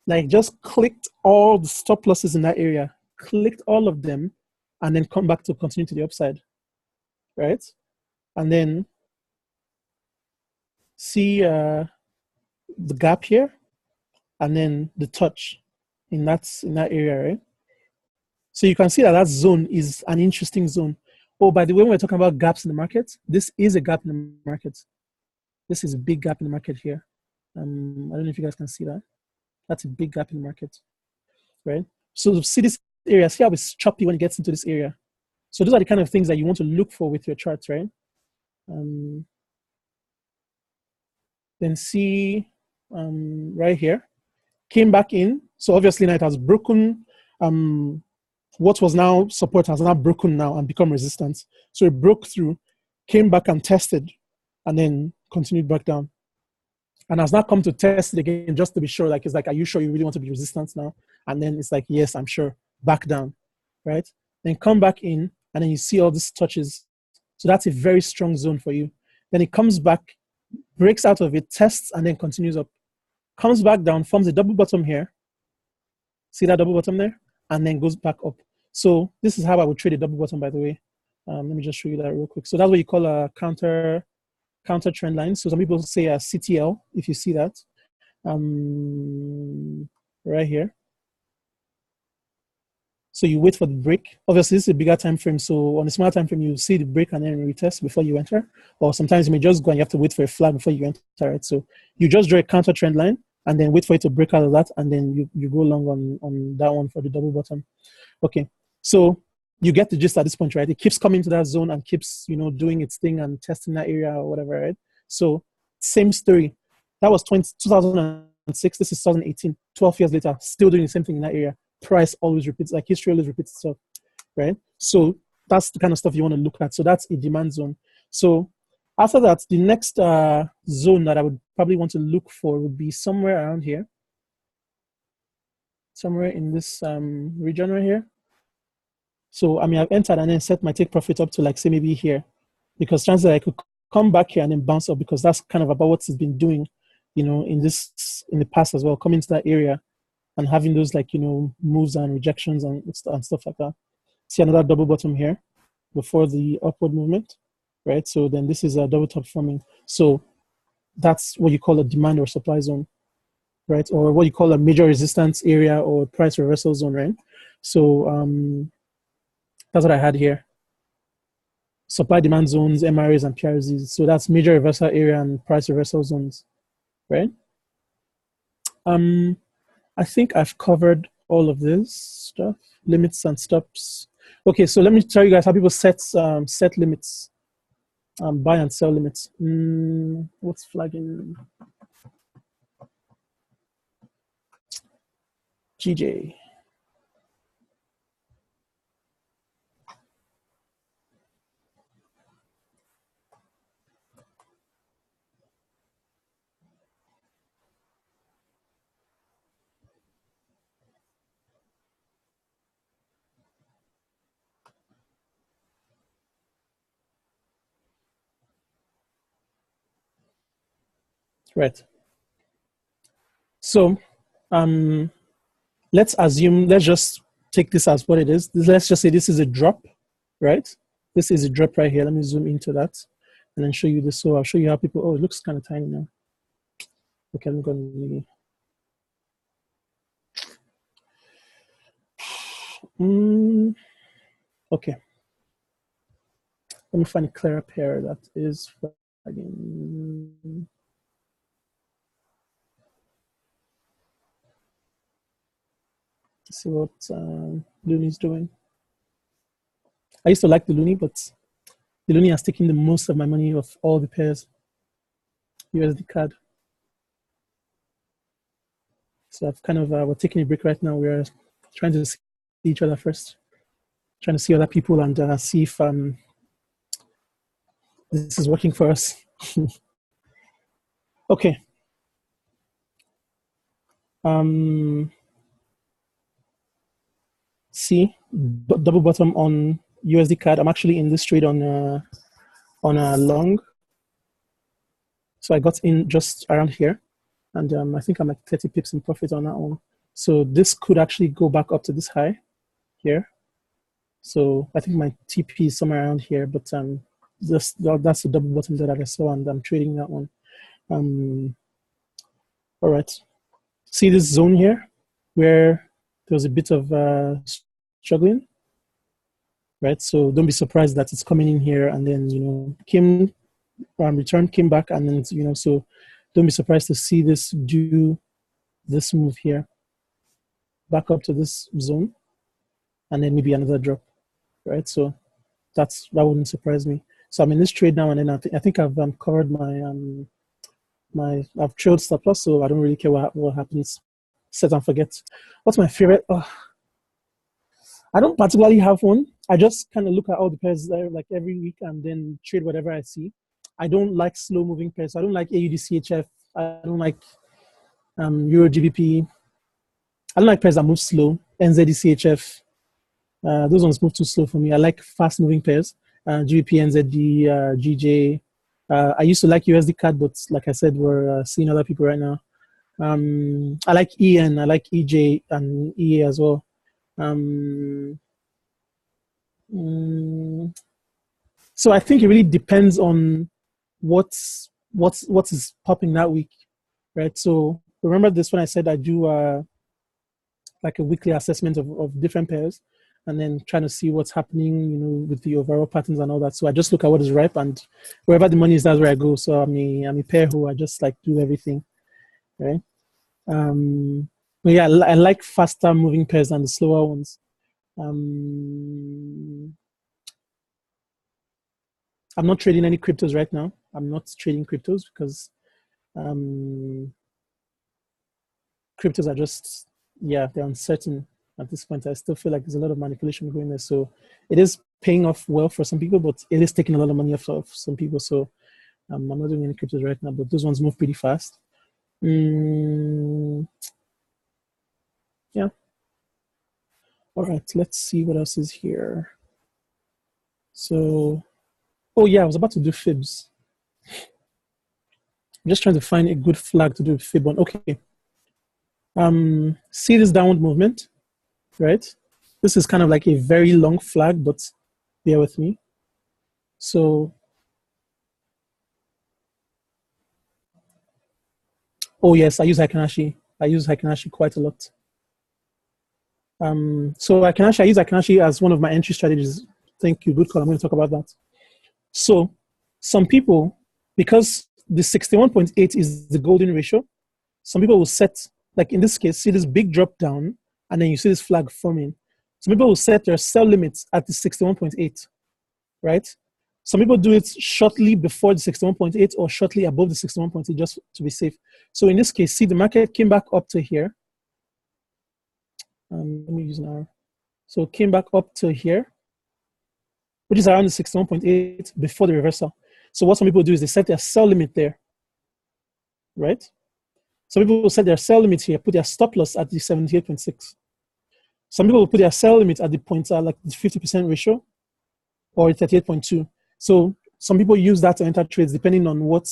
Like just clicked all the stop losses in that area, clicked all of them, and then come back to continue to the upside, right? And then see the gap here, and then the touch in that area, right? So you can see that that zone is an interesting zone. Oh, by the way, when we're talking about gaps in the market, this is a gap in the market. This is a big gap in the market here. I don't know if you guys can see that. That's a big gap in the market. right? So see this area, see how it's choppy when it gets into this area. So those are the kind of things that you want to look for with your charts, right? Then see right here, came back in. So obviously now it has broken. What was now support has now broken now and become resistance. So it broke through, came back and tested, and then continued back down. And has now come to test it again just to be sure. Like, it's like, are you sure you really want to be resistant now? And then it's like, yes, I'm sure. Back down, right? Then come back in, and then you see all these touches. So that's a very strong zone for you. Then it comes back, breaks out of it, tests, and then continues up. Comes back down, forms a double bottom here. See that double bottom there? And then goes back up. So this is how I would trade a double bottom, by the way. Let me just show you that real quick. So that's what you call a counter trend line. So some people say a CTL, if you see that. Right here. So you wait for the break. Obviously, this is a bigger time frame. So on a smaller time frame, you see the break and then retest before you enter. Or sometimes you may just go and you have to wait for a flag before you enter, right? So you just draw a counter trend line and then wait for it to break out of that, and then you go long on that one for the double bottom. Okay, so you get the gist at this point, right? It keeps coming to that zone and keeps, doing its thing and testing that area or whatever, right? So same story. That was 2006. This is 2018. 12 years later, still doing the same thing in that area. Price always repeats, like history always repeats itself, right? So that's the kind of stuff you want to look at. So that's a demand zone. So after that, the next zone that I would probably want to look for would be somewhere around here, somewhere in this region right here. So I mean, I've entered and then set my take profit up to, like, say maybe here, because chances are I could come back here and then bounce up, because that's kind of about what it's been doing, in the past as well, coming to that area and having those, like, moves and rejections and stuff like that. See another double bottom here before the upward movement, right? So then this is a double top forming. So that's what you call a demand or supply zone, right? Or what you call a major resistance area or price reversal zone, right? So that's what I had here. Supply demand zones, MRAs and PRZs. So that's major reversal area and price reversal zones, right? I think I've covered all of this stuff, limits and stops. Okay, so let me tell you guys how people set limits, buy and sell limits. What's flagging? GJ. Right. So let's just take this as what it is. Let's just say this is a drop, right? This is a drop right here. Let me zoom into that and then show you this. So I'll show you how people, oh, it looks kind of tiny now. Okay, I'm going to okay. Let me find a clearer pair that is flagging. See what Looney's doing. I used to like the Looney, but the Looney has taken the most of my money of all the pairs. USD card. So I've kind of, we're taking a break right now. We're trying to see each other first, trying to see other people and see if this is working for us. Okay. See, double bottom on USD card. I'm actually in this trade on a long. So I got in just around here, and I think I'm like 30 pips in profit on that one. So this could actually go back up to this high here. So I think my TP is somewhere around here, but that's the double bottom that I saw, and I'm trading that one. All right. See this zone here where there was a bit of struggling, right? So don't be surprised that it's coming in here and then, came, returned, came back, and then, so don't be surprised to see this do this move here. back up to this zone, and then maybe another drop, right? So that wouldn't surprise me. So I'm in this trade now, and then I think I've covered I've trailed stop loss, so I don't really care what happens. Set and forget. What's my favorite? Oh, I don't particularly have one. I just kind of look at all the pairs there like every week and then trade whatever I see. I don't like slow moving pairs. I don't like AUD CHF. I don't like Euro GBP. I don't like pairs that move slow. NZD CHF. Those ones move too slow for me. I like fast moving pairs. GBP, NZD, GJ. I used to like USD CAD, but like I said, we're seeing other people right now. I like EN. I like EJ and EA as well. So I think it really depends on what is popping that week, right? So remember this when I said I do like a weekly assessment of different pairs, and then trying to see what's happening, with the overall patterns and all that. So I just look at what is ripe, and wherever the money is, that's where I go. So I'm a pair who I just like do everything, right? But yeah, I like faster moving pairs than the slower ones. I'm not trading any cryptos right now. I'm not trading cryptos because cryptos are just, they're uncertain at this point. I still feel like there's a lot of manipulation going there. So it is paying off well for some people, but it is taking a lot of money off of some people. So I'm not doing any cryptos right now, but those ones move pretty fast. Yeah. All right, let's see what else is here. So, oh yeah, I was about to do fibs. I'm just trying to find a good flag to do a fib on. Okay. See this downward movement, right? This is kind of like a very long flag, but bear with me. So, oh yes, I use Heikin-Ashi. I use Heikin-Ashi quite a lot. So I use Heikin-Ashi as one of my entry strategies. Thank you, good call. I'm going to talk about that. So some people, because the 61.8 is the golden ratio, some people will set, like in this case, see this big drop down, and then you see this flag forming. Some people will set their sell limits at the 61.8, right? Some people do it shortly before the 61.8 or shortly above the 61.8 just to be safe. So in this case, see the market came back up to here. Let me use an arrow. So it came back up to here, which is around the 61.8 before the reversal. So what some people do is they set their sell limit there, right? Some people will set their sell limit here, put their stop loss at the 78.6. Some people will put their sell limit at the point like the 50% ratio or 38.2. So some people use that to enter trades depending on what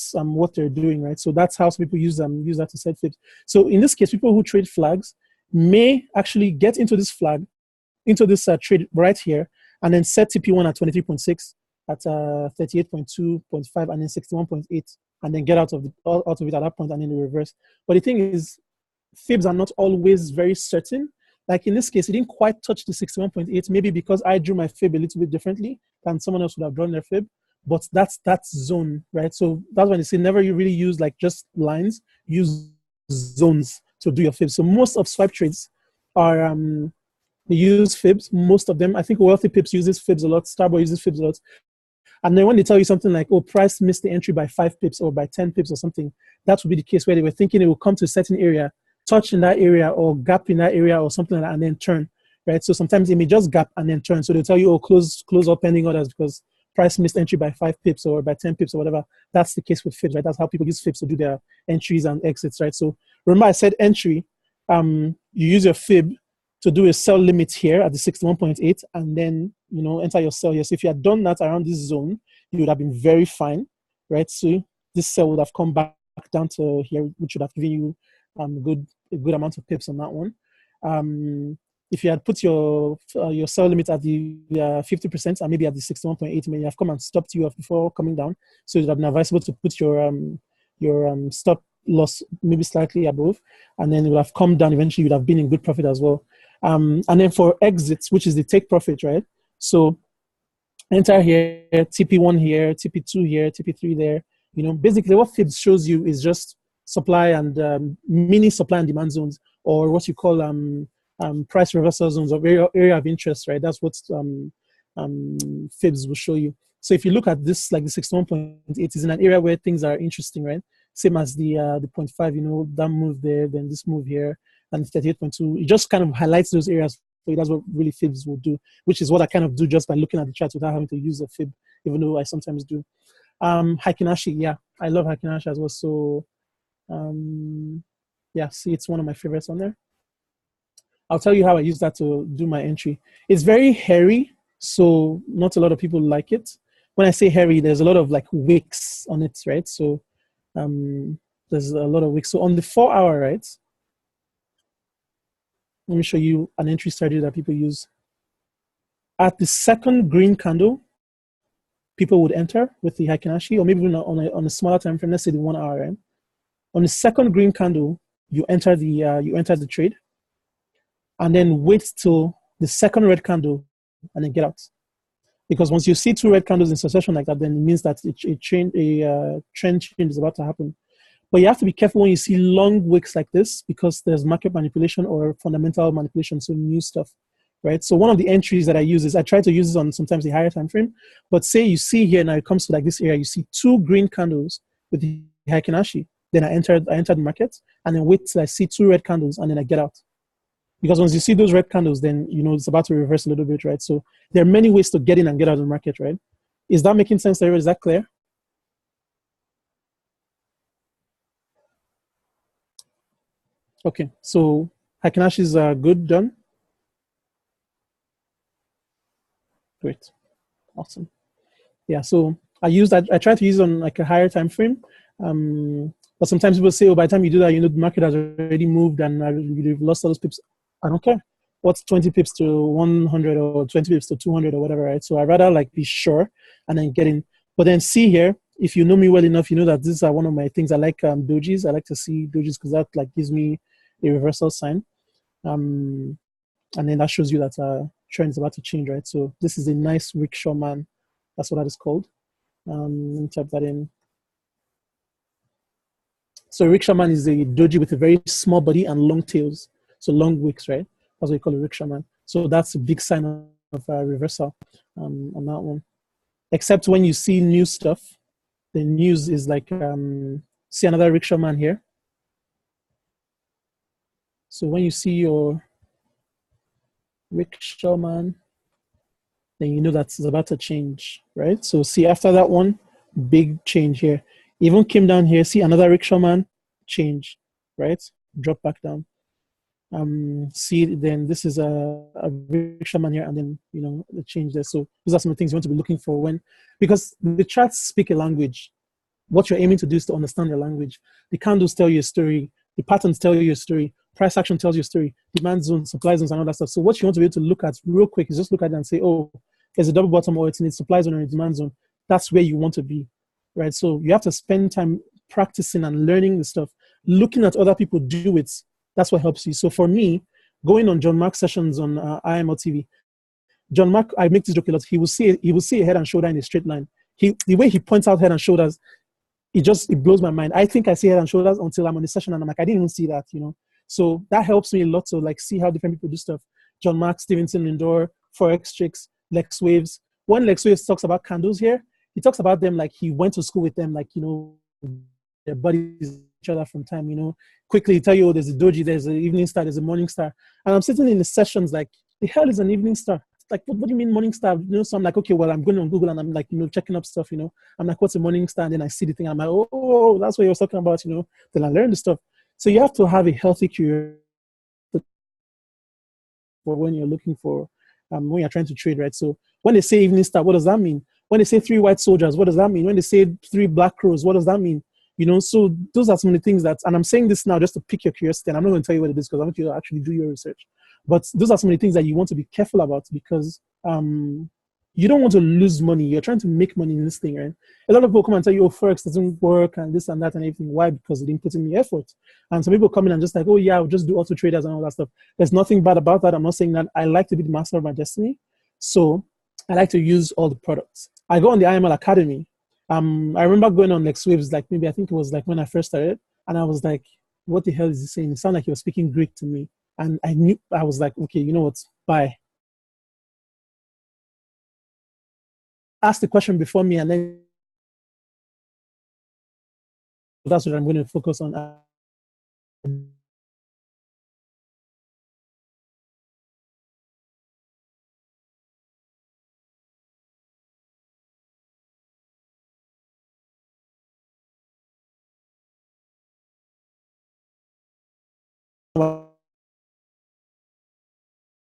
they're doing, right? So that's how some people use that to set fibs. So in this case, people who trade flags may actually get into this flag, into this trade right here, and then set TP1 at 23.6, at 38.2.5, and then 61.8, and then get out of it at that point, and then the reverse. But the thing is, fibs are not always very certain. Like in this case, it didn't quite touch the 61.8, maybe because I drew my fib a little bit differently than someone else would have drawn their fib. But that's that zone, right? So that's why they say never you really use like just lines, use zones to do your fibs. So most of swipe trades are they use fibs. Most of them, I think Wealthy Pips uses fibs a lot. Starboy uses fibs a lot. And then when they tell you something like, oh, price missed the entry by 5 pips or by 10 pips or something, that would be the case where they were thinking it will come to a certain area, touch in that area or gap in that area or something like that, and then turn, right? So sometimes it may just gap and then turn. So they'll tell you, oh, close up pending orders because price missed entry by 5 pips or by 10 pips or whatever. That's the case with fibs, right? That's how people use fibs to do their entries and exits, right? So remember I said entry, you use your fib to do a sell limit here at the 61.8 and then, enter your sell here. So if you had done that around this zone, you would have been very fine, right? So this sell would have come back down to here, which would have given you a good amount of pips on that one. If you had put your sell limit at the 50% and maybe at the 61.8, you have come and stopped you off before coming down. So it would have been advisable to put your stop loss maybe slightly above, and then it would have come down. Eventually, you would have been in good profit as well. And then for exits, which is the take profit, right? So enter here, TP1 here, TP2 here, TP3 there. Basically what fibs shows you is just supply and mini supply and demand zones, or what you call price reversal zones of area of interest, right? That's what fibs will show you. So if you look at this, like the 61.8 is in an area where things are interesting, right? Same as the 0.5, you know, that move there, then this move here, and 38.2. It just kind of highlights those areas for you. That's what really fibs will do, which is what I kind of do just by looking at the chart without having to use a fib, even though I sometimes do. Hikinashi, yeah, I love Hikinashi as well. So yeah, see, it's one of my favorites on there. I'll tell you how I use that to do my entry. It's very hairy, so not a lot of people like it. When I say hairy, there's a lot of like wicks on it, right? So there's a lot of wicks. So on the 4 hour, right? Let me show you an entry strategy that people use. At the second green candle, people would enter with the Hikinashi, or maybe even on a smaller time frame, let's say the 1 hour, right? On the second green candle, you enter the trade, and then wait till the second red candle, and then get out. Because once you see 2 red candles in succession like that, then it means that a trend change is about to happen. But you have to be careful when you see long wicks like this, because there's market manipulation or fundamental manipulation, so new stuff, right? So one of the entries that I use is I try to use this on sometimes the higher time frame. But say you see here now, it comes to like this area, you see 2 green candles with the Hikinashi. Then I entered the market, and then wait till I see 2 red candles, and then I get out. Because once you see those red candles, then you know it's about to reverse a little bit, right? So there are many ways to get in and get out of the market, right? Is that making sense to everybody? Is that clear? Okay, so Hikinashi is good, done. Great, awesome. Yeah, so I try to use on like a higher time frame. But sometimes people say, oh, by the time you do that, you know, the market has already moved and you've lost all those pips. I don't care. What's 20 pips to 100 or 20 pips to 200 or whatever, right? So I'd rather like be sure and then get in. But then see here, if you know me well enough, you know that these are one of my things. I like dojis. I like to see dojis because that like gives me a reversal sign. And then that shows you that trend is about to change, right? So this is a nice rickshaw man. That's what that is called. Let me type that in. So rickshaw man is a doji with a very small body and long tails. So long wicks, right? That's what you call a rickshaw man. So that's a big sign of reversal on that one. Except when you see new stuff, the news is like, see another rickshaw man here. So when you see your rickshaw man, then you know that's about to change, right? So see after that one, big change here. Even came down here, see another rickshaw man, change, right? Drop back down. See, then this is a rickshaw man here, and then, you know, the change there. So those are some of the things you want to be looking for when, because the charts speak a language. What you're aiming to do is to understand the language. The candles tell you a story. The patterns tell you a story. Price action tells you a story. Demand zones, supply zones, and all that stuff. So what you want to be able to look at real quick is just look at it and say, oh, there's a double bottom, or it's in a supply zone or a demand zone. That's where you want to be, right? So you have to spend time practicing and learning the stuff, looking at other people do it. That's what helps you. So for me, going on John Mark sessions on IML TV, John Mark, I make this joke a lot. He will see a head and shoulder in a straight line. The way he points out head and shoulders, it blows my mind. I think I see head and shoulders until I'm on the session and I'm like, I didn't even see that, you know. So that helps me a lot to like see how different people do stuff. John Mark, Stevenson, Lindor, forex tricks, Lex Waves. When Lex Waves talks about candles here, he talks about them like he went to school with them, like, you know, their buddies each other from time, you know. Quickly tell you, oh, there's a doji, there's an evening star, there's a morning star. And I'm sitting in the sessions like, the hell is an evening star? Like, what do you mean morning star? You know, so I'm like, okay, well, I'm going on Google and I'm like, you know, checking up stuff, you know. I'm like, what's a morning star? And then I see the thing. I'm like, oh, that's what you were talking about, you know. Then I learn the stuff. So you have to have a healthy curiosity for when you're looking for, when you're trying to trade, right? So when they say evening star, what does that mean? When they say 3 white soldiers, what does that mean? When they say 3 black crows, what does that mean? You know, so those are some of the things that, and I'm saying this now just to pique your curiosity, and I'm not going to tell you what it is because I want you to actually do your research. But those are some of the things that you want to be careful about because you don't want to lose money. You're trying to make money in this thing, right? A lot of people come and tell you, oh, forex doesn't work and this and that and everything. Why? Because they didn't put in the effort. And some people come in and just like, oh yeah, I'll just do auto traders and all that stuff. There's nothing bad about that. I'm not saying that. I like to be the master of my destiny. So I like to use all the products. I go on the IML Academy. I remember going on Lex Waves, like maybe I think it was like when I first started, and I was like, what the hell is he saying? It sounded like he was speaking Greek to me. And I was like, okay, you know what, buy. Ask the question before me, and then that's what I'm going to focus on.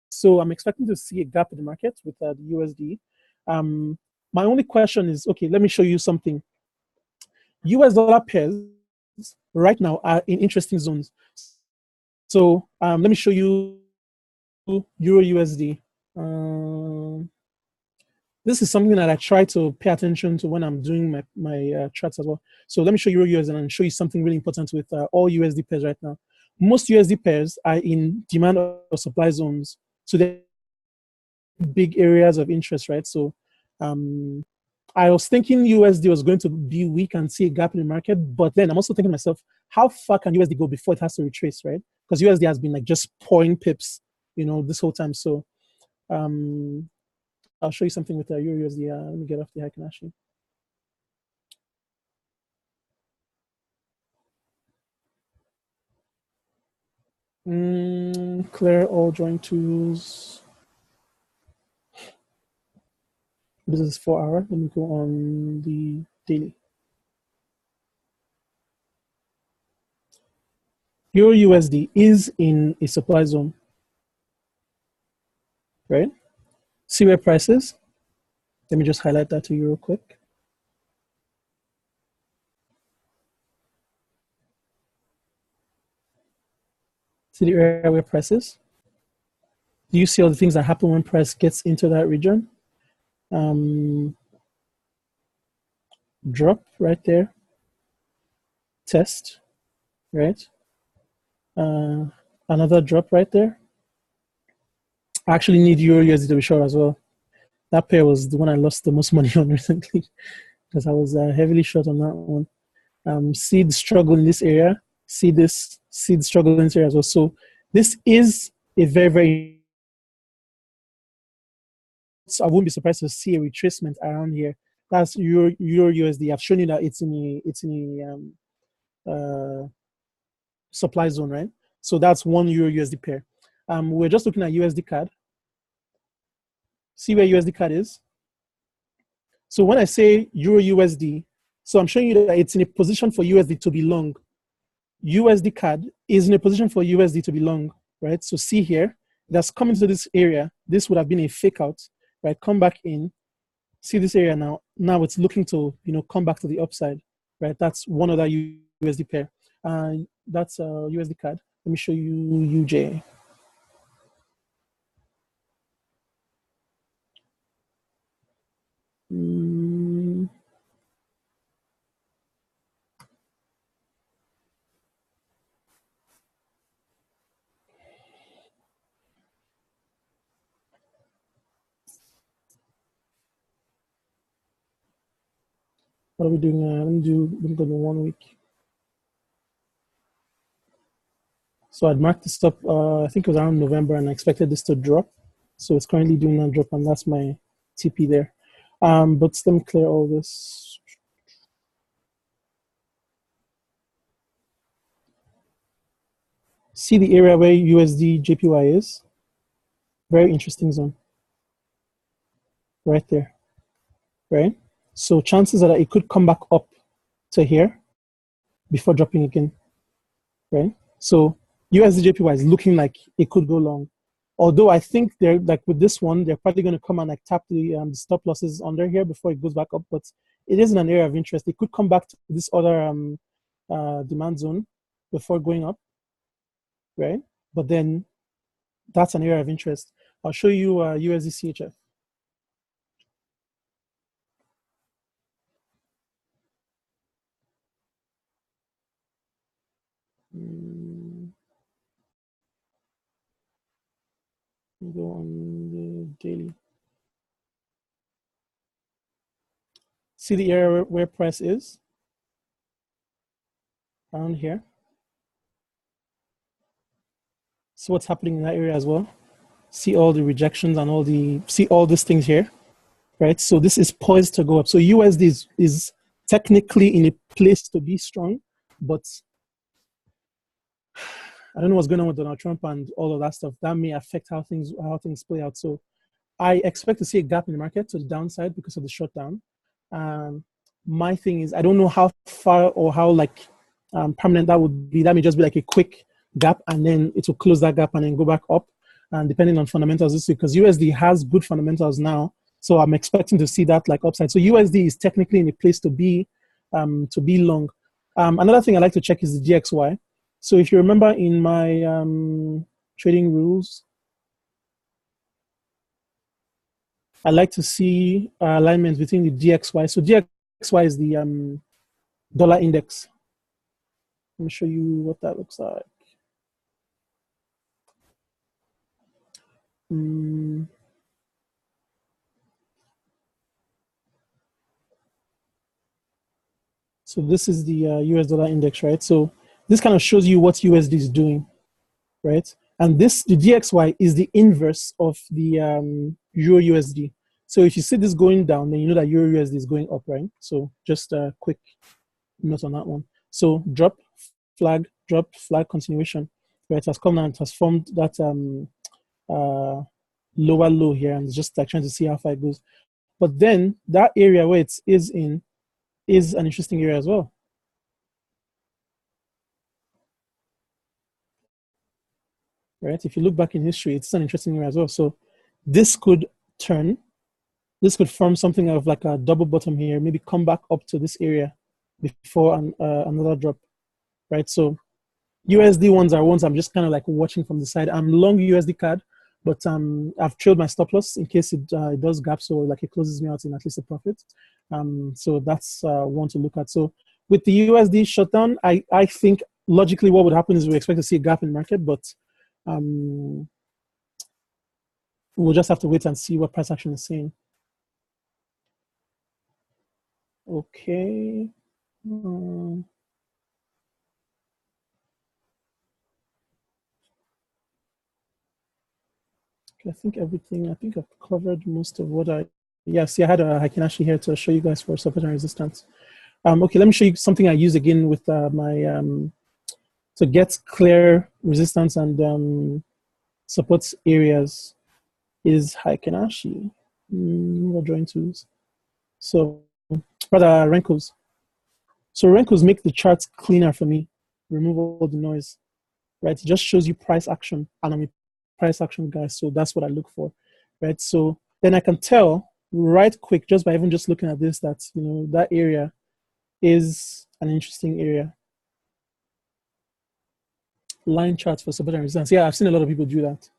So I'm expecting to see a gap in the market with the USD. My only question is, okay, let me show you something. US dollar pairs right now are in interesting zones. So let me show you Euro USD. This is something that I try to pay attention to when I'm doing my charts as well. So let me show you Euro USD and show you something really important with all USD pairs right now. Most USD pairs are in demand or supply zones. So they're big areas of interest, right? So I was thinking USD was going to be weak and see a gap in the market, but then I'm also thinking to myself, how far can USD go before it has to retrace, right? Because USD has been like just pouring pips, this whole time. So I'll show you something with Euro USD. Let me get off the icon actually. Clear all drawing tools. This is 4 hour. Let me go on the daily. Euro USD is in a supply zone, right? See where price is? Let me just highlight that to you real quick. See the area where price is? Do you see all the things that happen when price gets into that region? Drop right there. Test, right? Another drop right there. I actually need Euro USD to be sure as well. That pair was the one I lost the most money on recently because I was heavily short on that one. See the struggle in this area. See the struggle in this area as well. So this is a very, very. So I wouldn't be surprised to see a retracement around here. That's Euro USD. I've shown you that it's in a supply zone, right? So that's one Euro USD pair. We're just looking at USD CAD. See where USD CAD is? So when I say Euro USD, so I'm showing you that it's in a position for USD to be long. USD CAD is in a position for USD to be long, right? So see here, that's coming to this area. This would have been a fake out, right? Come back in. See this area now. Now it's looking to come back to the upside, right? That's one other USD pair. That's USD CAD. Let me show you UJ. What are we doing? Let me go to 1 week. So I'd marked this up, I think it was around November, and I expected this to drop. So it's currently doing that drop, and that's my TP there. But let me clear all this. See the area where USD JPY is? Very interesting zone. Right there, right? So chances are that it could come back up to here before dropping again, right? So USD JPY is looking like it could go long. Although I think they're like with this one, they're probably going to come and like tap the stop losses under here before it goes back up. But it is in an area of interest. It could come back to this other demand zone before going up, right? But then that's an area of interest. I'll show you USD CHF. Go on the daily. See the area where price is? Around here. See what's happening in that area as well. See all the rejections and see all these things here, right? So this is poised to go up. So USD is technically in a place to be strong, but I don't know what's going on with Donald Trump and all of that stuff. That may affect how things play out. So I expect to see a gap in the market to the downside because of the shutdown. My thing is, I don't know how far or how permanent that would be. That may just be like a quick gap, and then it will close that gap and then go back up. And depending on fundamentals this week, because USD has good fundamentals now, so I'm expecting to see that like upside. So USD is technically in a place to be long. Another thing I like to check is the GXY. So if you remember in my trading rules, I like to see alignments between the DXY. So DXY is the dollar index. Let me show you what that looks like. So this is the US dollar index, right? So this kind of shows you what USD is doing, right? And the DXY is the inverse of the Euro USD. So if you see this going down, then you know that Euro USD is going up, right? So just a quick note on that one. So drop, flag, continuation, right? It has come down, it has formed that lower low here, and it's just like trying to see how far it goes. But then that area where it is in is an interesting area as well. Right? If you look back in history, it's an interesting area as well. So this could turn, this could form something of like a double bottom here, maybe come back up to this area before another drop, right? So USD ones are ones I'm just kind of like watching from the side. I'm long USD card, but I've trailed my stop loss in case it does gap, so like it closes me out in at least a profit. So that's one to look at. So with the USD shutdown, I think logically what would happen is we expect to see a gap in the market, but we'll just have to wait and see what price action is saying. Okay. I think I've covered most of what I see. I can actually here to show you guys for support and resistance. Okay, let me show you something I use again with my to get clear resistance and support areas is Haikenashi. Drawing tools. So rather Renkos. So Renkos make the charts cleaner for me, remove all the noise, right? It just shows you price action, and I'm a price action guy, so that's what I look for, right? So then I can tell right quick just by even just looking at this that that area is an interesting area. Line charts for support and resistance. Yeah, I've seen a lot of people do that.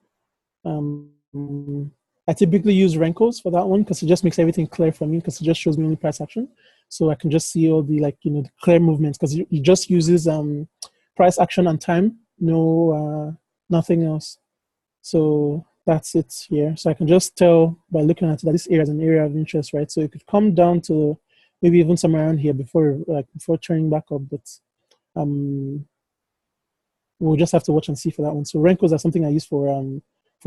I typically use Renkos for that one because it just makes everything clear for me because it just shows me only price action. So I can just see all the the clear movements because it just uses price action and time, nothing else. So that's it here. So I can just tell by looking at it that this area is an area of interest, right? So it could come down to maybe even somewhere around here before turning back up, but we'll just have to watch and see for that one. So Renkos are something I use for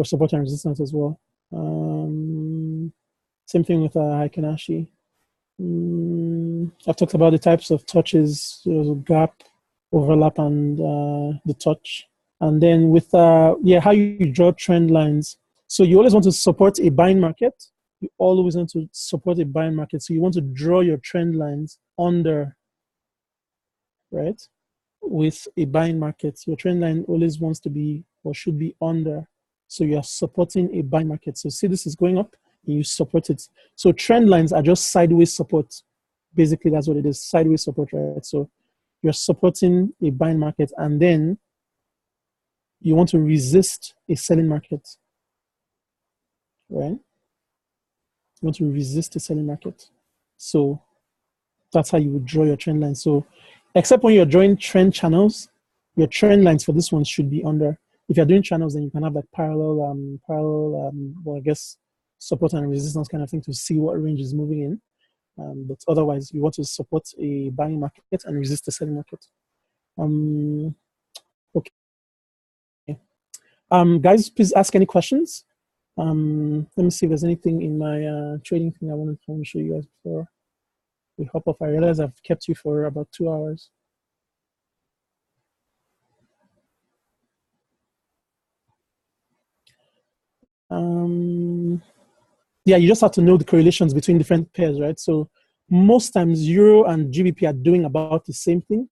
support and resistance as well. Same thing with Haikenashi. I've talked about the types of touches, gap, overlap, and the touch. And then with how you draw trend lines. So you always want to support a buying market. You always want to support a buying market. So you want to draw your trend lines under, right? With a buying market, your trend line always wants to be or should be under. So you are supporting a buying market. So see, this is going up, and you support it. So trend lines are just sideways support. Basically, that's what it is, sideways support, right? So you're supporting a buying market, and then you want to resist a selling market, right? You want to resist a selling market. So that's how you would draw your trend line. So except when you're drawing trend channels, your trend lines for this one should be under. If you're doing channels, then you can have like parallel, well, I guess support and resistance kind of thing to see what range is moving in. But otherwise, you want to support a buying market and resist the selling market. Okay. Guys, please ask any questions. Let me see if there's anything in my trading thing I want to show you guys before we hop off. I realize I've kept you for about 2 hours. Yeah, you just have to know the correlations between different pairs, right? So most times Euro and GBP are doing about the same thing.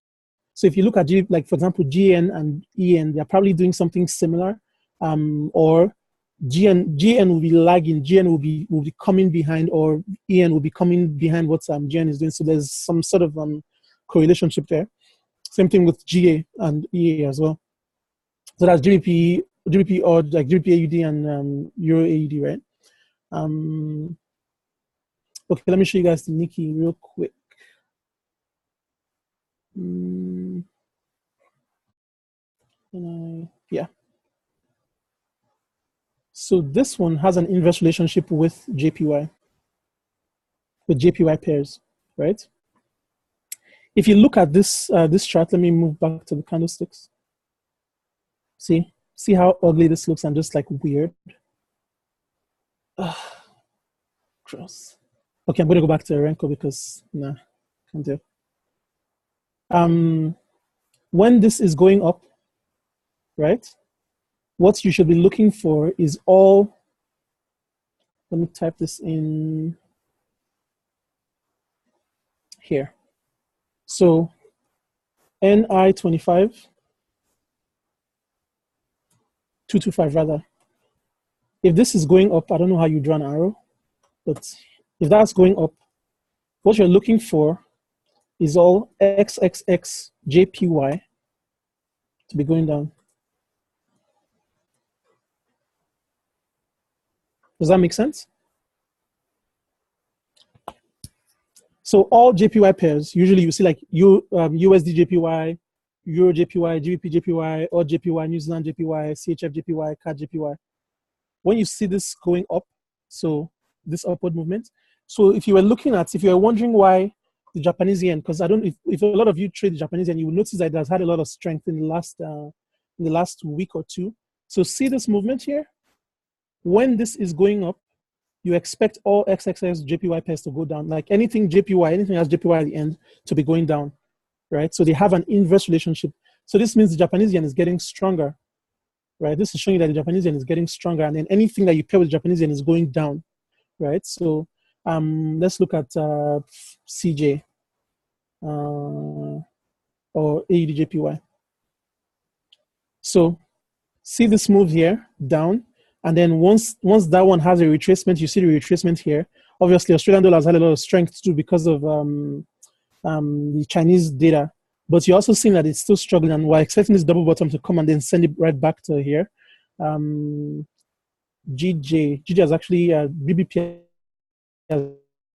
So if you look at like for example, GN and EN, they're probably doing something similar, or GN will be lagging, GN will be coming behind, or EN will be coming behind what GN is doing. So there's some sort of correlation there. Same thing with GA and EA as well. So that's GBP or like GBP AUD and Euro AUD, right? Okay, let me show you guys the Nikki real quick. Yeah. So this one has an inverse relationship with JPY pairs, right? If you look at this this chart, let me move back to the candlesticks. See how ugly this looks and just like weird. Gross. Okay, I'm going to go back to Renko because nah, can't do. When this is going up, right? What you should be looking for is all. Let me type this in here. So NI 25, 225 rather. If this is going up, I don't know how you draw an arrow, but if that's going up, what you're looking for is all XXX JPY to be going down. Does that make sense? So all JPY pairs, usually you see like USD JPY, Euro JPY, GBP JPY, or JPY, New Zealand JPY, CHF JPY, CAD JPY. When you see this going up, so this upward movement, so if you were wondering why the Japanese yen, because I don't, if a lot of you trade the Japanese yen, you will notice that it has had a lot of strength in the last week or two. So see this movement here? When this is going up, you expect all XXX JPY pairs to go down, like anything JPY, anything has JPY at the end to be going down, right? So they have an inverse relationship. So this means the Japanese yen is getting stronger, right? This is showing that the Japanese yen is getting stronger, and then anything that you pair with Japanese yen is going down, right? So let's look at CJ or AUDJPY. So see this move here down, and then once that one has a retracement, you see the retracement here. Obviously, Australian dollar has had a lot of strength too because of the Chinese data, but you're also seeing that it's still struggling, and we're expecting this double bottom to come and then send it right back to here. GJ has actually BBP has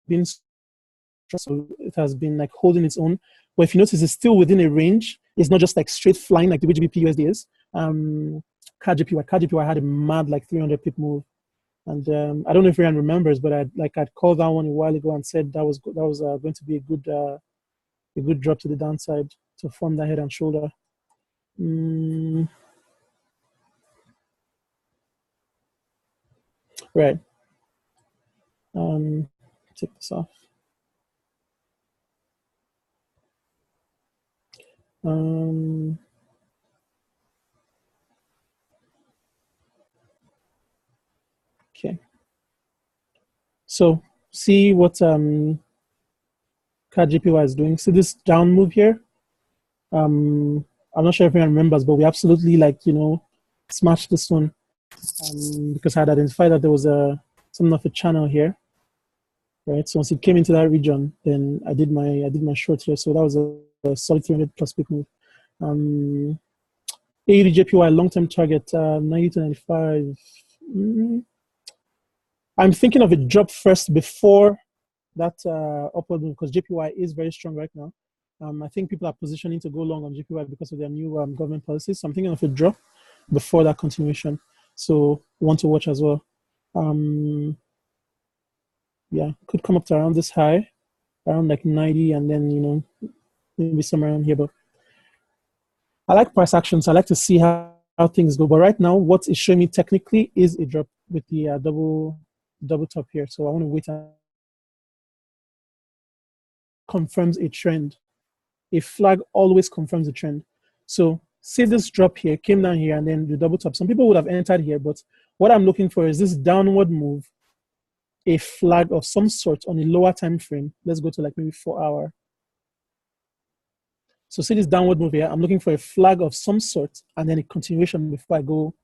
been, so it has been like holding its own. But if you notice, it's still within a range. It's not just like straight flying like the way GBP USD is. CAD JPY had a mad like 300 pip move, and I don't know if everyone remembers, but I'd called that one a while ago and said that was going to be a good drop to the downside to form that head and shoulder. Right. Take this off. Okay. So see what CAD JPY is doing. See this down move here? I'm not sure if anyone remembers, but we absolutely smashed this one because I had identified that there was something of a channel here, right? So once it came into that region, then I did my short here. So that was a solid 300 plus big move. AUDJPY long-term target 90 to 95. I'm thinking of a drop first before that upward move because JPY is very strong right now. I think people are positioning to go long on JPY because of their new government policies. So I'm thinking of a drop before that continuation. So want to watch as well. Yeah, could come up to around this high, around like 90, and then maybe somewhere around here. But I like price action, so I like to see how things go. But right now, what is showing me technically is a drop with the double top here. So I want to wait and confirms a trend. A flag always confirms a trend. So say this drop here came down here and then the double top. Some people would have entered here, but what I'm looking for is this downward move, a flag of some sort on a lower time frame. Let's go to like maybe 4 hour. So see this downward move here. I'm looking for a flag of some sort and then a continuation before I go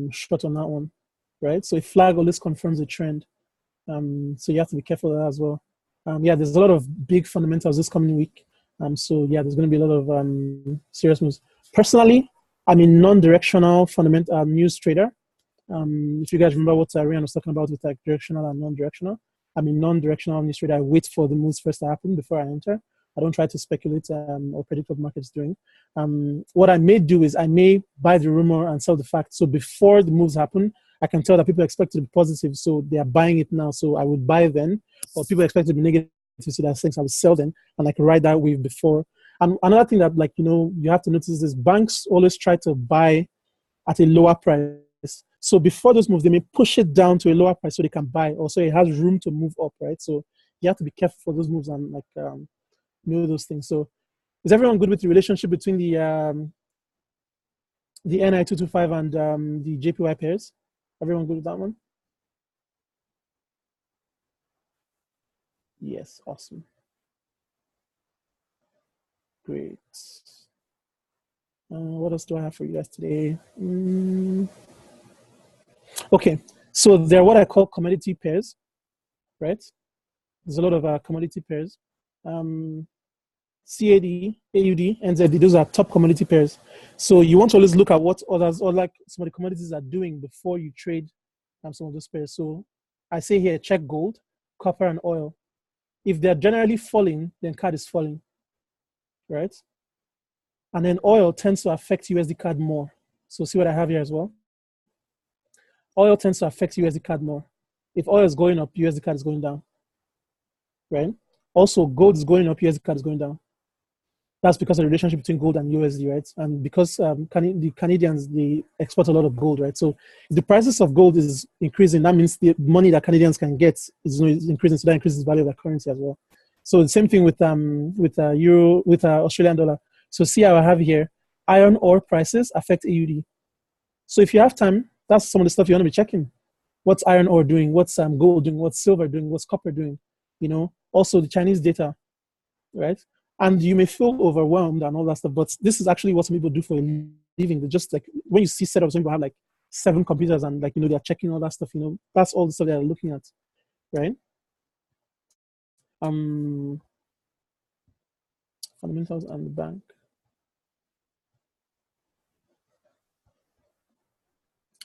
short on that one, right? So a flag always confirms a trend. So you have to be careful of that as well. Yeah, there's a lot of big fundamentals this coming week. So yeah, there's going to be a lot of serious moves. Personally, I'm a non-directional fundamental news trader. If you guys remember what Ryan was talking about with like directional and non-directional, I'm a non-directional news trader. I wait for the moves first to happen before I enter. I don't try to speculate or predict what the market's doing. What I may do is I may buy the rumor and sell the fact. So before the moves happen, I can tell that people expect it to be positive, so they are buying it now. So I would buy then, or people expect it to be negative, so that things I would sell then and like ride that wave before. And another thing that like you have to notice is banks always try to buy at a lower price. So before those moves, they may push it down to a lower price so they can buy. Also, it has room to move up, right? So you have to be careful for those moves and like know those things. So is everyone good with the relationship between the NI225 and the JPY pairs? Everyone good with that one? Yes, awesome. Great. What else do I have for you guys today? Okay, so they're what I call commodity pairs, right? There's a lot of commodity pairs. CAD, AUD, NZD, those are top commodity pairs. So you want to always look at what others or like some of the commodities are doing before you trade some of those pairs. So I say here, check gold, copper, and oil. If they're generally falling, then CAD is falling, right? And then oil tends to affect USD CAD more. So see what I have here as well. Oil tends to affect USD CAD more. If oil is going up, USD CAD is going down, right? Also, gold is going up, USD CAD is going down. That's because of the relationship between gold and USD, right? And because the Canadians, they export a lot of gold, right? So if the prices of gold is increasing, that means the money that Canadians can get is increasing, so that increases the value of the currency as well. So the same thing with euro, with Australian dollar. So see how I have here, iron ore prices affect AUD. So if you have time, that's some of the stuff you want to be checking. What's iron ore doing? What's gold doing? What's silver doing? What's copper doing? Also the Chinese data, right? And you may feel overwhelmed and all that stuff, but this is actually what some people do for a living. They just like, when you see setups, some people have like 7 computers and like, they're checking all that stuff, that's all the stuff they're looking at, right? Fundamentals and the bank.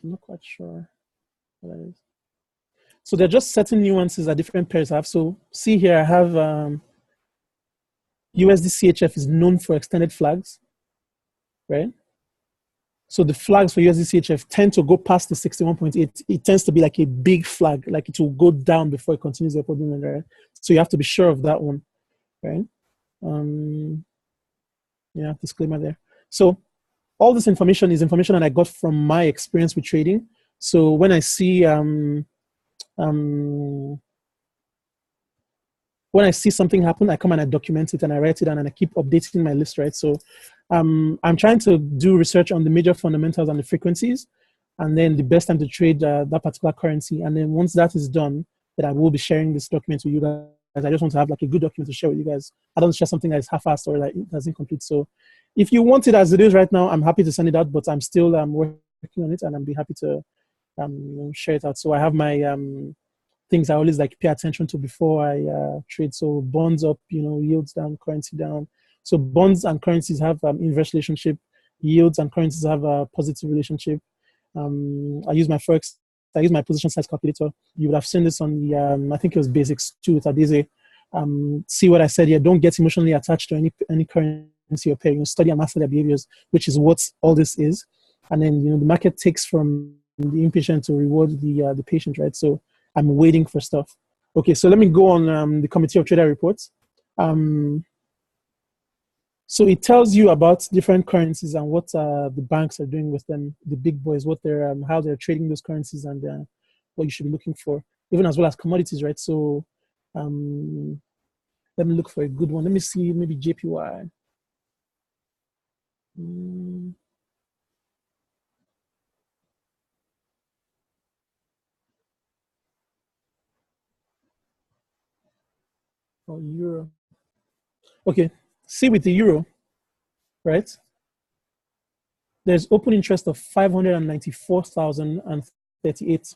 I'm not quite sure what that is. So they're just certain nuances that different pairs have. So see here, I have USD CHF is known for extended flags, right? So the flags for USD CHF tend to go past the 61.8. It tends to be like a big flag, like it will go down before it continues the upward movement, right? So you have to be sure of that one, right? Yeah, disclaimer there. So all this information is information that I got from my experience with trading. So when I see when I see something happen, I come and I document it and I write it down and I keep updating my list, right? So I'm trying to do research on the major fundamentals and the frequencies, and then the best time to trade that particular currency. And then once that is done, then I will be sharing this document with you guys. I just want to have like a good document to share with you guys. I don't share something that is half-assed or like that's incomplete. So if you want it as it is right now, I'm happy to send it out, but I'm still working on it and I'll be happy to share it out. So I have my things I always like pay attention to before I trade. So bonds up, yields down, currency down. So bonds and currencies have inverse relationship. Yields and currencies have a positive relationship. I use my forex. I use my position size calculator. You would have seen this on the I think it was basics 2 with Adese. See what I said here. Don't get emotionally attached to any currency or pair. Study and master their behaviors, which is what all this is. And then the market takes from the impatient to reward the patient, right? So I'm waiting for stuff. Okay, so let me go on the Committee of Trader reports. So it tells you about different currencies and what the banks are doing with them, the big boys, what they're how they're trading those currencies, and what you should be looking for, even as well as commodities, right? So um, let me look for a good one. Let me see, maybe JPY. Or euro. Okay, see with the euro, right? There's open interest of 594,038.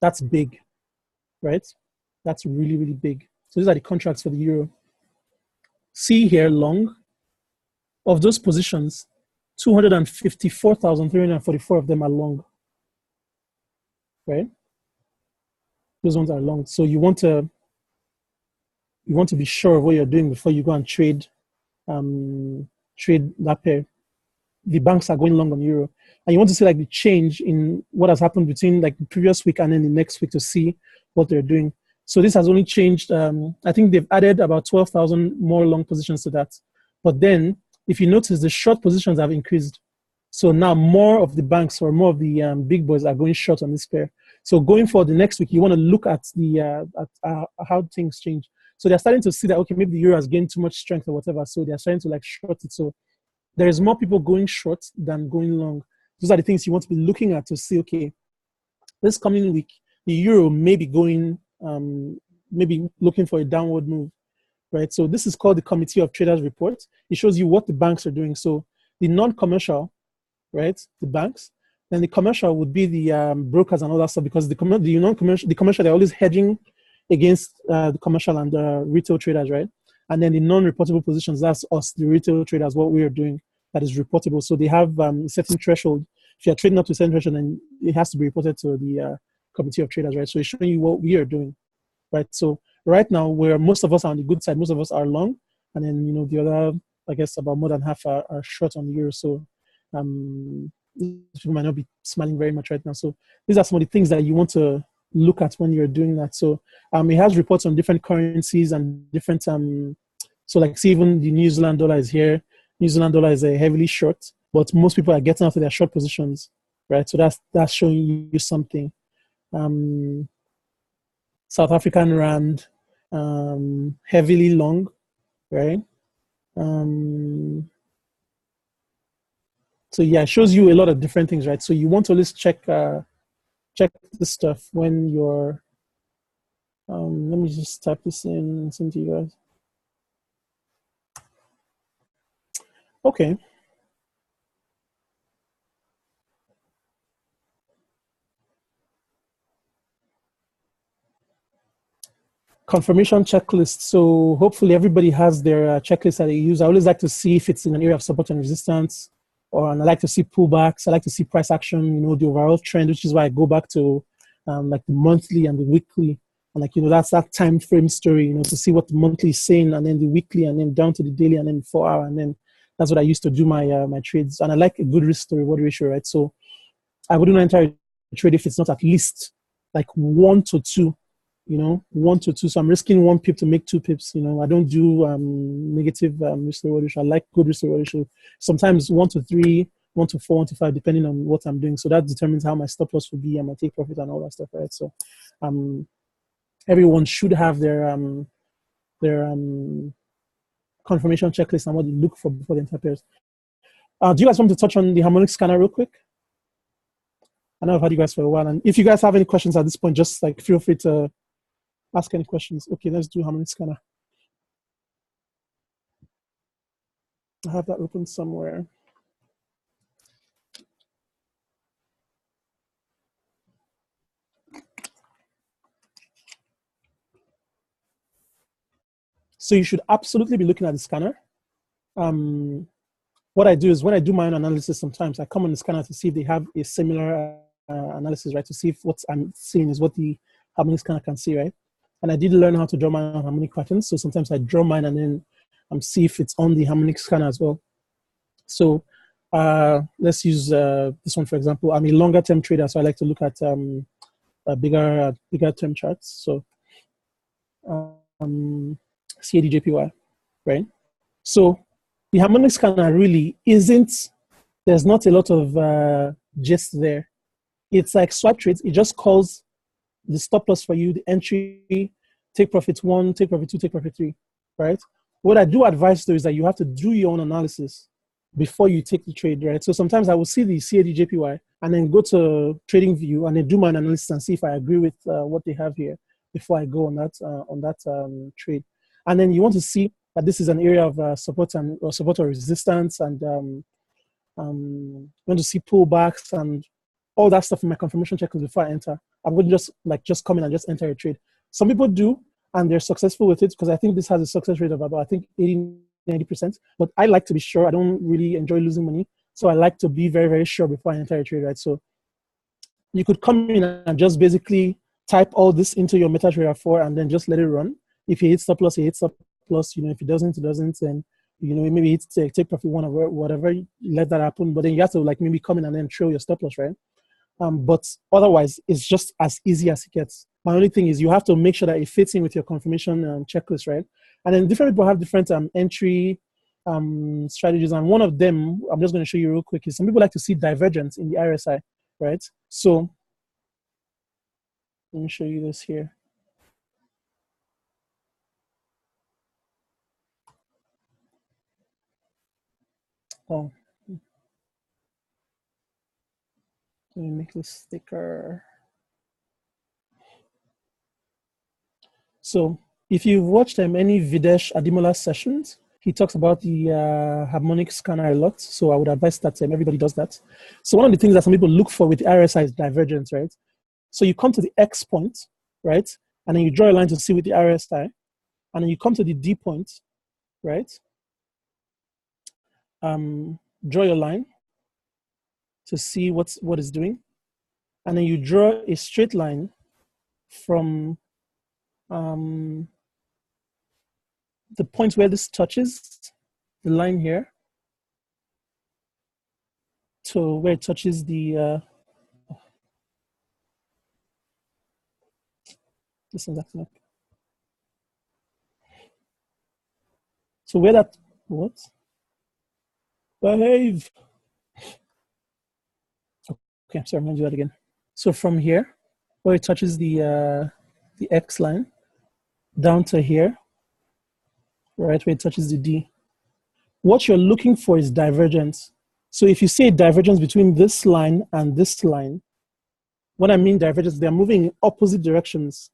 That's big, right? That's really, really big. So these are the contracts for the euro. See here, long of those positions, 254,344 of them are long, right? Those ones are long. So you want to be sure of what you're doing before you go and trade that pair. The banks are going long on euro, and you want to see like the change in what has happened between like the previous week and then the next week to see what they're doing. So this has only changed. I think they've added about 12,000 more long positions to that. But then, if you notice, the short positions have increased. So now more of the banks or more of the big boys are going short on this pair. So going for the next week, you want to look at the how things change. So they're starting to see that, okay, maybe the euro has gained too much strength or whatever. So they're starting to like short it. So there is more people going short than going long. Those are the things you want to be looking at to see, okay, this coming week, the euro may be going, maybe looking for a downward move, right? So this is called the Committee of Traders Report. It shows you what the banks are doing. So the non-commercial, right, the banks, then the commercial would be the brokers and all that stuff, because the commercial, they're always hedging against the commercial and the retail traders, right? And then the non-reportable positions, that's us, the retail traders, what we are doing that is reportable. So they have a certain threshold. If you're trading up to a certain threshold, then it has to be reported to the Committee of Traders, right? So it's showing you what we are doing, right? So right now, where most of us are on the good side, most of us are long, and then, you know, the other, I guess, about more than half are short on the euro. So people might not be smiling very much right now. So these are some of the things that you want to look at when you're doing that. So it has reports on different currencies and different so like, see, even the New Zealand dollar is here. New Zealand dollar is heavily short, but most people are getting out of their short positions, right? So that's showing you something. South African rand, heavily long, right? So yeah, it shows you a lot of different things, right? So you want to always check this stuff when you're. Let me just type this in and send to you guys. Okay. Confirmation checklist. So hopefully everybody has their checklist that they use. I always like to see if it's in an area of support and resistance, and I like to see pullbacks. I like to see price action, you know, the overall trend, which is why I go back to like the monthly and the weekly. And like, you know, that's that time frame story, you know, to see what the monthly is saying, and then the weekly, and then down to the daily, and then the 4 hour. And then that's what I used to do my my trades. And I like a good risk to reward ratio, right? So I wouldn't enter a trade if it's not at least like 1 to 2, you know, 1 to 2. So I'm risking 1 pip to make 2 pips. You know, I don't do negative risk reward ratio. I like good risk reward ratio. Sometimes 1 to 3, 1 to 4, 1 to 5, depending on what I'm doing. So that determines how my stop loss will be and my take profit and all that stuff, right? So everyone should have their confirmation checklist and what they look for before they enter pairs. Do you guys want to touch on the harmonic scanner real quick? I know I've had you guys for a while, and if you guys have any questions at this point, just like feel free to ask any questions. Okay, let's do harmonic scanner. I have that open somewhere. So you should absolutely be looking at the scanner. What I do is when I do my own analysis, sometimes I come on the scanner to see if they have a similar analysis, right? To see if what I'm seeing is what the harmonic scanner can see, right? And I did learn how to draw my own harmonic patterns. So sometimes I draw mine and then see if it's on the harmonic scanner as well. So let's use this one, for example. I'm a longer term trader, so I like to look at bigger term charts. So CADJPY, right? So The harmonic scanner really isn't, there's not a lot of gist there. It's like swipe trades. It just calls the stop loss for you, the entry, take profit 1, take profit 2, take profit 3, right? What I do advise though is that you have to do your own analysis before you take the trade, right? So sometimes I will see the CAD JPY and then go to Trading View and then do my analysis and see if I agree with what they have here before I go on that trade. And then you want to see that this is an area of support or resistance, and you want to see pullbacks and all that stuff in my confirmation checklist before I enter. I wouldn't just come in and just enter a trade. Some people do, and they're successful with it, because I think this has a success rate of about, I think, 80-90%. But I like to be sure. I don't really enjoy losing money, so I like to be very, very sure before I enter a trade, right? So you could come in and just basically type all this into your MetaTrader 4 and then just let it run. If it hits stop loss, it hits stop loss. If it doesn't, it doesn't. And maybe it's take profit 1 or whatever. Let that happen. But then you have to maybe come in and then trail your stop loss, right? But otherwise, it's just as easy as it gets. My only thing is you have to make sure that it fits in with your confirmation checklist, right? And then different people have different entry strategies. And one of them, I'm just going to show you real quick, is some people like to see divergence in the RSI, right? So let me show you this here. Oh, let me make this thicker. So if you've watched any Videsh Adimola sessions, he talks about the harmonic scanner a lot. So I would advise that everybody does that. So one of the things that some people look for with the RSI is divergence, right? So you come to the X point, right? And then you draw a line to see with the RSI. And then you come to the D point, right? Draw your line to see what it's doing. And then you draw a straight line from the point where this touches the line here to where it touches the this one's acting up. So where that what? Behave. Okay, sorry, I'm gonna do that again. So from here, where it touches the X line, down to here, right where it touches the D. What you're looking for is divergence. So if you see a divergence between this line and this line, what I mean divergence, they're moving in opposite directions,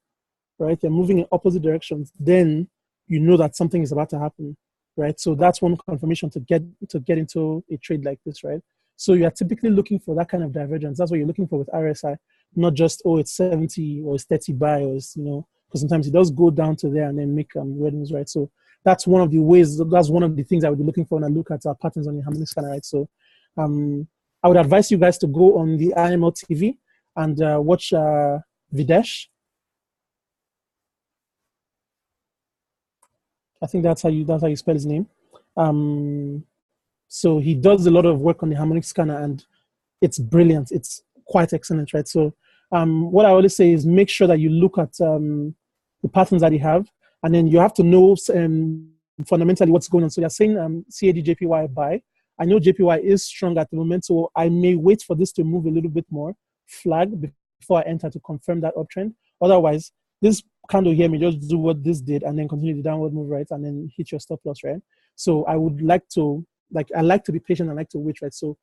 right? They're moving in opposite directions. Then you know that something is about to happen, right? So that's one confirmation to get into a trade like this, right? So you are typically looking for that kind of divergence. That's what you're looking for with RSI, not just, oh, it's 70 or it's 30 buy, or it's, because sometimes it does go down to there and then make readings, right? So that's one of the ways, that's one of the things I would be looking for when I look at patterns on the harmonic scanner, right? So I would advise you guys to go on the IML TV and watch Videsh. I think that's how you spell his name. So he does a lot of work on the harmonic scanner, and it's brilliant. It's quite excellent, right? So what I always say is make sure that you look at the patterns that you have, and then you have to know fundamentally what's going on. So you're saying CAD JPY buy. I know JPY is strong at the moment, so I may wait for this to move a little bit more, flag before I enter to confirm that uptrend. Otherwise, this candle here may just do what this did and then continue the downward move, right? And then hit your stop loss, right? So I would like to, I like to be patient. I like to wait, right? So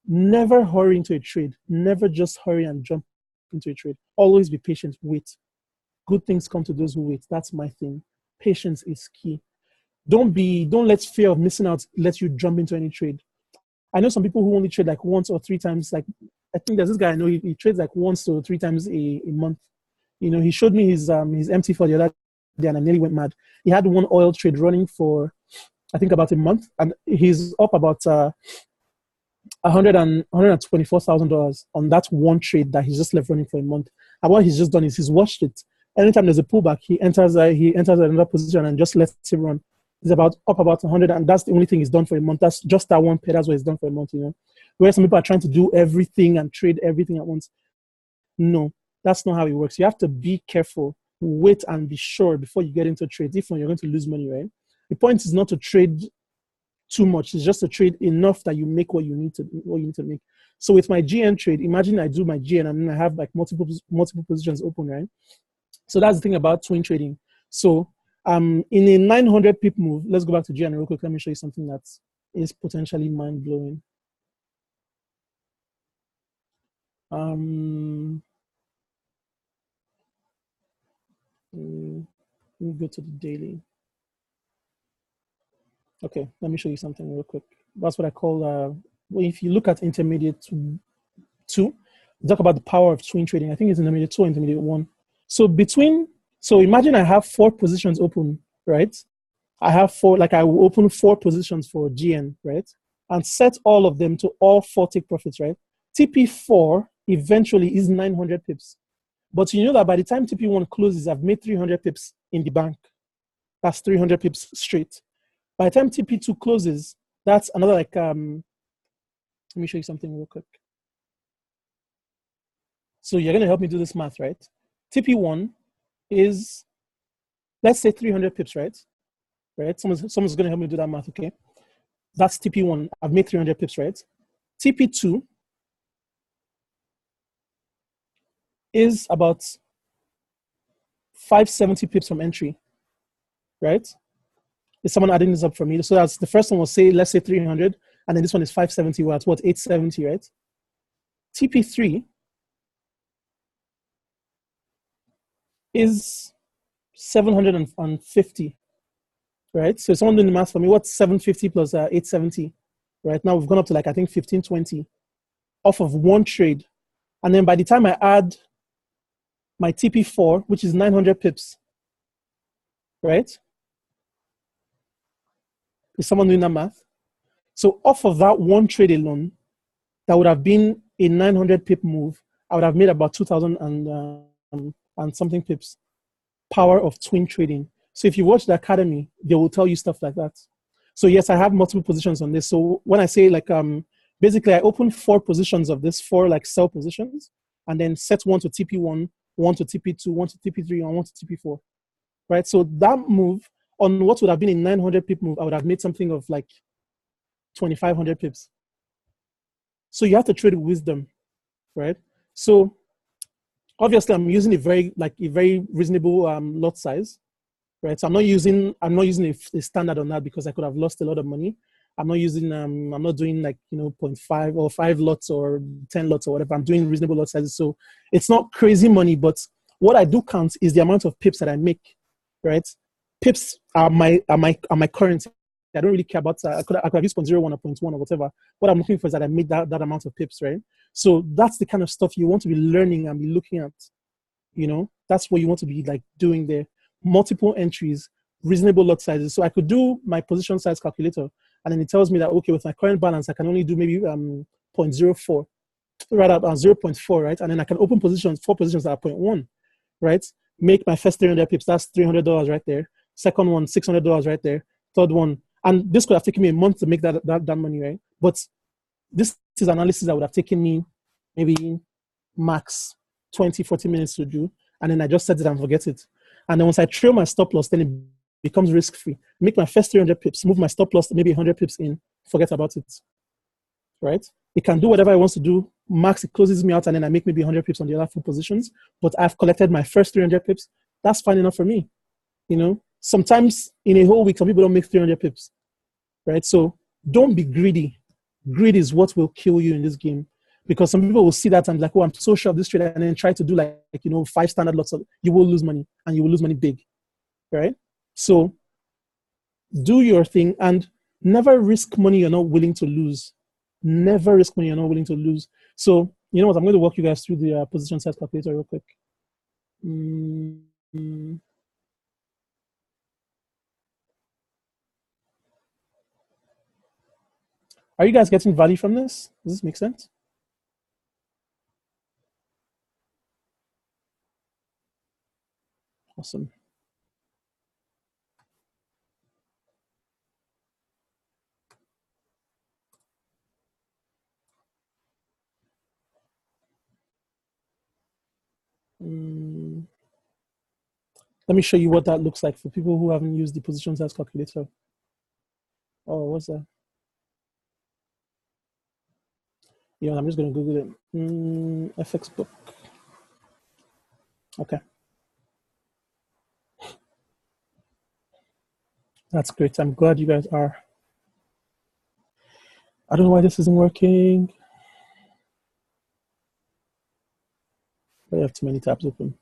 never hurry into a trade. Never just hurry and jump into a trade. Always be patient, wait. Good things come to those who wait. That's my thing. Patience is key. Don't let fear of missing out let you jump into any trade. I know some people who only trade like once or 3 times. Like I think there's this guy I know, he trades like once to 3 times a month. He showed me his MT for the other day and I nearly went mad. He had one oil trade running for I think about a month, and he's up about $124,000 on that one trade that he's just left running for a month. And what he's just done is he's watched it. Anytime there's a pullback, he enters another position and just lets it run. He's up about 100, and that's the only thing he's done for a month. That's just that one pair. That's what he's done for a month, Where some people are trying to do everything and trade everything at once. No, that's not how it works. You have to be careful, wait and be sure before you get into trades. If not, you're going to lose money, right? The point is not to trade too much. It's just a trade enough that you make what you need to make. So with my GN trade, imagine I do my GN and then I have like multiple positions open, right? So that's the thing about twin trading. So in a 900 pip move, let's go back to GN real quick. Let me show you something that is potentially mind blowing. Let me go to the daily. Okay, let me show you something real quick. That's what I call, if you look at intermediate two, talk about the power of twin trading. I think it's intermediate 2 or intermediate 1. So imagine I have 4 positions open, right? I have 4, like I will open 4 positions for GN, right? And set all of them to all 4 take profits, right? TP4 eventually is 900 pips. But you know that by the time TP1 closes, I've made 300 pips in the bank. That's 300 pips straight. By the time TP2 closes, that's another like, let me show you something real quick. So you're going to help me do this math, right? TP1 is, let's say 300 pips, right? Right? Someone's going to help me do that math, okay? That's TP1. I've made 300 pips, right? TP2 is about 570 pips from entry, right? Is someone adding this up for me? So that's the first one was say, let's say 300, and then this one is 570, well, it's what, 870, right? TP3 is 750, right? So someone doing the math for me, what's 750 plus 870? Right now we've gone up to like, I think 1520 off of one trade. And then by the time I add my TP4, which is 900 pips, right? Is someone doing that math? So off of that one trade alone, that would have been a 900 pip move, I would have made about 2,000 and something pips. Power of twin trading. So if you watch the academy, they will tell you stuff like that. So yes, I have multiple positions on this. So when I say like, basically I open 4 positions of this, 4 like sell positions, and then set one to TP1, one to TP2, one to TP3, and one to TP4, right? So that move on what would have been a 900 pip move, I would have made something of like 2,500 pips. So you have to trade with wisdom, right? So obviously I'm using a very reasonable lot size, right? So I'm not using a standard on that because I could have lost a lot of money. I'm not doing like, 0.5 or 5 lots or 10 lots or whatever. I'm doing reasonable lot sizes. So it's not crazy money, but what I do count is the amount of pips that I make, right? Pips are my currency. I don't really care about, I could have used 0.01 or 0.1 or whatever. What I'm looking for is that I made that amount of pips, right? So that's the kind of stuff you want to be learning and be looking at, that's what you want to be like doing there. Multiple entries, reasonable lot sizes. So I could do my position size calculator, and then it tells me that, okay, with my current balance, I can only do maybe 0.04, rather 0.4, right? And then I can open 4 positions that are 0.1, right? Make my first 300 pips, that's $300 right there. Second one, $600 right there. Third one, and this could have taken me a month to make that money, right? But this is analysis that would have taken me maybe max 20, 40 minutes to do. And then I just set it and forget it. And then once I trail my stop loss, then it becomes risk-free. Make my first 300 pips, move my stop loss to maybe 100 pips in, forget about it, right? It can do whatever it wants to do. Max, it closes me out, and then I make maybe 100 pips on the other 4 positions. But I've collected my first 300 pips. That's fine enough for me. Sometimes in a whole week, some people don't make 300 pips, right? So don't be greedy. Greed is what will kill you in this game. Because some people will see that and be like, oh, I'm so sure of this trade, and then try to do like 5 standard lots of, you will lose money, and you will lose money big, right? So do your thing and never risk money you're not willing to lose. Never risk money you're not willing to lose. So you know what? I'm going to walk you guys through the position size calculator real quick. Are you guys getting value from this? Does this make sense? Awesome. Let me show you what that looks like for people who haven't used the position size calculator. Oh, what's that? You know, I'm just going to Google it. FX book. Okay. That's great. I'm glad you guys are. I don't know why this isn't working. I have too many tabs open.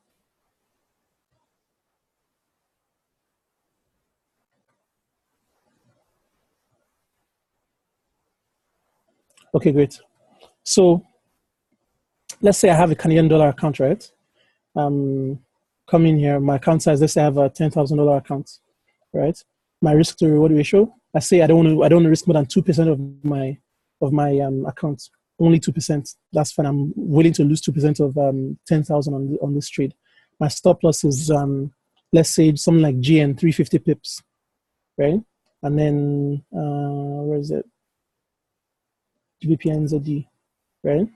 Okay, great. So let's say I have a Canadian dollar account, right? Come in here, my account size, let's say I have a $10,000 account, right? My risk to reward ratio, I say I don't want to risk more than 2% of my account, only 2%. That's fine. I'm willing to lose 2% of 10,000 on this trade. My stop loss is let's say something like GN 350 pips, right? And then where is it? GBP right?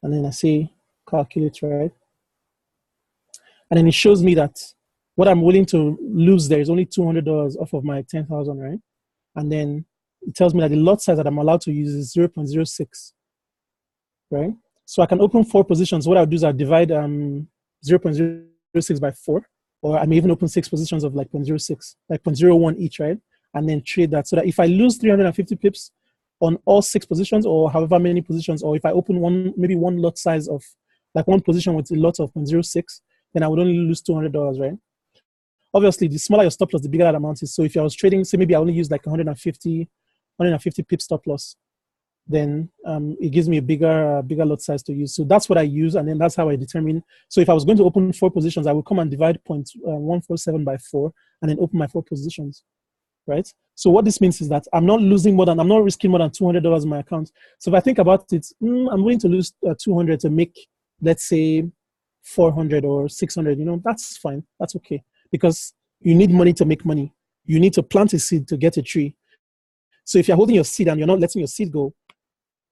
And then I say calculate, right? And then it shows me that what I'm willing to lose there is only $200 off of my 10,000, right? And then it tells me that the lot size that I'm allowed to use is 0.06, right? So I can open 4 positions. What I'll do is I'll divide 0.06 by 4, or I may even open 6 positions of like 0.06, like 0.01 each, right? And then trade that so that if I lose 350 pips on all 6 positions or however many positions, or if I open maybe one lot size of like one position with a lot of 0.06, then I would only lose $200, right? Obviously, the smaller your stop loss, the bigger that amount is. So if I was trading, say maybe I only use like 150 pip stop loss, then it gives me a bigger lot size to use. So that's what I use, and then that's how I determine. So if I was going to open 4 positions, I would come and divide 0.147 by 4, and then open my 4 positions, right? So what this means is that I'm not risking more than $200 in my account. So if I think about it, I'm willing to lose 200 to make, let's say, 400 or 600. You know, that's fine. That's okay, because you need money to make money. You need to plant a seed to get a tree. So if you're holding your seed and you're not letting your seed go,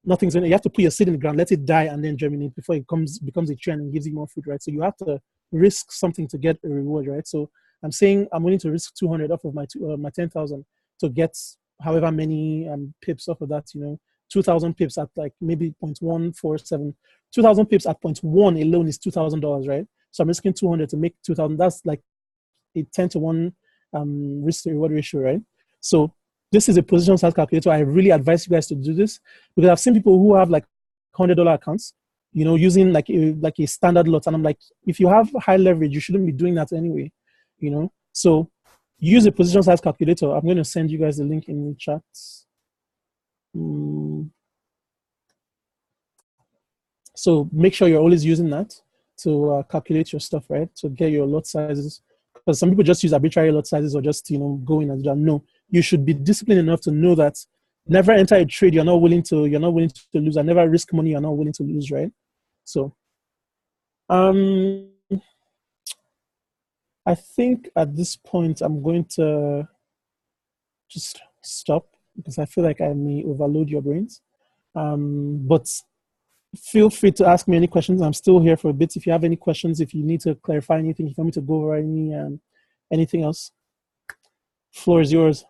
nothing's in it. You have to put your seed in the ground, let it die, and then germinate before it becomes a tree and gives you more fruit, right? So you have to risk something to get a reward, right? So I'm saying I'm willing to risk 200 off of my 10,000 to get however many pips off of that. You know, 2,000 pips at like maybe 0.147. 2,000 pips at 0.1 alone is $2,000, right? So I'm risking 200 to make 2,000. That's like a 10-to-1 risk to reward ratio, right? So this is a position size calculator. I really advise you guys to do this, because I've seen people who have like $100 accounts, you know, using like a standard lot. And I'm like, if you have high leverage, you shouldn't be doing that anyway, you know? So use a position size calculator. I'm going to send you guys the link in the chat. So make sure you're always using that to calculate your stuff, right? To get your lot sizes. Because some people just use arbitrary lot sizes or just, you know, go in and do that. No, you should be disciplined enough to know that never enter a trade you're not willing to lose, and never risk money you're not willing to lose, right? So I think at this point I'm going to just stop, because I feel like I may overload your brains. But feel free to ask me any questions. I'm still here for a bit. If you have any questions, if you need to clarify anything, if you want me to go over anything else, floor is yours.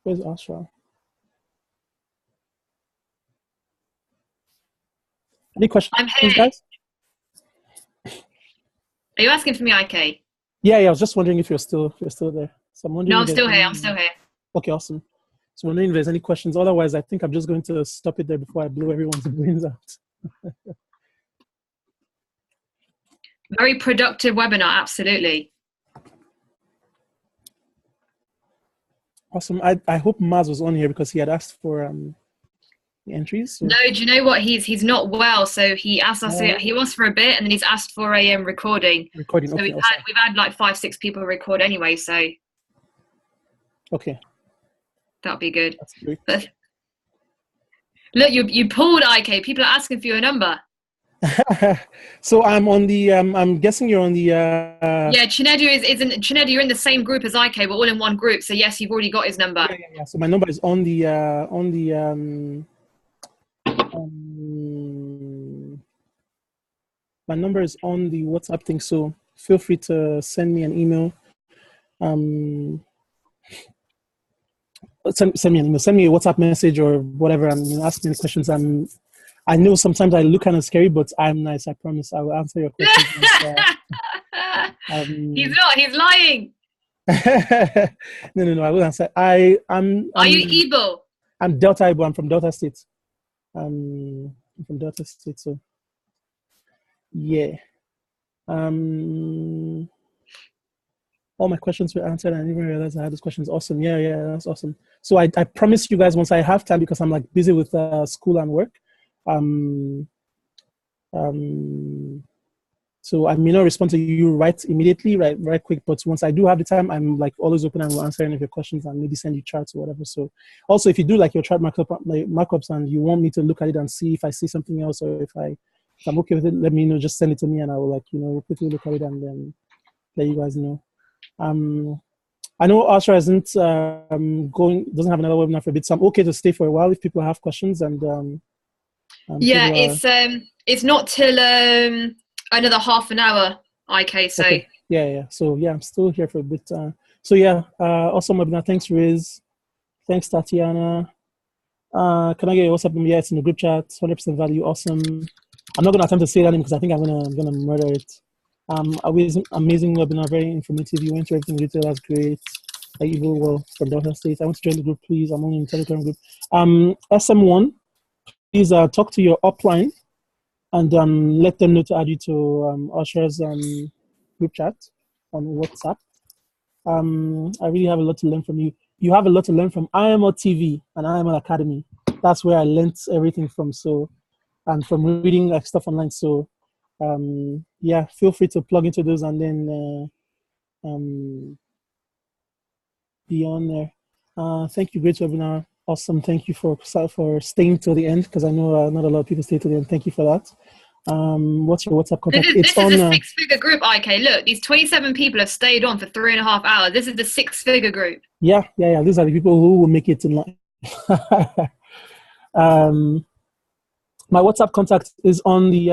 Where's Asra? Any questions? I'm here. Guys? Are you asking for me, IK? Yeah. I was just wondering if you're still there. So No, I'm still here. I'm still here. Okay, awesome. So wondering if there's any questions. Otherwise, I think I'm just going to stop it there before I blow everyone's brains out. Very productive webinar, absolutely. Awesome. I hope Maz was on here, because he had asked for the entries. So. No, do you know what? He's not well, so he asked us. He was for a bit, and then he's asked for a recording. Recording. So okay, we've had like 5-6 people record anyway. So okay, that'll be good. That's great. But look, you pulled IK. People are asking for your number. So I'm on the. I'm guessing you're on the. Yeah, Chinedu is in Chinedu. You're in the same group as IK. We're all in one group. So yes, you've already got his number. Yeah. So my number is on the My number is on the WhatsApp thing, so feel free to send me an email. Send me an email, send me a WhatsApp message or whatever, and ask me questions. I know sometimes I look kind of scary, but I'm nice. I promise I will answer your questions. He's not. He's lying. No. I will answer. I'm Are you Igbo? I'm Delta Igbo. I'm from Delta State. I'm from Delta State, so yeah. All my questions were answered. I didn't even realize I had those questions. Awesome. Yeah, that's awesome. So I promise you guys once I have time, because I'm like busy with school and work. So I may not respond to you right immediately, right quick. But once I do have the time, I'm like always open and will answer any of your questions and maybe send you charts or whatever. So also, if you do like your chart markups and you want me to look at it and see if I see something else, or if I'm okay with it, let me know. Just send it to me and I will quickly look at it and then let you guys know. I know Asha doesn't have another webinar for a bit, so I'm okay to stay for a while if people have questions. And yeah, it's not till another half an hour, IK. So okay. Yeah. So yeah, I'm still here for a bit. So yeah, awesome webinar. Thanks, Riz. Thanks, Tatiana. Can I get your WhatsApp number? Yeah, it's in the group chat. 100% value. Awesome. I'm not gonna attempt to say that name because I think I'm gonna murder it. Amazing webinar, very informative. You went through everything in detail. That's great. Well, from Delta State. I want to join the group, please. I'm only in the Telegram group. SM1, please talk to your upline and let them know to add you to Usher's group chat on WhatsApp. I really have a lot to learn from you. You have a lot to learn from IML TV and IML Academy. That's where I learned everything from. So, and from reading like stuff online. So, yeah, feel free to plug into those and then be on there. Thank you, great webinar. Awesome. Thank you for staying till the end, because I know not a lot of people stay till the end. Thank you for that. What's your WhatsApp contact? This is a six-figure group, IK. Look, these 27 people have stayed on for 3.5 hours. This is the six-figure group. Yeah. These are the people who will make it in life. My WhatsApp contact is on the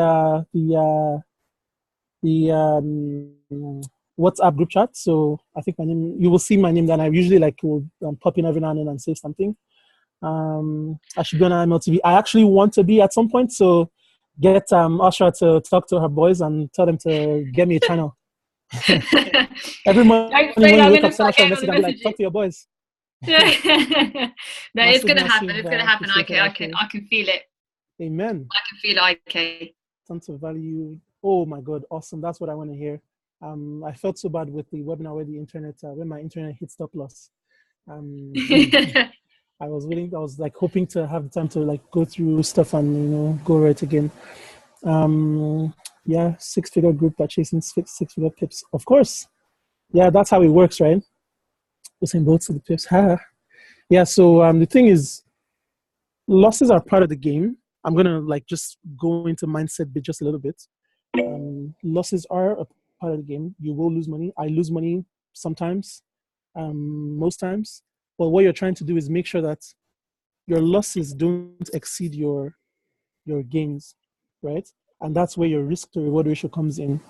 WhatsApp group chat. So I think my name, you will see my name, then I usually will pop in every now and then and say something. I should be on IML I actually want to be at some point, so get Asha to talk to her boys and tell them to get me a channel. Every morning when you wake up, send Asha a message and be like, talk to your boys. No, it's gonna happen. It's gonna happen, IK. I can feel it. Amen. I can feel it, IK. Tons of value. Oh my God, awesome. That's what I want to hear. I felt so bad with the webinar where when my internet hit stop loss. I was like hoping to have the time to go through stuff and go right again. Yeah, six-figure group by chasing six-figure pips. Of course. Yeah, that's how it works, right? We're saying both of the pips. Yeah, so the thing is, losses are part of the game. I'm gonna just go into mindset bit just a little bit. Losses are a part of the game. You will lose money. I lose money sometimes, most times. But what you're trying to do is make sure that your losses don't exceed your gains, right? And that's where your risk to reward ratio comes in.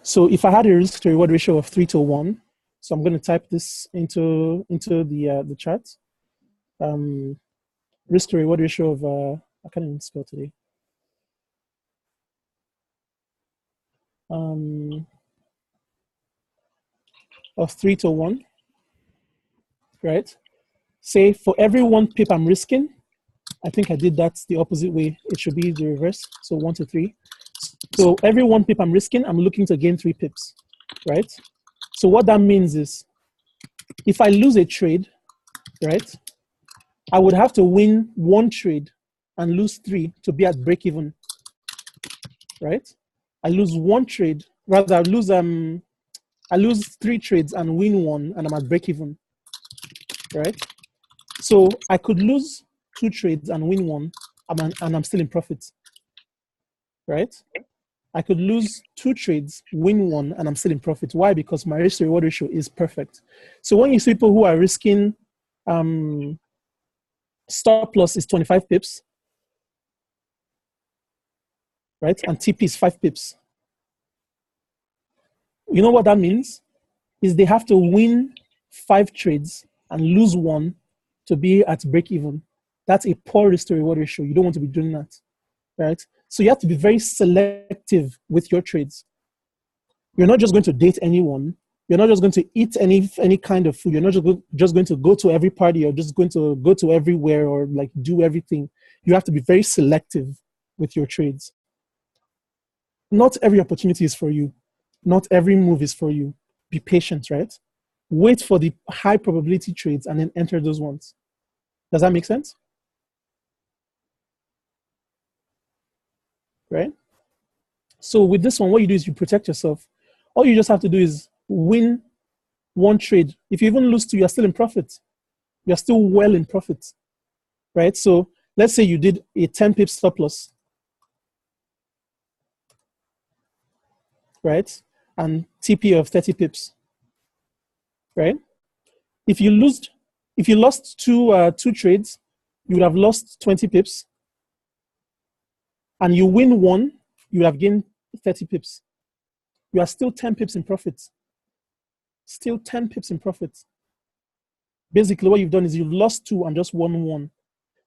So if I had a risk to reward ratio of 3:1, so I'm going to type this into the chart. Risk to reward ratio of I can't even spell today. Of 3:1, right? Say for every 1 pip I'm risking, I think I did that the opposite way. It should be the reverse. So 1 to 3. So every 1 pip I'm risking, I'm looking to gain 3 pips, right? So what that means is, if I lose a trade, right, I would have to win 1 trade and lose 3 to be at break even, right? I lose 1 trade, rather I lose 3 trades and win 1, and I'm at break even, right? So I could lose 2 trades and win 1, and I'm still in profit, right? I could lose 2 trades, win 1, and I'm still in profit. Why? Because my risk to reward ratio is perfect. So when you see people who are risking stop loss is 25 pips, right? And TP is 5 pips. You know what that means? Is they have to win 5 trades and lose 1 to be at break even. That's a poor risk to reward ratio. You don't want to be doing that, right? So you have to be very selective with your trades. You're not just going to date anyone. You're not just going to eat any kind of food. You're not just going to go to every party or just going to go to everywhere or like do everything. You have to be very selective with your trades. Not every opportunity is for you. Not every move is for you. Be patient, right? Wait for the high probability trades and then enter those ones. Does that make sense? Right? So with this one, what you do is you protect yourself. All you just have to do is win 1 trade. If you even lose 2, you're still in profit. You're still well in profit, right? So let's say you did a 10 pip stop loss, right? And TP of 30 pips, right? If you lost two trades, you would have lost 20 pips. And you win 1, you would have gained 30 pips. You are still 10 pips in profit. Still 10 pips in profit. Basically, what you've done is you've lost 2 and just won 1.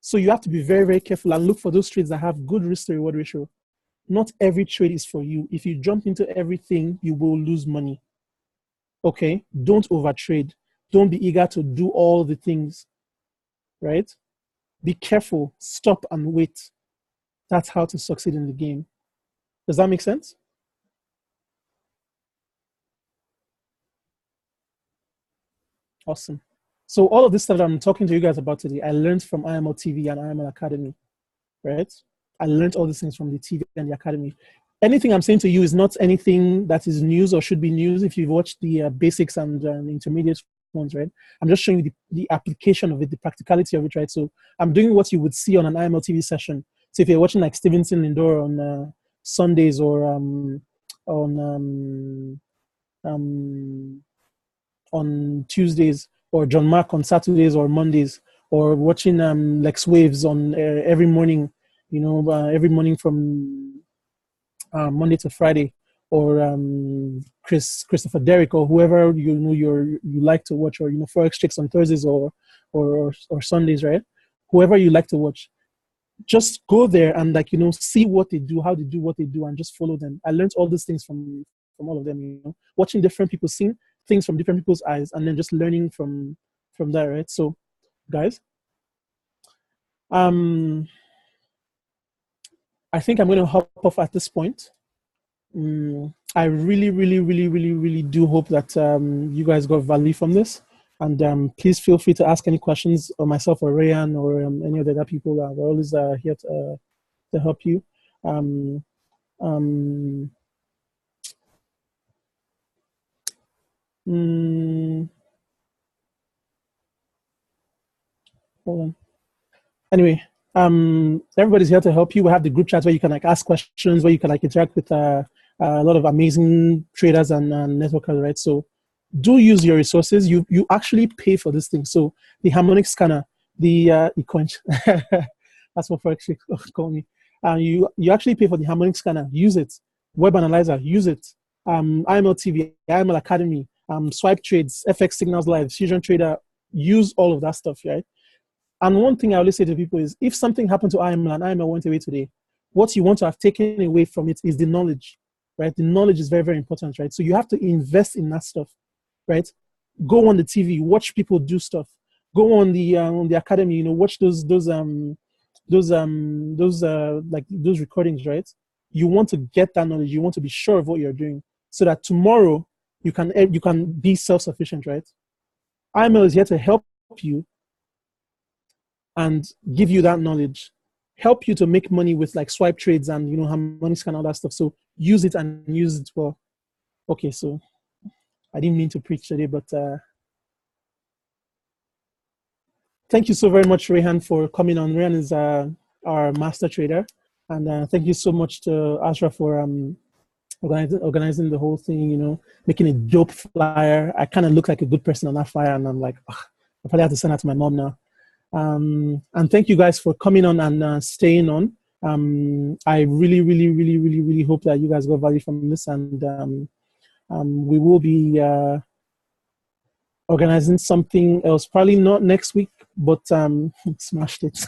So you have to be very, very careful and look for those trades that have good risk to reward ratio. Not every trade is for you. If you jump into everything, you will lose money. Okay? Don't overtrade. Don't be eager to do all the things, right? Be careful. Stop and wait. That's how to succeed in the game. Does that make sense? Awesome. So all of this stuff that I'm talking to you guys about today, I learned from IML TV and IML Academy, right? I learned all these things from the TV and the Academy. Anything I'm saying to you is not anything that is news or should be news if you've watched the basics and intermediate ones, right? I'm just showing you the application of it, the practicality of it, right? So I'm doing what you would see on an IML TV session. So if you're watching like Stevenson Lindor on Sundays or on Tuesdays, or John Mark on Saturdays or Mondays, or watching Lex Waves on every morning, every morning from Monday to Friday, or Christopher Derrick, or whoever you like to watch, or forex chicks on Thursdays or Sundays, right? Whoever you like to watch, just go there and see what they do, how they do what they do, and just follow them. I learned all these things from all of them, watching different people, seeing things from different people's eyes, and then just learning from that, right? So guys, I think I'm going to hop off at this point. I really, really, really, really, really do hope that you guys got value from this, and please feel free to ask any questions, or myself or Rayan or any of the other people. We're always here to help you. Hold on. Anyway, everybody's here to help you. We have the group chat where you can ask questions, where you can interact with a lot of amazing traders and networkers, right? So do use your resources. You actually pay for this thing. So the harmonic scanner, the eCoin, that's what forex call me. You actually pay for the harmonic scanner. Use it. Web analyzer, use it. IML TV, IML Academy, swipe trades, FX signals live, Fusion Trader. Use all of that stuff, right? And one thing I always say to people is, if something happened to IML and IML went away today, what you want to have taken away from it is the knowledge, right? The knowledge is very, very important, right? So you have to invest in that stuff, right? Go on the TV, watch people do stuff. Go on the academy, watch those recordings, right? You want to get that knowledge. You want to be sure of what you're doing, so that tomorrow you can be self-sufficient, right? IML is here to help you and give you that knowledge, help you to make money with swipe trades and harmonics and all that stuff. So use it and use it well. Okay, so I didn't mean to preach today, but thank you so very much, Rehan, for coming on. Rehan is our master trader, and thank you so much to Asra for organizing the whole thing. Making a dope flyer. I kind of look like a good person on that flyer, and I'm like, I probably have to send that to my mom now. And thank you guys for coming on and staying on. I really, really, really, really, really hope that you guys got value from this, and we will be organizing something else, probably not next week, but smashed it.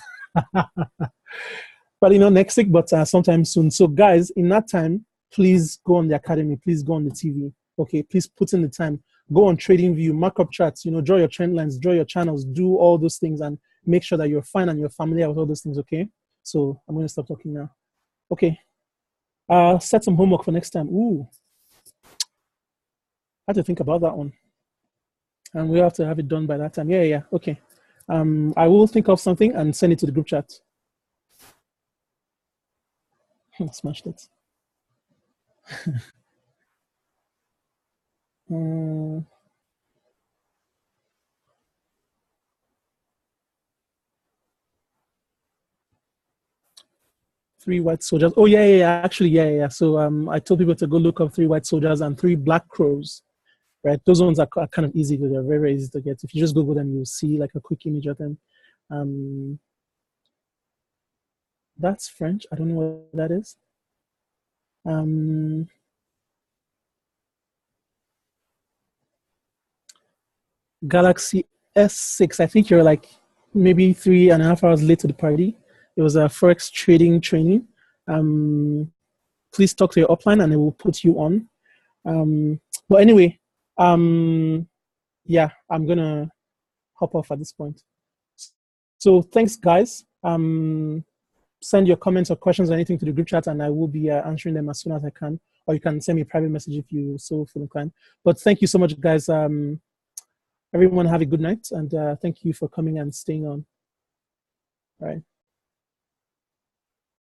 Probably not next week, but sometime soon. So guys, in that time, please go on the academy, please go on the TV. Okay, please put in the time. Go on TradingView, markup charts, draw your trend lines, draw your channels, do all those things, and make sure that you're fine and you're familiar with all those things. Okay, so I'm going to stop talking now. Okay, set some homework for next time. Ooh, I have to think about that one, and we have to have it done by that time. Yeah. Okay, I will think of something and send it to the group chat. Smashed it. 3 white soldiers. Oh yeah. Actually, yeah. So I told people to go look up 3 white soldiers and 3 black crows. Right, those ones are kind of easy. They're very, very easy to get. If you just Google them, you'll see like a quick image of them. That's French. I don't know what that is. Galaxy S6. I think you're like maybe 3.5 hours late to the party. It was a forex trading training. Please talk to your upline and it will put you on. But anyway, yeah, I'm gonna hop off at this point. So thanks, guys. Send your comments or questions or anything to the group chat, and I will be answering them as soon as I can. Or you can send me a private message if you so feel inclined. But thank you so much, guys. Everyone have a good night, and thank you for coming and staying on. All right.